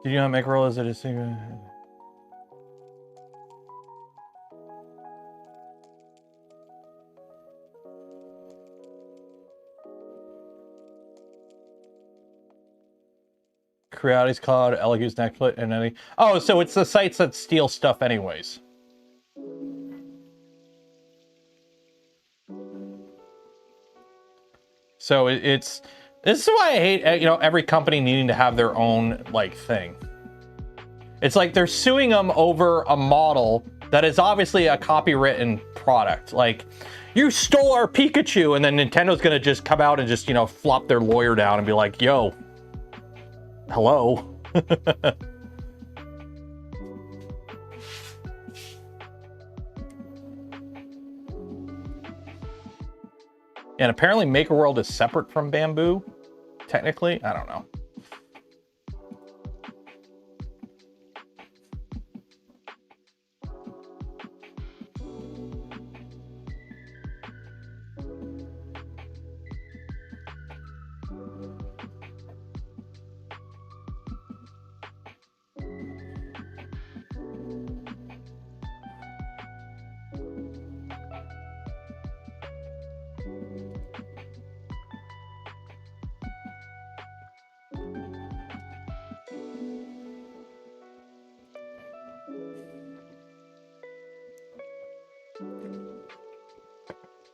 Speaker 1: Did you not make a roll as it is? Creati's Cloud, Elegoo's Neckfoot, and any. Oh, so it's the sites that steal stuff anyways. So this is why I hate, you know, every company needing to have their own like thing. It's like they're suing them over a model that is obviously a copywritten product. Like, you stole our Pikachu, and then Nintendo's gonna just come out and just, you know, flop their lawyer down and be like, yo, hello. And apparently Maker World is separate from Bamboo, technically. I don't know.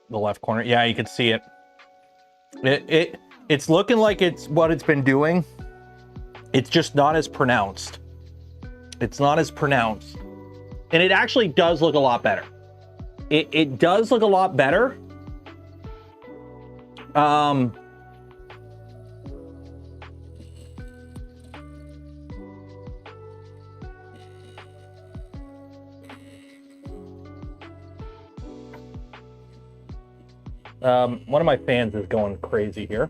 Speaker 1: The left corner, yeah, you can see it. It's looking like it's what it's been doing. It's just not as pronounced. It's not as pronounced, and it actually does look a lot better. It does look a lot better. One of my fans is going crazy here.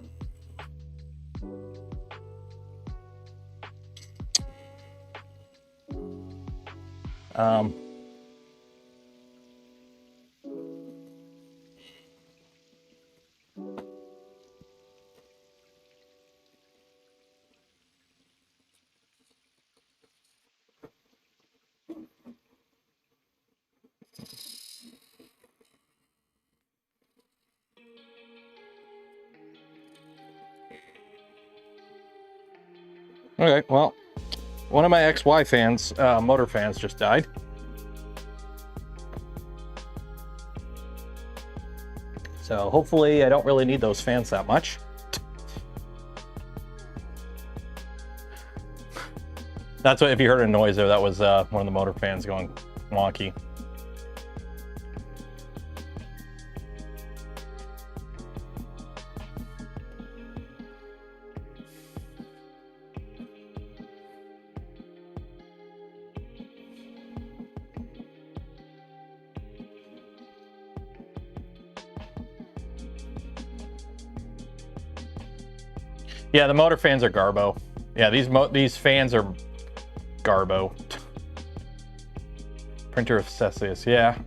Speaker 1: Okay, well, one of my XY fans, motor fans, just died. So hopefully I don't really need those fans that much. That's what, if you heard a noise there, that was one of the motor fans going wonky. Yeah, the motor fans are garbo. Yeah, these fans are garbo. Printer of Celsius, yeah.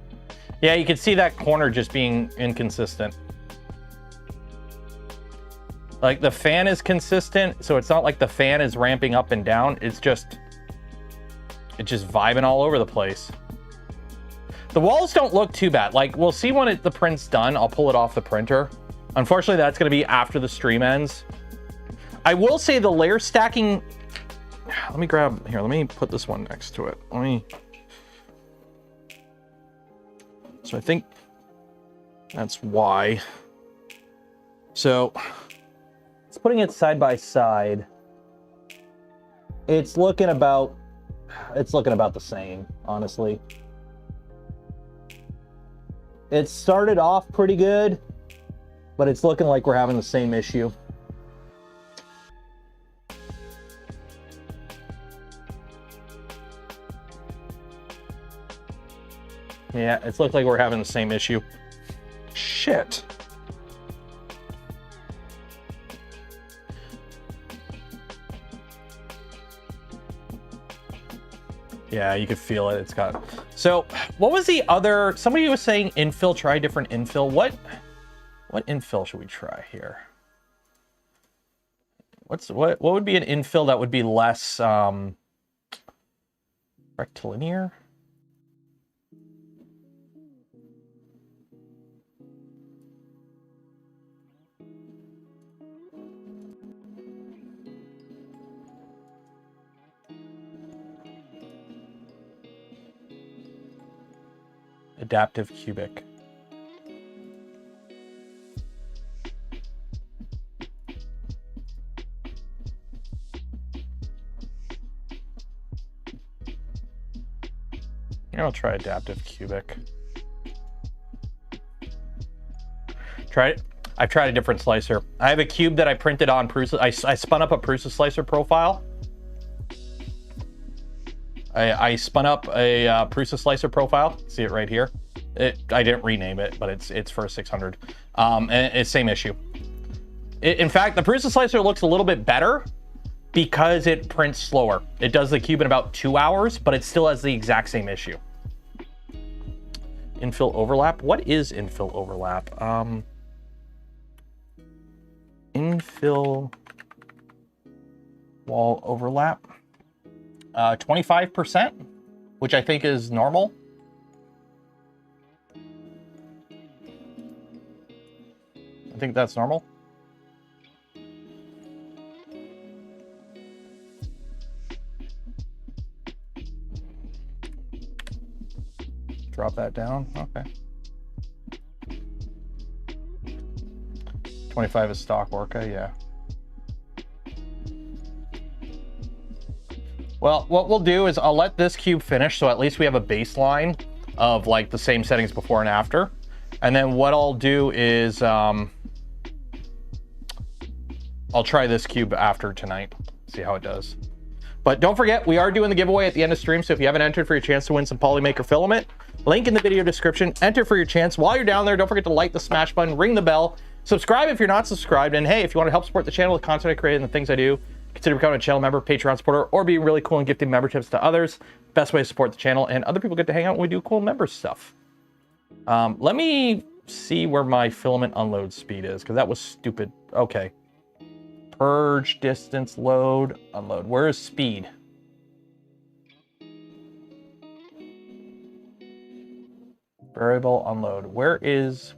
Speaker 1: Yeah, you can see that corner just being inconsistent. Like, the fan is consistent, so it's not like the fan is ramping up and down. It's just vibing all over the place. The walls don't look too bad. Like, we'll see when the print's done. I'll pull it off the printer. Unfortunately, that's going to be after the stream ends. I will say the layer stacking, let me grab, here, let me put this one next to it. So I think that's why. So it's putting it side by side. It's looking about the same, honestly. It started off pretty good, but it's looking like we're having the same issue. Yeah, it's looked like we're having the same issue. Shit. Yeah, you could feel it. It's got... So, what was the other... Somebody was saying infill, try different infill. What infill should we try here? What would be an infill that would be less rectilinear? Adaptive cubic. Here, I'll try adaptive cubic. I've tried a different slicer. I have a cube that I printed on Prusa. I spun up a Prusa slicer profile. I spun up a Prusa slicer profile. See it right here. I didn't rename it, but it's for 600. And it's same issue. In fact, the Prusa slicer looks a little bit better because it prints slower. It does the cube in about 2 hours, but it still has the exact same issue. Infill overlap. What is infill overlap? Infill wall overlap. 25%, which I think is normal. I think that's normal. Drop that down. Okay. 25 is stock Orca, yeah. Well, what we'll do is I'll let this cube finish, so at least we have a baseline of like the same settings before and after. And then what I'll do is I'll try this cube after tonight, see how it does. But don't forget, we are doing the giveaway at the end of stream, so if you haven't entered for your chance to win some POLYMAKER filament, link in the video description, enter for your chance. While you're down there, don't forget to like the smash button, ring the bell, subscribe if you're not subscribed, and hey, if you want to help support the channel, the content I create, and the things I do, consider becoming a channel member, Patreon supporter, or being really cool and gifting memberships to others. Best way to support the channel, and other people get to hang out when we do cool member stuff. Let me see where my filament unload speed is, because that was stupid. Okay. Purge, distance, load, unload. Where is speed? Variable unload. Where is...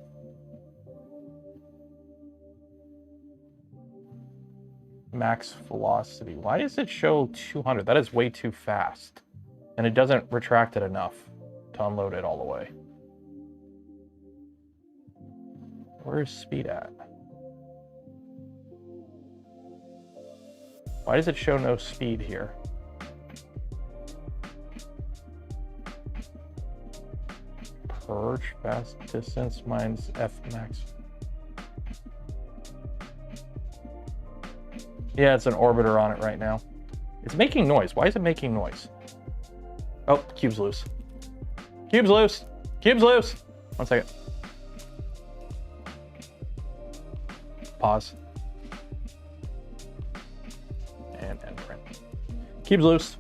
Speaker 1: max velocity? Why does it show 200? That is way too fast. And it doesn't retract it enough to unload it all the way. Where's speed at? Why does it show no speed here? Purge, fast distance, minus F max. Yeah, it's an orbiter on it right now. It's making noise. Why is it making noise? Oh, cube's loose. Cube's loose. Cube's loose. 1 second. Pause. And end print. Cube's loose.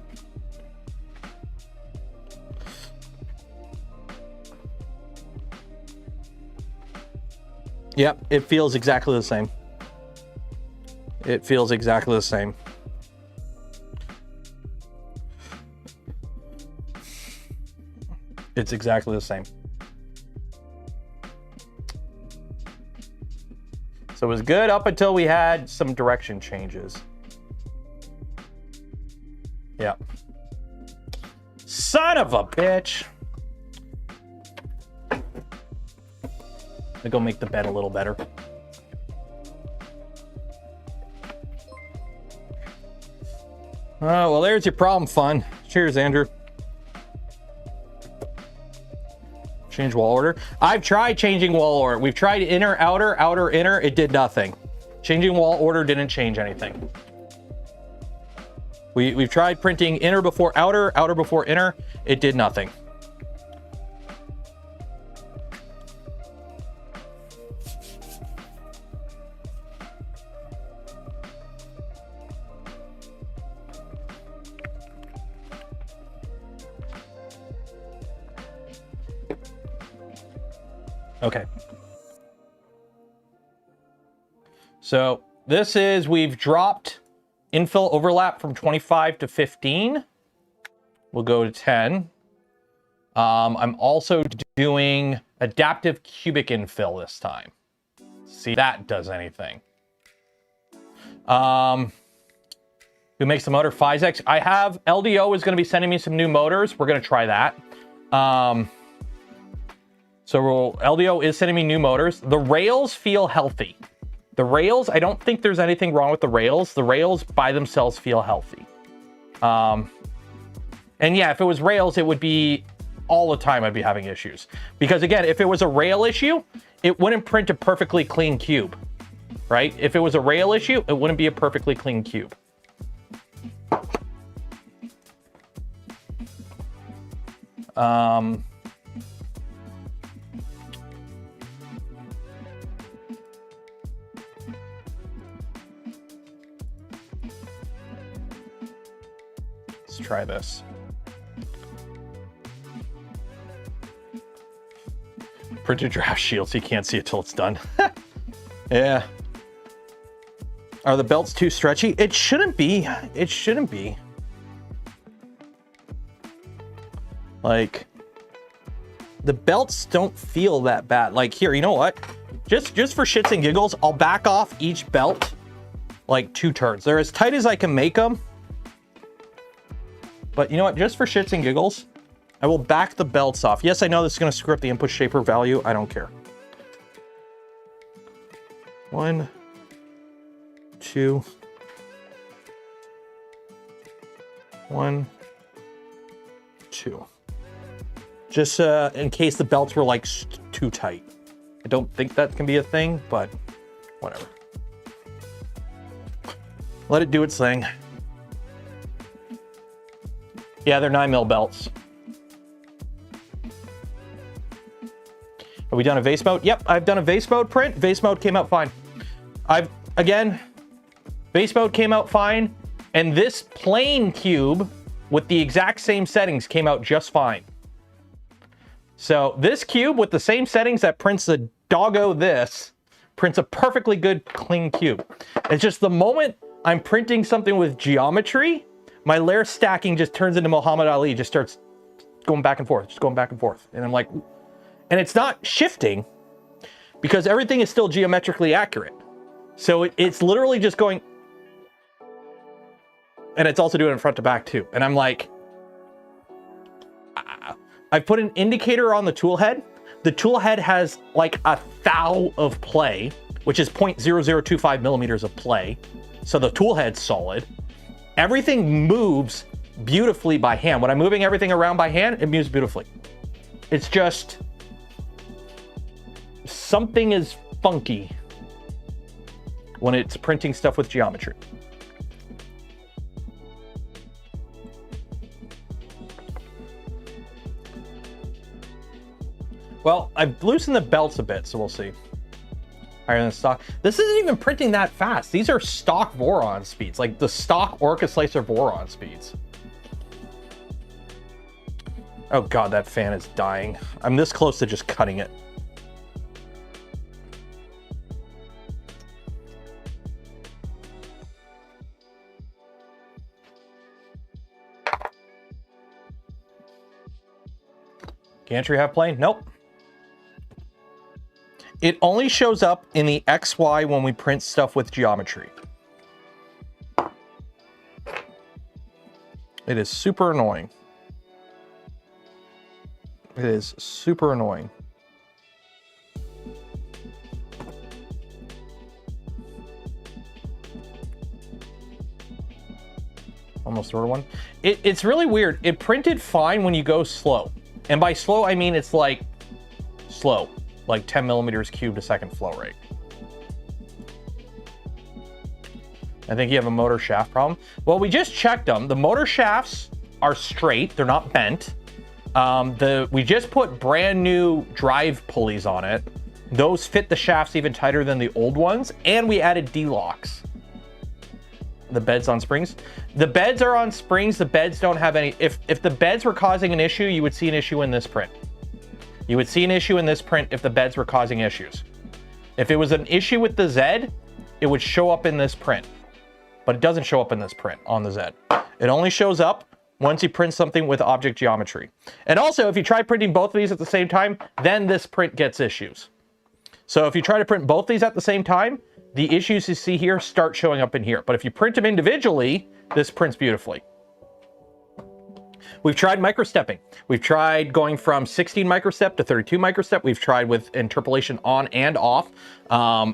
Speaker 1: Yep, it feels exactly the same. It feels exactly the same. It's exactly the same. So it was good up until we had some direction changes. Yeah. Son of a bitch. I'm gonna go make the bed a little better. Oh, well, there's your problem, fun. Cheers, Andrew. Change wall order. I've tried changing wall order. We've tried inner, outer, outer, inner. It did nothing. Changing wall order didn't change anything. We've tried printing inner before outer, outer before inner. It did nothing. Okay. So this is, we've dropped infill overlap from 25 to 15. We'll go to 10. I'm also doing adaptive cubic infill this time. See if that does anything. Who makes the motor? Physex. I have LDO is going to be sending me some new motors. We're going to try that. So LDO is sending me new motors. The rails feel healthy. The rails, I don't think there's anything wrong with the rails. The rails by themselves feel healthy. And yeah, if it was rails, it would be all the time I'd be having issues. Because again, if it was a rail issue, it wouldn't print a perfectly clean cube, right? If it was a rail issue, it wouldn't be a perfectly clean cube. Let's try this. Printed draft shield so you can't see it till it's done. Yeah. Are the belts too stretchy? It shouldn't be. It shouldn't be. Like, the belts don't feel that bad. Like here, you know what? Just for shits and giggles, I'll back off each belt like 2 turns. They're as tight as I can make them. But you know what? Just for shits and giggles, I will back the belts off. Yes, I know this is going to screw up the input shaper value. I don't care. 1, 2, 1, 2. Just in case the belts were like too tight. I don't think that can be a thing, but whatever. Let it do its thing. Yeah, they're 9mm belts. Have we done a vase mode? Yep, I've done a vase mode print. Vase mode came out fine. Vase mode came out fine. And this plain cube with the exact same settings came out just fine. So this cube with the same settings that prints the doggo this, prints a perfectly good clean cube. It's just the moment I'm printing something with geometry, my layer stacking just turns into Muhammad Ali, just starts going back and forth, just going back and forth. And I'm like, and it's not shifting because everything is still geometrically accurate. So it's literally just going, and it's also doing it front to back too. And I'm like, I've put an indicator on the tool head. The tool head has like a thou of play, which is 0.0025 millimeters of play. So the tool head's solid. Everything moves beautifully by hand. When I'm moving everything around by hand, it moves beautifully. It's just something is funky when it's printing stuff with geometry. Well, I've loosened the belts a bit, so we'll see. Higher than stock. This isn't even printing that fast. These are stock Voron speeds, like the stock Orca Slicer Voron speeds. Oh God, that fan is dying. I'm this close to just cutting it. Gantry have plane? Nope. It only shows up in the XY when we print stuff with geometry. It is super annoying. It is super annoying. Almost ordered one. It's really weird. It printed fine when you go slow. And by slow, I mean it's like slow, like 10 millimeters cubed a second flow rate. I think you have a motor shaft problem. Well, we just checked them. The motor shafts are straight. They're not bent. We just put brand new drive pulleys on it. Those fit the shafts even tighter than the old ones. And we added D-locks. The beds on springs. The beds are on springs. The beds don't have any. If the beds were causing an issue, you would see an issue in this print. You would see an issue in this print if the beds were causing issues. If it was an issue with the Z, it would show up in this print. But it doesn't show up in this print on the Z. It only shows up once you print something with object geometry. And also, if you try printing both of these at the same time, then this print gets issues. So if you try to print both these at the same time, the issues you see here start showing up in here. But if you print them individually, this prints beautifully. We've tried microstepping. We've tried going from 16 microstep to 32 microstep. We've tried with interpolation on and off.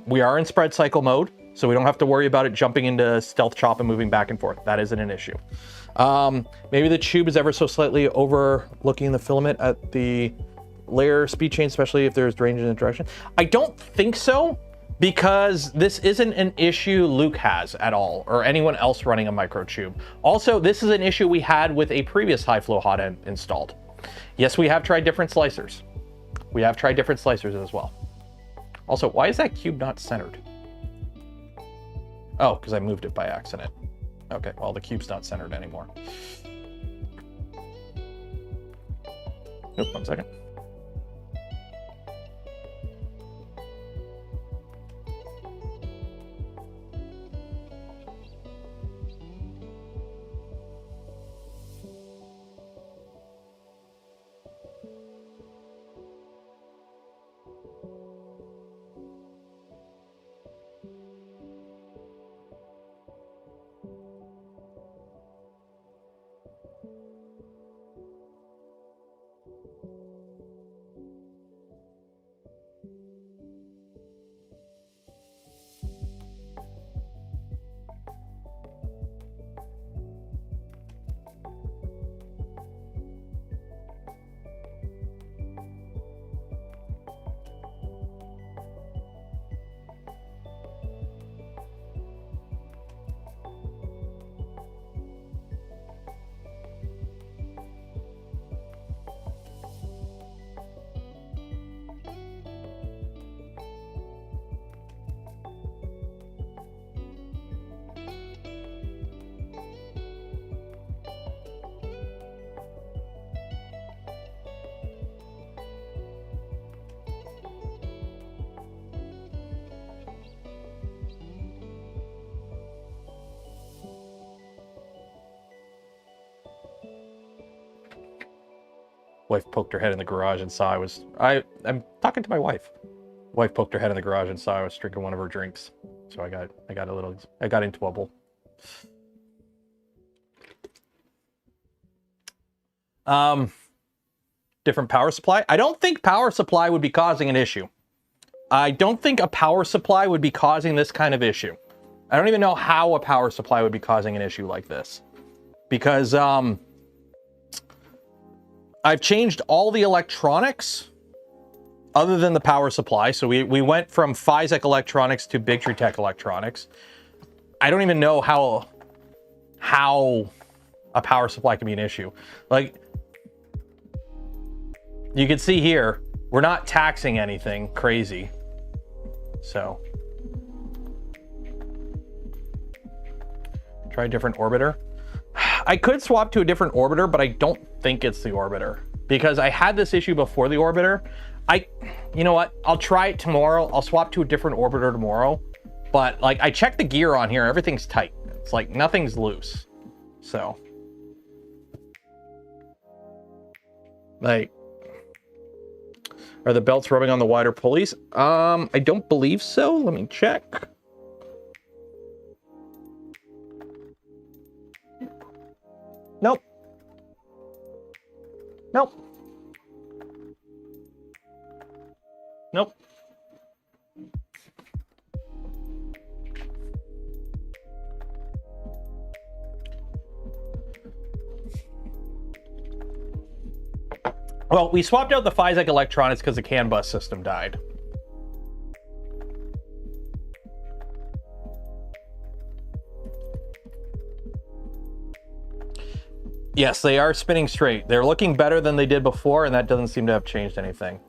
Speaker 1: We are in spread cycle mode, so we don't have to worry about it jumping into stealth chop and moving back and forth. That isn't an issue. Maybe the tube is ever so slightly overlooking the filament at the layer speed change, especially if there's drainage in the direction. I don't think so, because this isn't an issue Luke has at all, or anyone else running a microtube. Also, this is an issue we had with a previous high flow hot end installed. Yes, we have tried different slicers. We have tried different slicers as well. Also, why is that cube not centered? Oh, because I moved it by accident. Okay, well, the cube's not centered anymore. Nope, 1 second. Wife poked her head in the garage and saw I'm talking to my wife. Wife poked her head in the garage and saw I was drinking one of her drinks. So I got into trouble. Different power supply. I don't think power supply would be causing an issue. I don't think a power supply would be causing this kind of issue. I don't even know how a power supply would be causing an issue like this. Because, I've changed all the electronics other than the power supply. So we went from Physec Electronics to Big Tree Tech Electronics. I don't even know how a power supply can be an issue. Like, you can see here, we're not taxing anything crazy. So, try a different orbiter. I could swap to a different orbiter, but I don't think it's the orbiter because I had this issue before the orbiter. You know what? I'll try it tomorrow. I'll swap to a different orbiter tomorrow. But like, I checked the gear on here. Everything's tight. It's like nothing's loose. So, like, are the belts rubbing on the wider pulleys? I don't believe so. Let me check. Nope. Nope. Nope. Well, we swapped out the Finalizing electronics because the CAN bus system died. Yes, they are spinning straight. They're looking better than they did before, and that doesn't seem to have changed anything.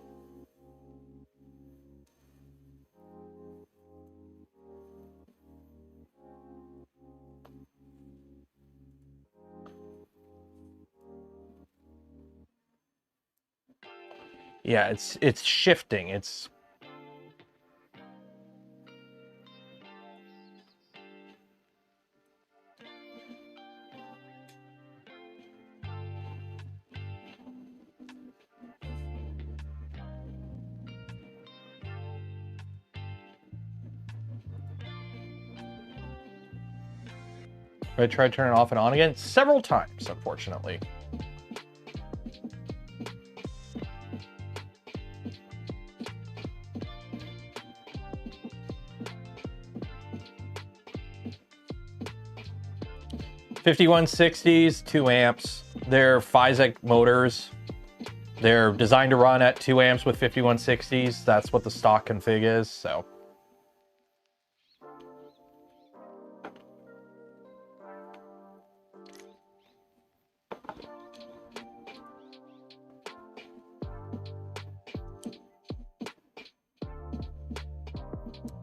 Speaker 1: Yeah, it's shifting. It's I tried turning it off and on again several times, unfortunately. $5160s, 2 amps. They're Finalizing motors. They're designed to run at 2 amps with 5160s. That's what the stock config is, so.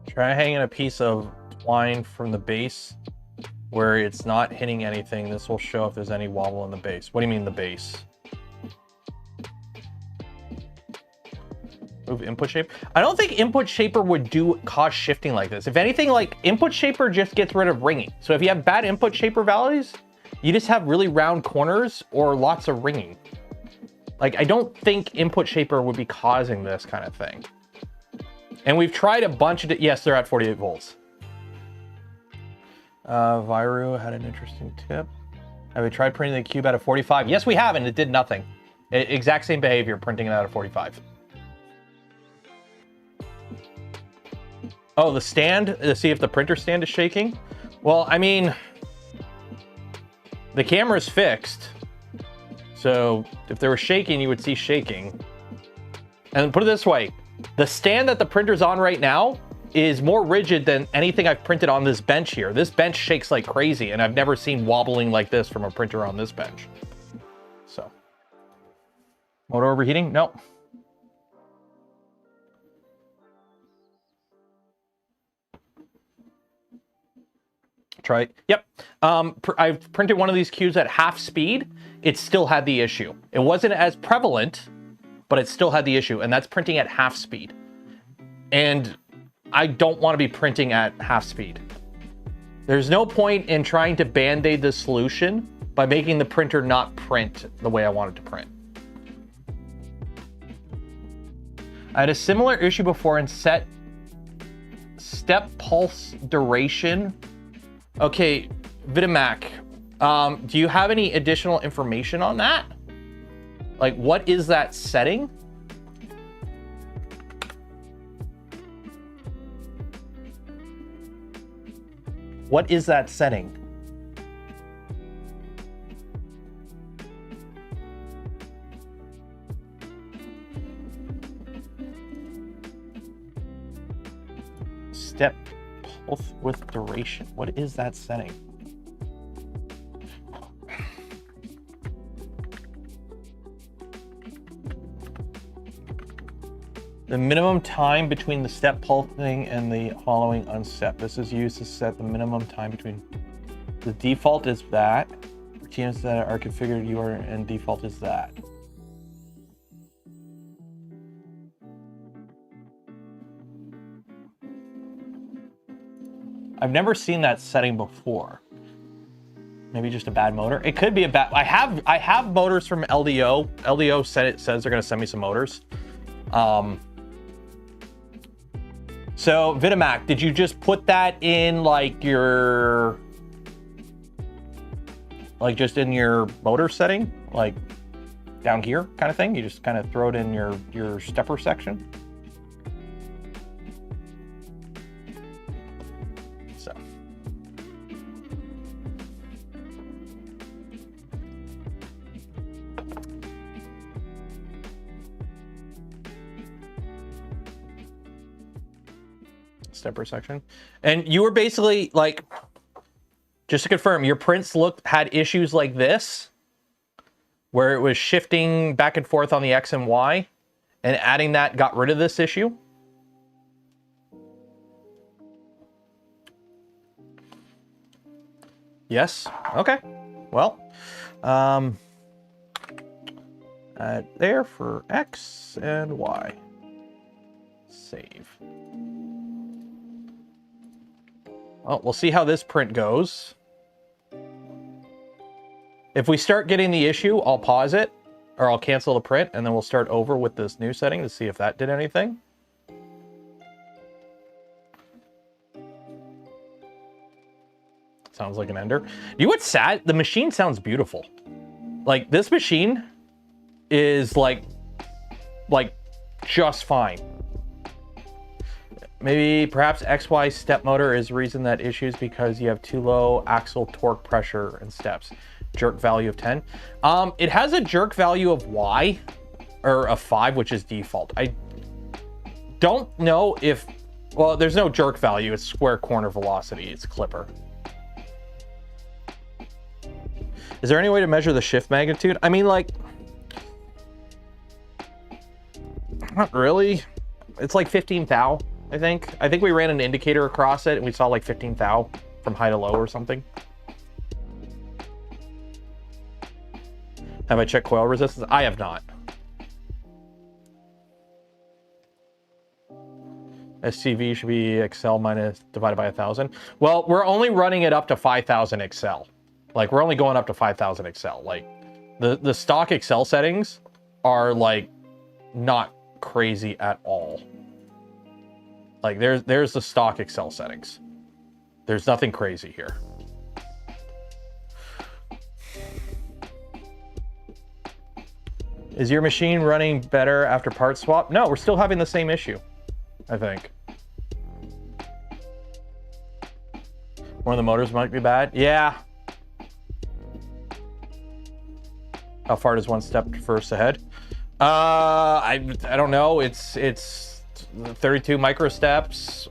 Speaker 1: Try hanging a piece of twine from the base where it's not hitting anything. This will show if there's any wobble in the base. What do you mean the base? Move input shape. I don't think input shaper would cause shifting like this. If anything, like input shaper just gets rid of ringing. So if you have bad input shaper values, you just have really round corners or lots of ringing. Like I don't think input shaper would be causing this kind of thing. And we've tried a bunch of, yes, they're at 48 volts. Viru had an interesting tip. Have we tried printing the cube out of 45? Yes, we have, and it did nothing. Exact same behavior, printing it out of 45. Oh, the stand, to see if the printer stand is shaking. Well, I mean, the camera's fixed. So if they were shaking, you would see shaking. And put it this way, the stand that the printer's on right now is more rigid than anything I've printed on this bench here. This bench shakes like crazy, and I've never seen wobbling like this from a printer on this bench. So, motor overheating? No. Try it. Yep. I've printed one of these cubes at half speed. It still had the issue. It wasn't as prevalent, but it still had the issue, and that's printing at half speed. And I don't want to be printing at half speed. There's no point in trying to band-aid the solution by making the printer not print the way I want it to print. I had a similar issue before in step pulse duration. Okay, Vitimac, do you have any additional information on that? Like, what is that setting? What is that setting? Step pulse with duration. What is that setting? The minimum time between the step pulsing and the hollowing unstep. This is used to set the minimum time between. The default is that. Routines that are configured and default is that. I've never seen that setting before. Maybe just a bad motor. It could be a bad. I have motors from LDO. LDO says they're going to send me some motors. So Vitimac, did you just put that in like your, like just in your motor setting, like down here kind of thing? You just kind of throw it in your stepper section. So. step per section. And you were basically like, just to confirm, your prints had issues like this, where it was shifting back and forth on the X and Y, and adding that got rid of this issue? Yes. Okay. Well, there for X and Y. Save. Well, we'll see how this print goes. If we start getting the issue, I'll pause it, or I'll cancel the print, and then we'll start over with this new setting to see if that did anything. Sounds like an ender. You know what's sad? The machine sounds beautiful. Like, this machine is like just fine. Maybe perhaps XY step motor is the reason that issues, because you have too low axle torque pressure and steps. Jerk value of 10. It has a jerk value of Y, or a 5, which is default. I don't know if, well, there's no jerk value. It's square corner velocity. It's clipper. Is there any way to measure the shift magnitude? I mean, like, not really. It's like 15 thou, I think. I think we ran an indicator across it and we saw like 15 thou from high to low or something. Have I checked coil resistance? I have not. SCV should be Excel minus divided by 1,000. Well, we're only running it up to 5,000 Excel. Like, we're only going up to 5,000 Excel. Like, the stock Excel settings are, like, not crazy at all. Like, there's the stock Excel settings. There's nothing crazy here. Is your machine running better after part swap? No, we're still having the same issue, I think. One of the motors might be bad. Yeah. How far does one step first ahead? I don't know. It's 32 microsteps.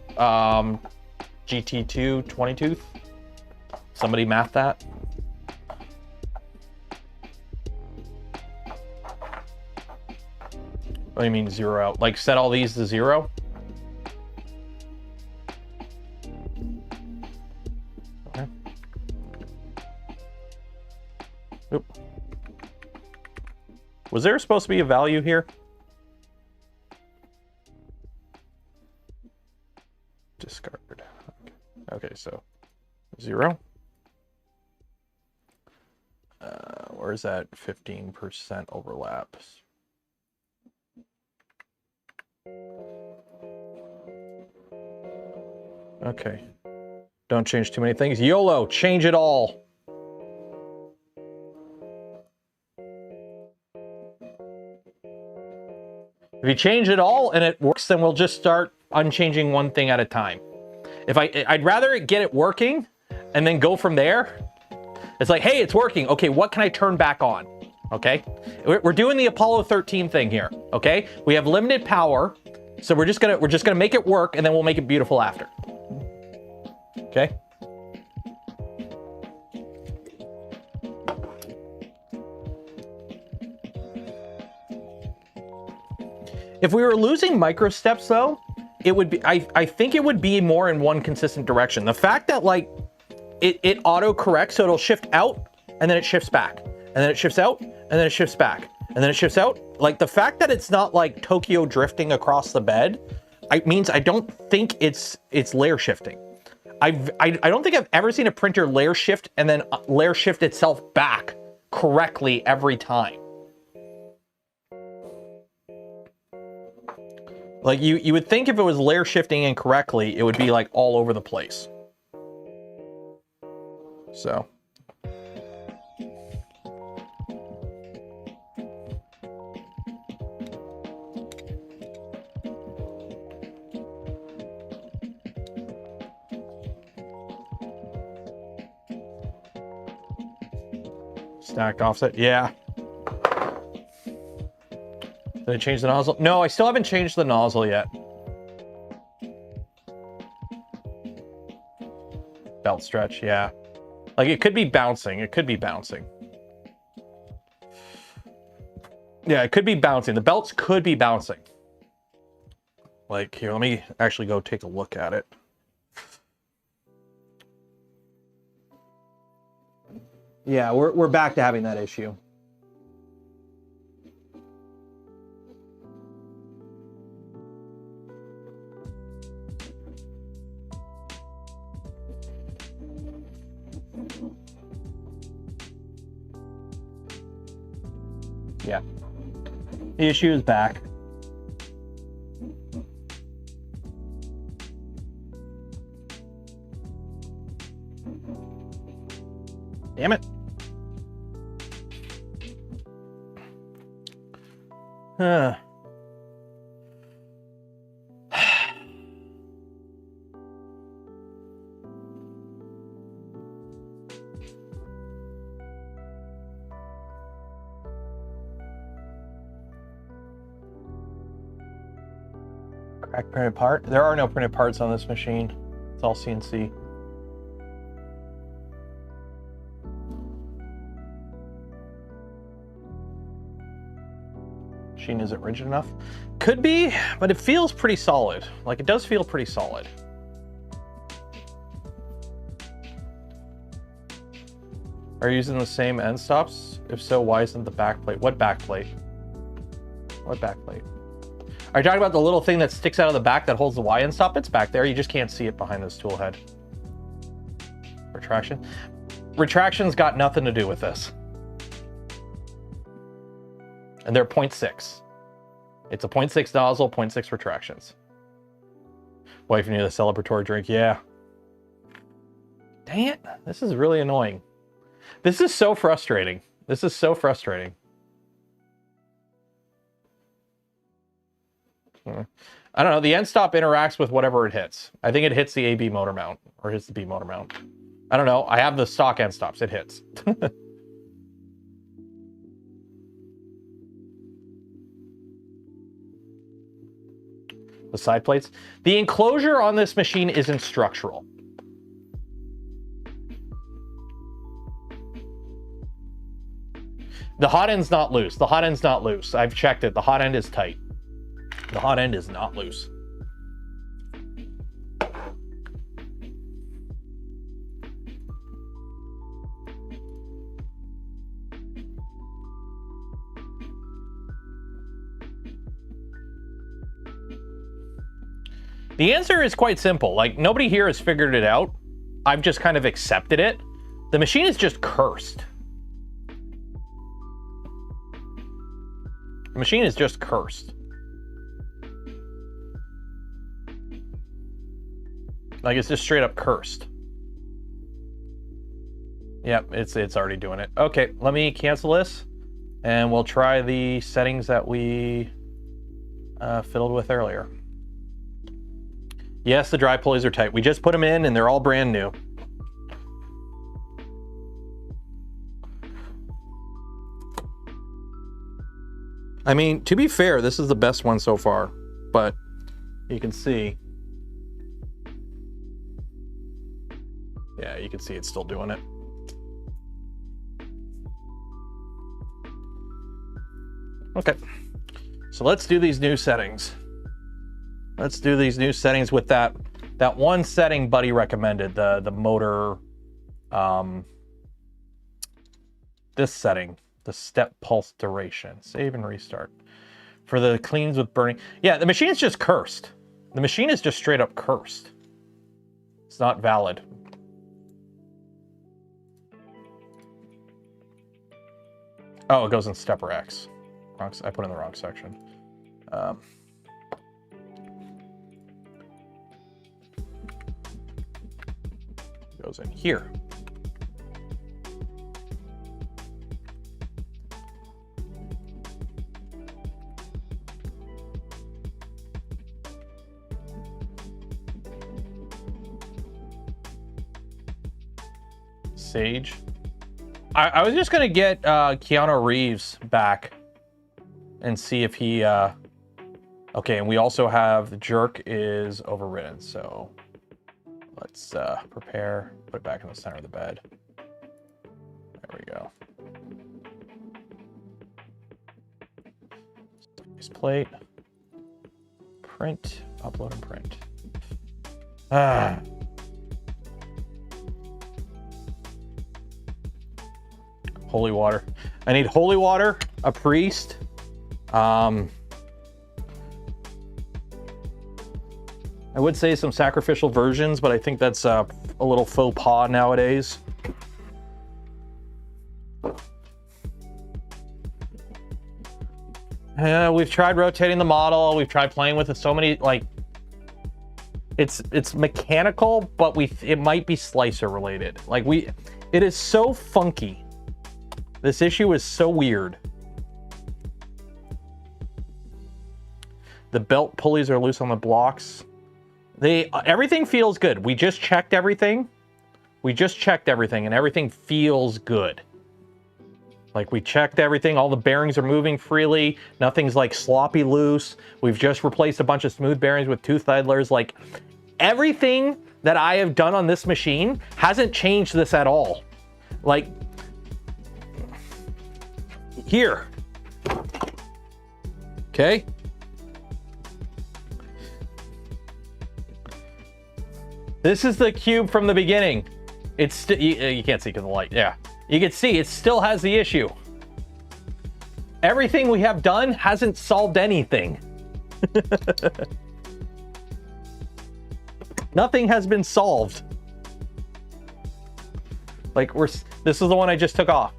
Speaker 1: GT2 20 tooth. Somebody math that. What do you mean zero out? Like, set all these to 0? Okay. Oop. Was there supposed to be a value here? Discard. Okay, so 0. Where's that 15% overlaps? Okay. Don't change too many things. YOLO, change it all. If you change it all and it works, then we'll just start unchanging one thing at a time. If I'd rather get it working and then go from there. It's like, hey, it's working. Okay, what can I turn back on? Okay, we're doing the Apollo 13 thing here. Okay, we have limited power, so we're just gonna make it work, and then we'll make it beautiful after. Okay. If we were losing microsteps, though, it would be, I think it would be more in one consistent direction. The fact that, like, it auto corrects, so it'll shift out and then it shifts back, and then it shifts out and then it shifts back, and then it shifts out. Like, the fact that it's not like Tokyo drifting across the bed, means I don't think it's layer shifting. I don't think I've ever seen a printer layer shift and then layer shift itself back correctly every time. Like, you would think if it was layer shifting incorrectly, it would be like all over the place. So. Stacked offset, yeah. Did I change the nozzle? No, I still haven't changed the nozzle yet. Belt stretch, yeah. Like it could be bouncing. It could be bouncing. Yeah, it could be bouncing. The belts could be bouncing. Like here, let me actually go take a look at it. Yeah, we're back to having that issue. Yeah. The issue is back. Damn it. Crack printed part? There are no printed parts on this machine. It's all CNC. Machine isn't rigid enough. Could be, but it feels pretty solid. Like it does feel pretty solid. Are you using the same end stops? If so, why isn't the back plate? What back plate? What back plate? Are you talking about the little thing that sticks out of the back that holds the Y end stop? It's back there. You just can't see it behind this tool head. Retraction. Retraction's got nothing to do with this. And they're 0.6. It's a 0.6 nozzle, 0.6 retractions. Wife near the celebratory drink, yeah. Dang it, this is really annoying. This is so frustrating. This is so frustrating. I don't know, the end stop interacts with whatever it hits. I think it hits the AB motor mount, or hits the B motor mount. I don't know, I have the stock end stops, it hits. The side plates. The enclosure on this machine isn't structural. The hot end's not loose. The hot end's not loose. I've checked it. The hot end is tight. The hot end is not loose. The answer is quite simple. Like, nobody here has figured it out. I've just kind of accepted it. The machine is just cursed. The machine is just cursed. Like, it's just straight up cursed. Yep, it's already doing it. Okay, let me cancel this, and we'll try the settings that we fiddled with earlier. Yes, the dry pulleys are tight. We just put them in, and they're all brand new. I mean, to be fair, this is the best one so far, but you can see. Yeah, you can see it's still doing it. Okay, so let's do these new settings. Let's do these new settings with that one setting Buddy recommended, the motor, this setting, the step pulse duration. Save and restart. For the cleans with burning. Yeah, the machine is just cursed. The machine is just straight up cursed. It's not valid. Oh, it goes in stepper X. I put in the wrong section. Goes in here. Sage. I was just gonna get Keanu Reeves back and see if he okay, and we also have the jerk is overridden, so Let's prepare, put it back in the center of the bed. There we go. Base plate. Print, upload and print. Holy water. I need holy water, a priest. I would say some sacrificial versions, but I think that's a little faux pas nowadays. We've tried rotating the model. We've tried playing with it so many, like, it's mechanical, but it might be slicer related. Like it is so funky. This issue is so weird. The belt pulleys are loose on the blocks. Everything feels good. We just checked everything. And everything feels good. Like, we checked everything. All the bearings are moving freely. Nothing's like sloppy loose. We've just replaced a bunch of smooth bearings with tooth idlers. Like, everything that I have done on this machine hasn't changed this at all. Like, here. Okay. This is the cube from the beginning. It's you can't see because of the light. Yeah, you can see it still has the issue. Everything we have done hasn't solved anything. Nothing has been solved. Like, this is the one I just took off.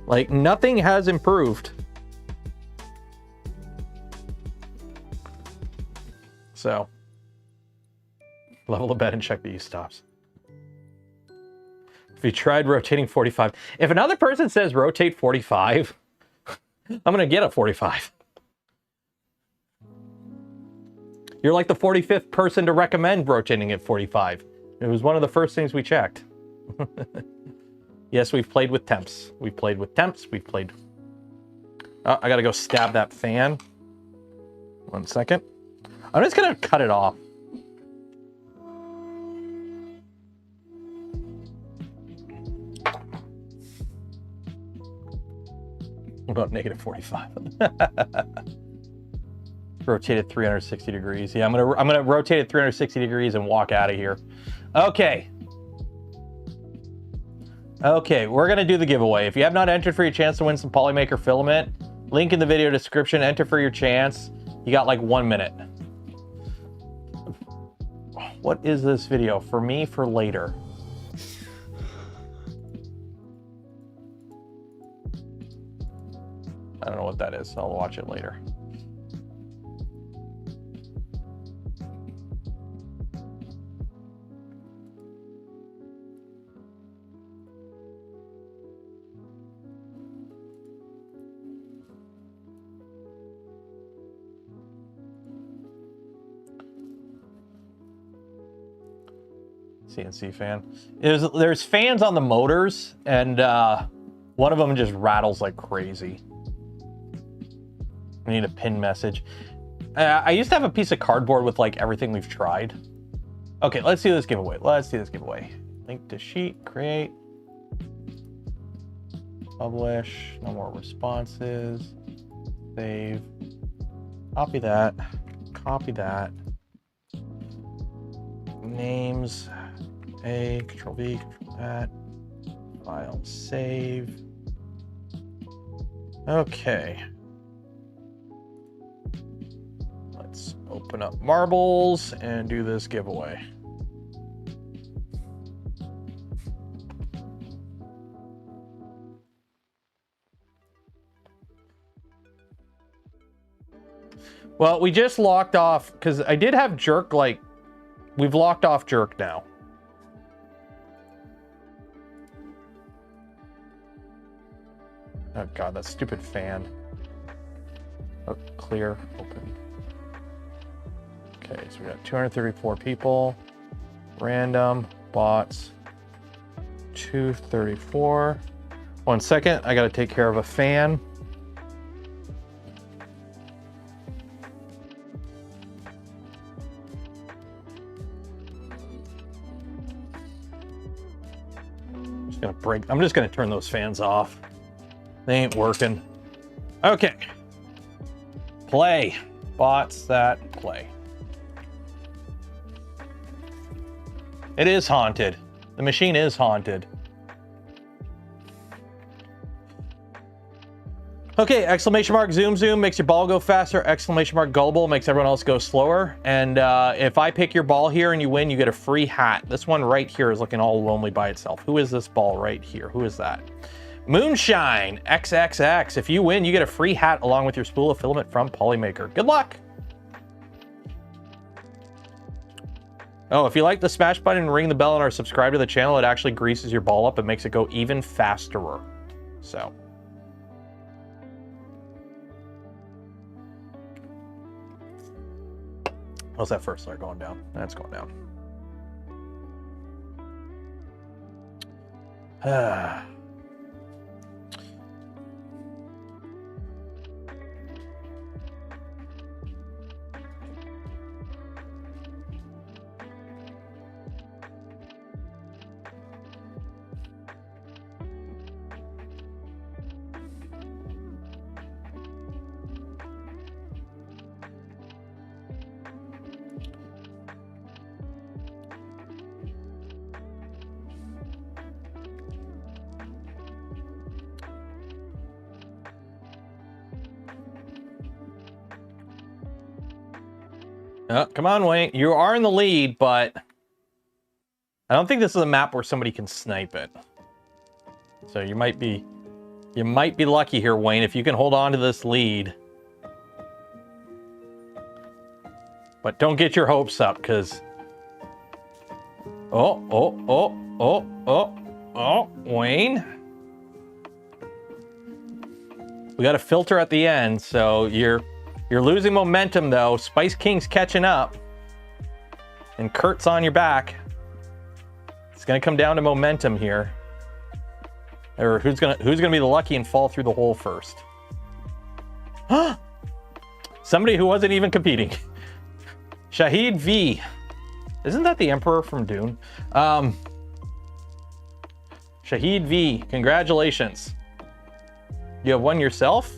Speaker 1: Like, nothing has improved. So, level the bed and check the U-stops. If you tried rotating 45, if another person says rotate 45, I'm gonna get a 45. You're like the 45th person to recommend rotating at 45. It was one of the first things we checked. Yes, we've played with temps. We've played with temps. We've played... Oh, I gotta go stab that fan. 1 second. I'm just gonna cut it off. About negative 45. Rotate it 360 degrees. Yeah, I'm gonna rotate it 360 degrees and walk out of here. Okay. Okay, we're gonna do the giveaway. If you have not entered for your chance to win some POLYMAKER filament, link in the video description, enter for your chance. You got like 1 minute. What is this video? For me, for later. I don't know what that is. I'll watch it later. CNC fan. There's fans on the motors, and one of them just rattles like crazy. I need a pin message. I used to have a piece of cardboard with like everything we've tried. Okay, let's do this giveaway. Let's do this giveaway. Link to sheet, create, publish, no more responses, save, copy that, names, A, Control V, Control that, file, save. Okay. Let's open up Marbles and do this giveaway. Well, we just locked off because I did have jerk, like, we've locked off jerk now. Oh God, that stupid fan. Oh, clear, open. Okay, so we got 234 people. Random, bots, 234. 1 second, I gotta take care of a fan. I'm just gonna turn those fans off. They ain't working. Okay. Play. Bots that play. It is haunted. The machine is haunted. Okay, exclamation mark zoom zoom makes your ball go faster. Exclamation mark gullible makes everyone else go slower. And if I pick your ball here and you win, you get a free hat. This one right here is looking all lonely by itself. Who is this ball right here? Who is that? Moonshine XXX. If you win, you get a free hat along with your spool of filament from POLYMAKER. Good luck. Oh, if you like the smash button and ring the bell and are subscribed to the channel, it actually greases your ball up and makes it go even faster. So. How's that first layer going down? That's going down. Come on, Wayne. You are in the lead, but I don't think this is a map where somebody can snipe it. So you might be lucky here, Wayne, if you can hold on to this lead. But don't get your hopes up, because Wayne. We got a filter at the end, so you're losing momentum, though. Spice King's catching up. And Kurt's on your back. It's going to come down to momentum here. Or who's gonna be the lucky and fall through the hole first? Somebody who wasn't even competing. Shahid V. Isn't that the Emperor from Dune? Shahid V. Congratulations. You have won yourself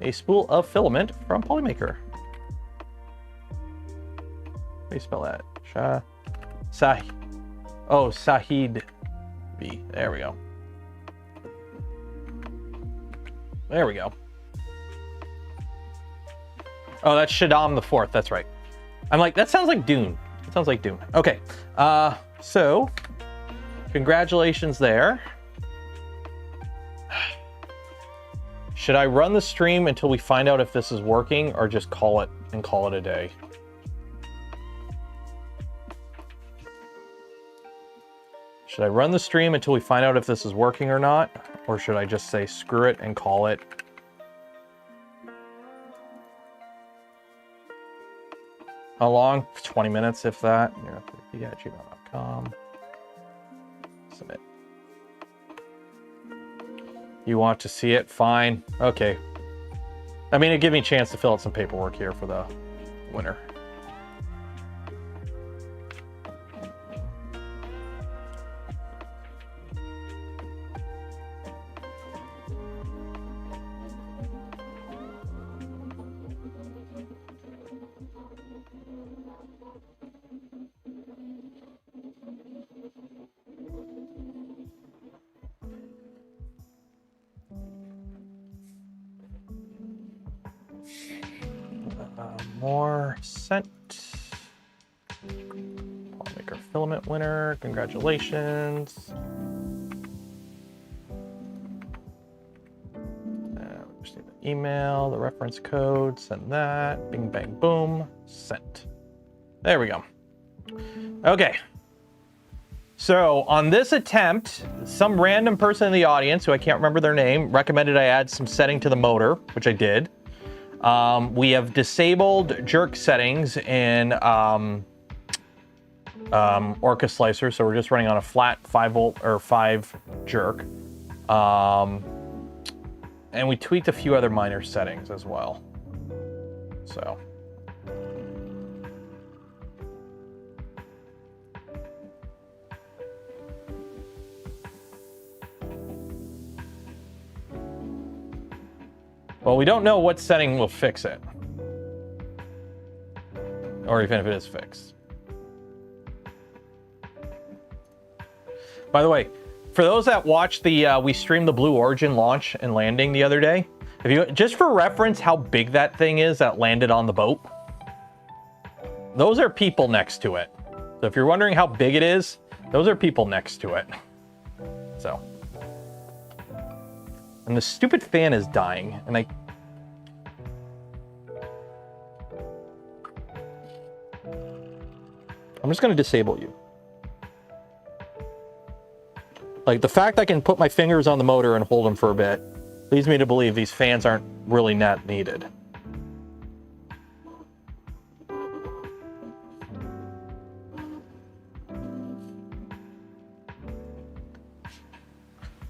Speaker 1: a spool of filament from POLYMAKER. How do you spell that? Sahid V. There we go. There we go. Oh, that's Shaddam the Fourth. That's right. I'm like, that sounds like Dune. It sounds like Dune. Okay. So, congratulations there. Should I run the stream until we find out if this is working, or just call it a day? Should I run the stream until we find out if this is working or not? Or should I just say screw it and call it? How long? 20 minutes, if that. gmail.com. Submit. You want to see it? Fine. Okay. I mean, it gave me a chance to fill out some paperwork here for the winner. More sent. POLYMAKER filament winner. Congratulations. Just need the email, the reference code, send that. Bing, bang, boom. Sent. There we go. Okay. So on this attempt, some random person in the audience, who I can't remember their name, recommended I add some setting to the motor, which I did. We have disabled jerk settings in Orca Slicer, so we're just running on a flat 5-volt or 5 jerk. And we tweaked a few other minor settings as well. So. Well, we don't know what setting will fix it. Or even if it is fixed. By the way, for those that watched the, we streamed the Blue Origin launch and landing the other day. If you, just for reference, how big that thing is that landed on the boat. Those are people next to it. So if you're wondering how big it is, those are people next to it. So. And the stupid fan is dying, and I'm just gonna disable you. Like, the fact I can put my fingers on the motor and hold them for a bit leads me to believe these fans aren't really not needed.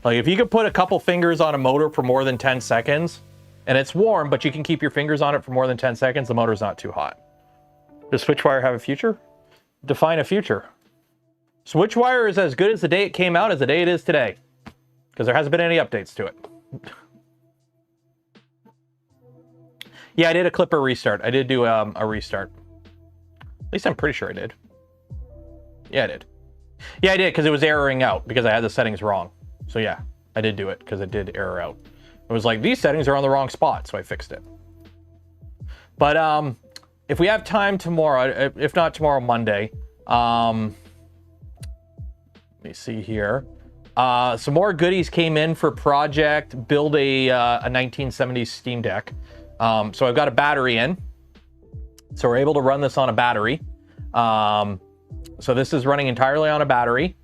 Speaker 1: Like, if you could put a couple fingers on a motor for more than 10 seconds, and it's warm, but you can keep your fingers on it for more than 10 seconds, the motor's not too hot. Does Switchwire have a future? Define a future. Switchwire is as good as the day it came out as the day it is today, because there hasn't been any updates to it. Yeah, I did a Clipper restart. I did do a restart. At least I'm pretty sure I did. Yeah, I did. Yeah, I did, because it was erroring out, because I had the settings wrong. So yeah, I did do it, because it did error out. It was like, these settings are on the wrong spot, so I fixed it. But if we have time tomorrow, if not tomorrow, Monday, let me see here. Some more goodies came in for project build a 1970s Steam Deck. So I've got a battery in. So we're able to run this on a battery. So this is running entirely on a battery.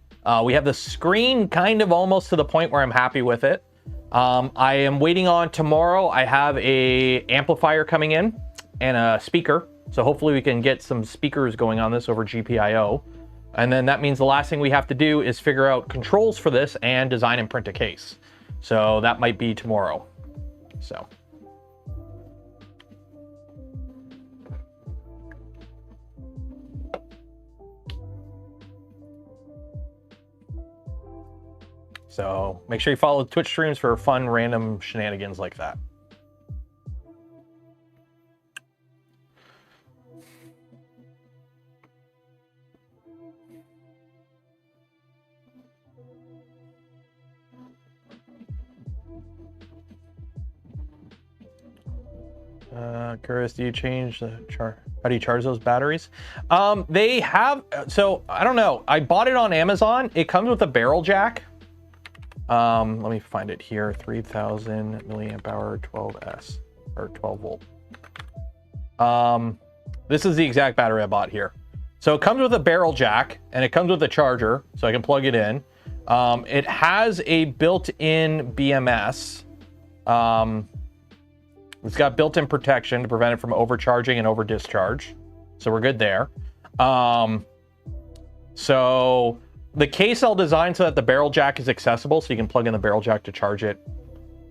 Speaker 1: We have the screen kind of almost to the point where I'm happy with it. I am waiting on tomorrow. I have a amplifier coming in and a speaker. So hopefully we can get some speakers going on this over GPIO. And then that means the last thing we have to do is figure out controls for this and design and print a case. So that might be tomorrow. So. So make sure you follow Twitch streams for fun, random shenanigans like that. Curious, do you change the charge? How do you charge those batteries? They have, so I don't know. I bought it on Amazon. It comes with a barrel jack. Let me find it here. 3000 milliamp hour 12S or 12 volt. This is the exact battery I bought here. So it comes with a barrel jack and it comes with a charger, so I can plug it in. It has a built-in BMS. It's got built-in protection to prevent it from overcharging and over discharge. So we're good there. So the case I'll design so that the barrel jack is accessible, so you can plug in the barrel jack to charge it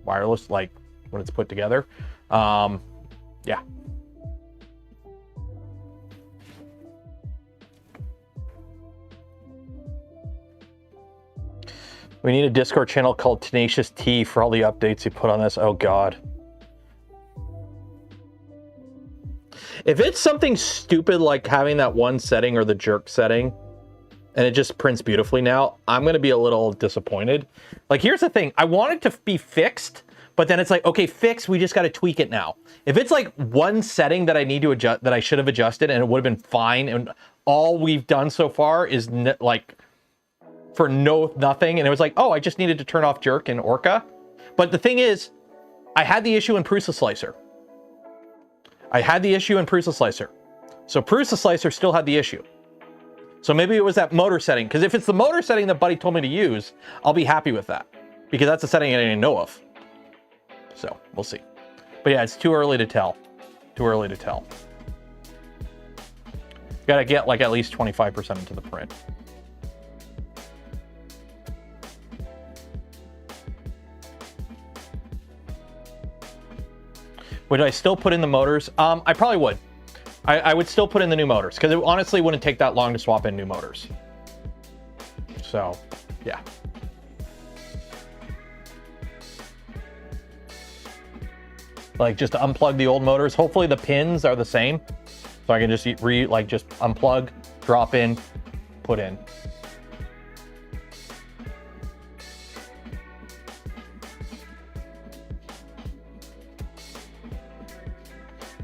Speaker 1: wireless, like when it's put together. Yeah. We need a Discord channel called Tenacious T for all the updates you put on this. Oh God. If it's something stupid like having that one setting or the jerk setting, and it just prints beautifully now, I'm going to be a little disappointed. Like, here's the thing. I want it to be fixed, but then it's like, okay, fixed, we just got to tweak it now. If it's like one setting that I need to adjust, that I should have adjusted, and it would have been fine, and all we've done so far is like for nothing, and it was like, oh, I just needed to turn off jerk in Orca. But the thing is, I had the issue in Prusa Slicer. I had the issue in Prusa Slicer. So Prusa Slicer still had the issue. So maybe it was that motor setting, because if it's the motor setting that Buddy told me to use, I'll be happy with that, because that's a setting I didn't know of. So we'll see. But yeah, it's too early to tell. Too early to tell. Gotta get like at least 25% into the print. Would I still put in the motors? I probably would. I would still put in the new motors, because it honestly wouldn't take that long to swap in new motors. So, yeah. like just to unplug the old motors. Hopefully the pins are the same, so I can just just unplug, drop in, put in.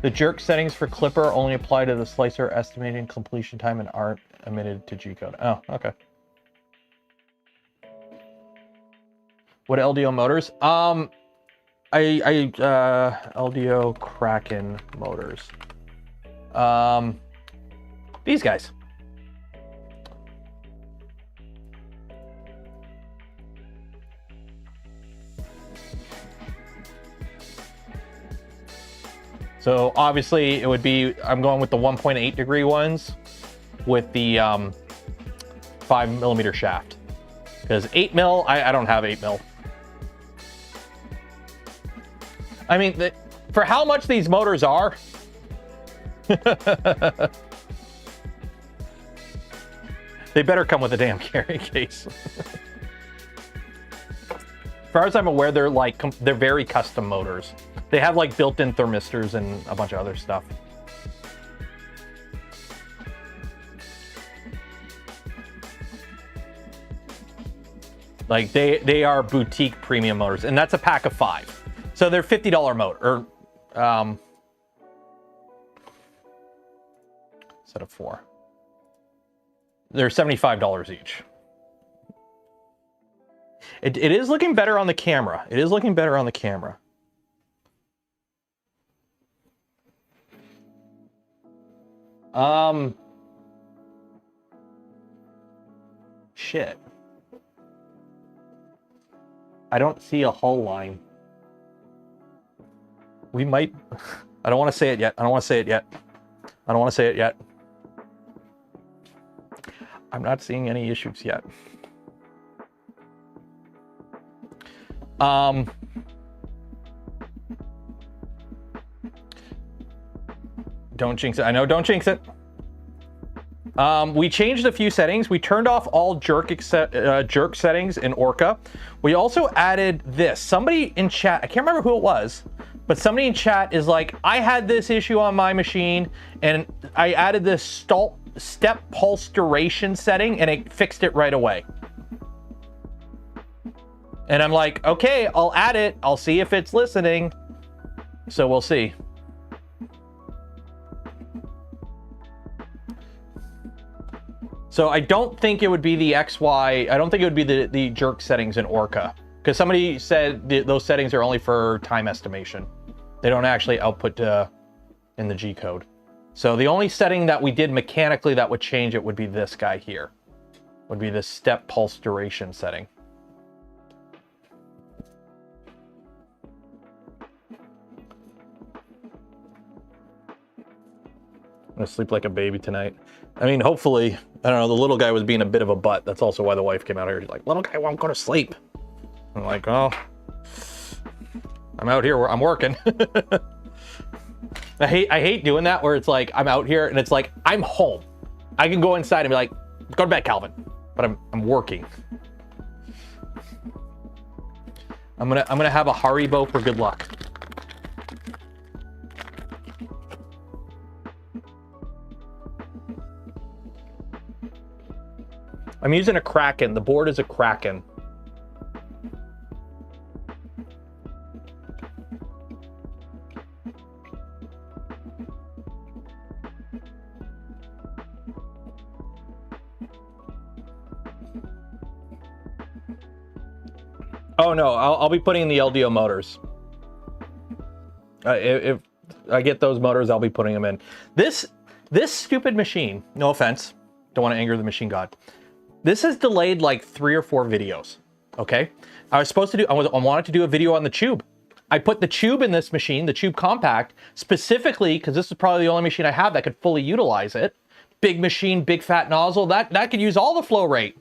Speaker 1: The jerk settings for Clipper only apply to the slicer, estimating completion time, and aren't emitted to G-code. Oh, okay. What LDO motors? LDO Kraken motors. These guys. So obviously it would be, I'm going with the 1.8 degree ones with the 5mm shaft, because 8mm, I don't have 8mm. I mean, for how much these motors are, they better come with a damn carrying case. As far as I'm aware, they're very custom motors. They have like built-in thermistors and a bunch of other stuff. Like they are boutique premium motors, and that's a pack of 5. So they're $50 motor, or set of 4. They're $75 each. It is looking better on the camera. It is looking better on the camera. Shit. I don't see a hull line. We might, I don't want to say it yet. I don't want to say it yet. I don't want to say it yet. I'm not seeing any issues yet. Don't jinx it. I know, don't jinx it. We changed a few settings. We turned off all jerk settings in Orca. We also added this. Somebody in chat, I can't remember who it was, but somebody in chat is like, I had this issue on my machine and I added this step pulse duration setting and it fixed it right away. And I'm like, okay, I'll add it. I'll see if it's listening. So we'll see. So I don't think it would be the XY. I don't think it would be the jerk settings in Orca, because somebody said those settings are only for time estimation. They don't actually output in the G code. So the only setting that we did mechanically that would change it would be this guy here. Would be the step pulse duration setting. I'm gonna sleep like a baby tonight. I mean, hopefully, I don't know, the little guy was being a bit of a butt. That's also why the wife came out here. She's like, little guy won't go to sleep. I'm like, oh, I'm out here, I'm working. I hate doing that, where it's like, I'm out here and it's like, I'm home. I can go inside and be like, go to bed, Calvin. But I'm working. I'm gonna have a Haribo for good luck. I'm using a Kraken. The board is a Kraken. Oh no, I'll be putting in the LDO motors. If I get those motors, I'll be putting them in. This stupid machine, no offense, don't want to anger the machine god. This has delayed like 3 or 4 videos, okay? I was supposed to do, I wanted to do a video on the tube. I put the tube in this machine, the tube compact, specifically because this is probably the only machine I have that could fully utilize it. Big machine, big fat nozzle, that could use all the flow rate.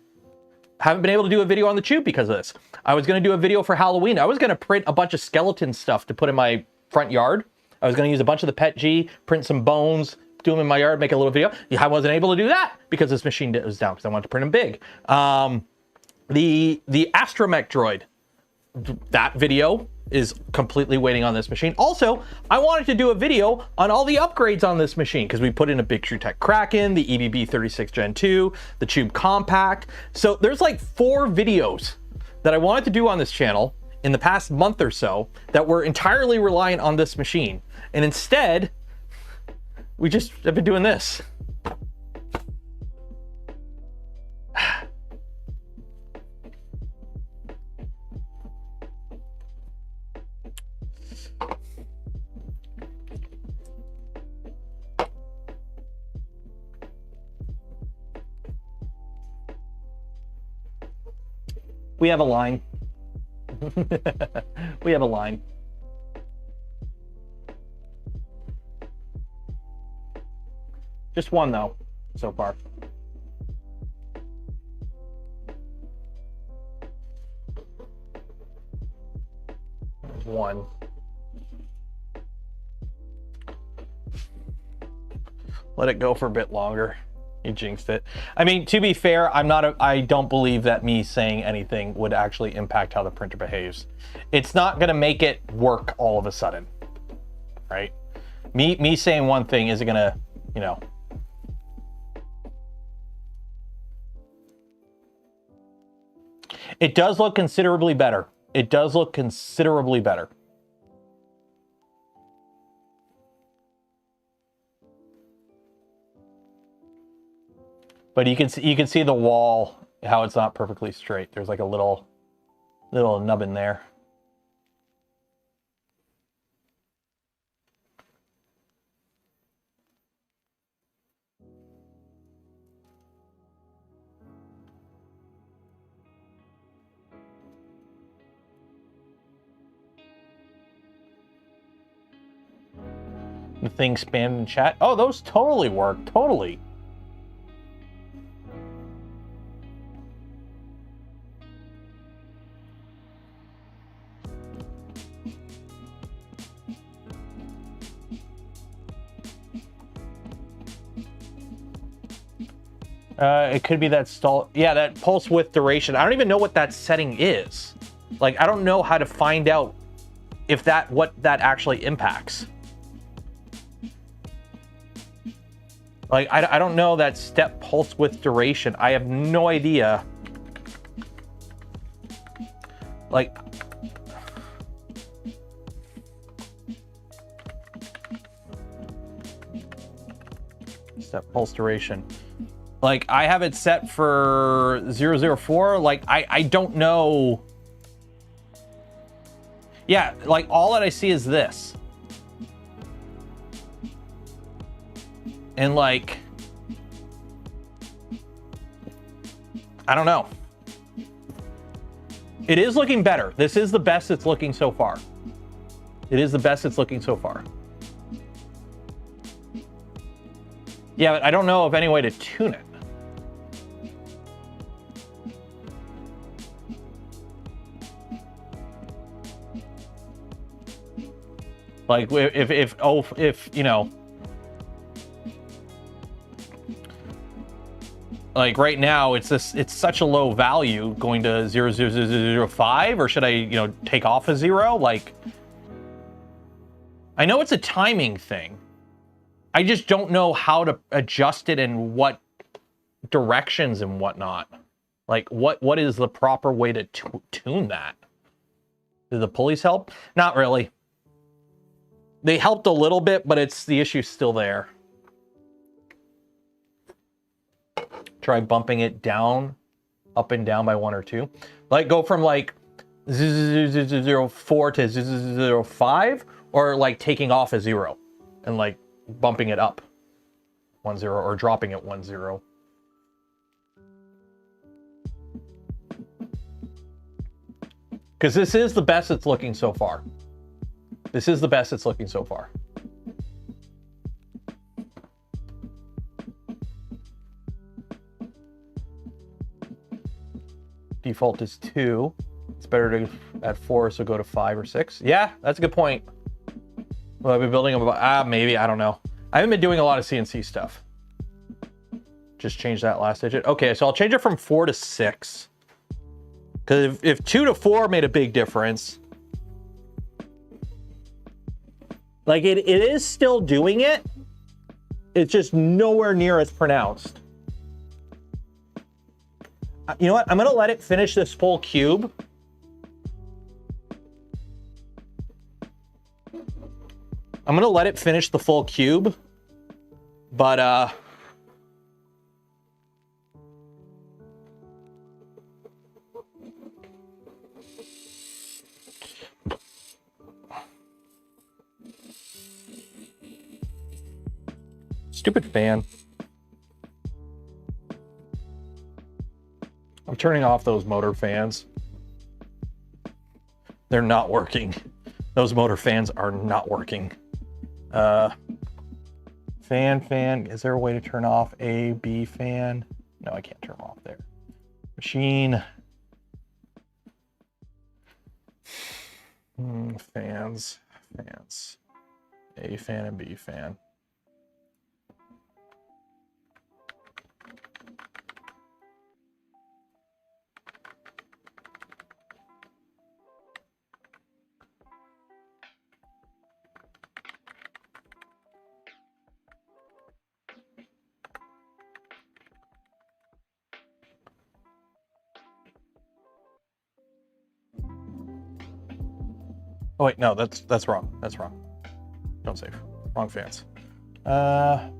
Speaker 1: Haven't been able to do a video on the tube because of this. I was gonna do a video for Halloween. I was gonna print a bunch of skeleton stuff to put in my front yard. I was gonna use a bunch of the Pet G, print some bones, do them in my yard, make a little video. I wasn't able to do that because this machine was down because I wanted to print them big. The astromech droid, that video is completely waiting on this machine. Also, I wanted to do a video on all the upgrades on this machine because we put in a Big True Tech Kraken, the EBB 36 Gen 2, the Tube Compact. So there's like 4 videos that I wanted to do on this channel in the past month or so that were entirely reliant on this machine. And instead, we just have been doing this. We have a line. We have a line. Just one though, so far. One. Let it go for a bit longer. You jinxed it. I mean, to be fair, I don't believe that me saying anything would actually impact how the printer behaves. It's not gonna make it work all of a sudden, right? Me saying one thing isn't gonna, you know. It does look considerably better. It does look considerably better. But you can see the wall, how it's not perfectly straight. There's like a little nubbin there. The thing spammed in chat. Oh, those totally work. Totally. It could be that stall. Yeah, that pulse width duration. I don't even know what that setting is. Like, I don't know how to find out if what that actually impacts. Like, I don't know that step pulse width duration. I have no idea. Like, step pulse duration. Like, I have it set for 004. Like, I don't know. Yeah, like, all that I see is this. And, like, I don't know. It is looking better. This is the best it's looking so far. It is the best it's looking so far. Yeah, but I don't know of any way to tune it. Like, if you know, like right now it's such a low value going to 0.0005, or should I, you know, take off a 0? Like, I know it's a timing thing. I just don't know how to adjust it and what directions and whatnot. Like, what is the proper way to tune that? Do the pulleys help? Not really. They helped a little bit, but the issue's still there. Try bumping it down, up and down by 1 or 2. Like, go from like 0.04 to 0.05, or like taking off a 0 and like bumping it up 1 0, or dropping it 1 0. Because this is the best it's looking so far. This is the best it's looking so far. Default is 2. It's better to at 4, so go to 5 or 6. Yeah, that's a good point. Well, I've been building them about, maybe, I don't know. I haven't been doing a lot of CNC stuff. Just change that last digit. Okay, so I'll change it from 4 to 6. Because if 2 to 4 made a big difference, Like it is still doing it. It's just nowhere near as pronounced. You know what? I'm gonna let it finish this full cube. I'm gonna let it finish the full cube, but stupid fan. I'm turning off those motor fans. They're not working. Those motor fans are not working. Fan. Is there a way to turn off A, B fan? No, I can't turn them off there. Machine. Fans. A fan and B fan. Oh wait, no, that's wrong. That's wrong. Don't save. Wrong fans. A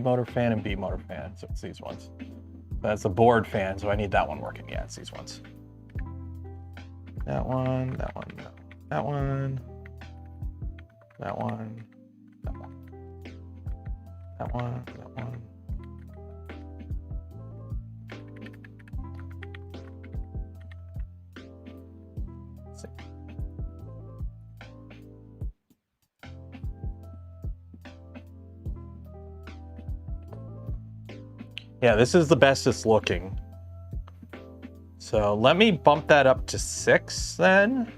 Speaker 1: motor fan and B motor fan. So it's these ones. That's a board fan, so I need that one working. Yeah, it's these ones. That one, that one, that one, that one, that one, that one, that one. Yeah, this is the best it's looking. So let me bump that up to 6 then.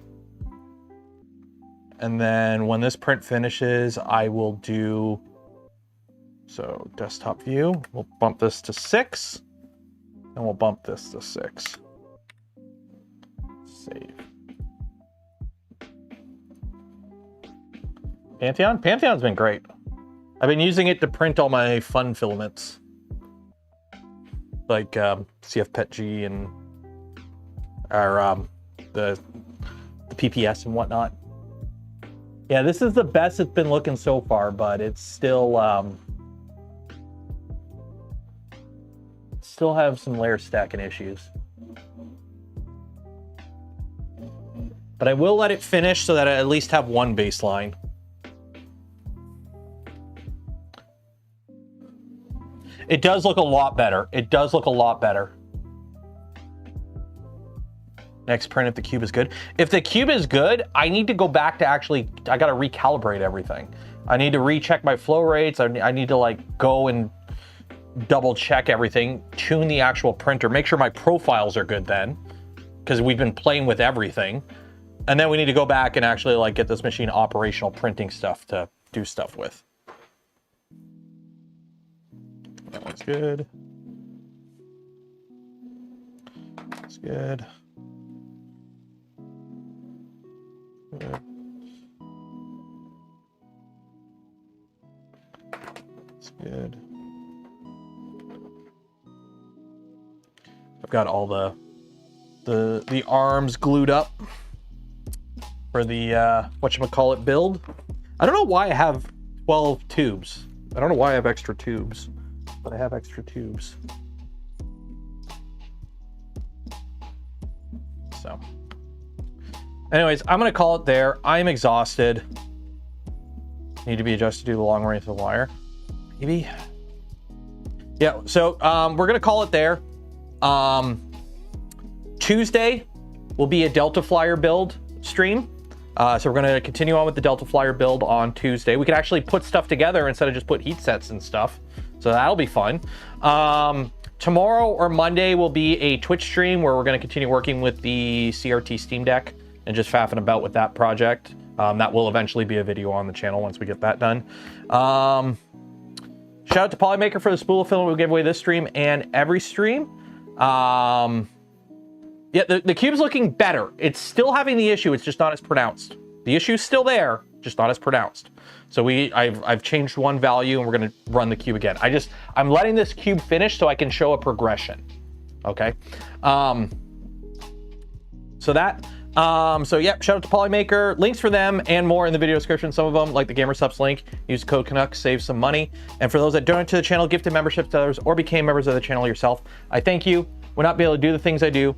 Speaker 1: And then when this print finishes, I will do, so desktop view, we'll bump this to 6 and we'll bump this to 6. Save. Pantheon? Pantheon's been great. I've been using it to print all my fun filaments. Like CF Pet G and our the PPS and whatnot. Yeah, this is the best it's been looking so far, but it's still have some layer stacking issues. But I will let it finish so that I at least have one baseline. It does look a lot better. It does look a lot better. Next print if the cube is good. If the cube is good, I need to go back to actually, I gotta recalibrate everything. I need to recheck my flow rates. I need to like go and double check everything, tune the actual printer, make sure my profiles are good then, because we've been playing with everything. And then we need to go back and actually like get this machine operational printing stuff to do stuff with. That one's good. That's good. Good. That's good. I've got all the arms glued up for the whatchamacallit build. I don't know why I have 12 tubes. I don't know why I have extra tubes. But I have extra tubes. So anyways, I'm gonna call it there. I'm exhausted. Need to be adjusted to the long range of the wire. Maybe. Yeah, so we're gonna call it there. Tuesday will be a Delta Flyer build stream. So we're gonna continue on with the Delta Flyer build on Tuesday. We could actually put stuff together instead of just put heat sets and stuff. So that'll be fun. Tomorrow or Monday will be a Twitch stream where we're going to continue working with the CRT Steam Deck and just faffing about with that project. That will eventually be a video on the channel once we get that done. Shout out to POLYMAKER for the spool of filament we give away this stream and every stream. Yeah, the cube's looking better. It's still having the issue. It's just not as pronounced. The issue's still there, just not as pronounced. So I've changed one value and we're gonna run the cube again. I'm letting this cube finish so I can show a progression. Okay. So yeah, shout out to POLYMAKER. Links for them and more in the video description. Some of them, like the GamerSupps link, use code Canuck, save some money. And for those that donate to the channel, gifted memberships to others, or became members of the channel yourself, I thank you. Would not be able to do the things I do.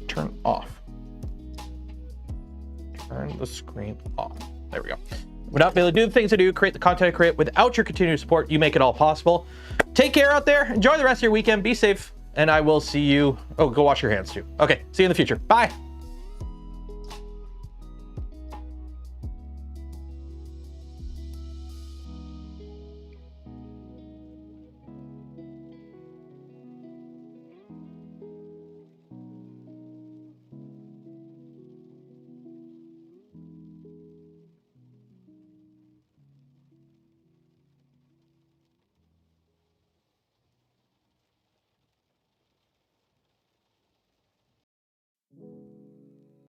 Speaker 1: Turn off. Turn the screen off. There we go. Would not be able to do the things I do, create the content I create without your continued support. You make it all possible. Take care out there. Enjoy the rest of your weekend. Be safe. And I will see you. Oh, go wash your hands too. Okay. See you in the future. Bye.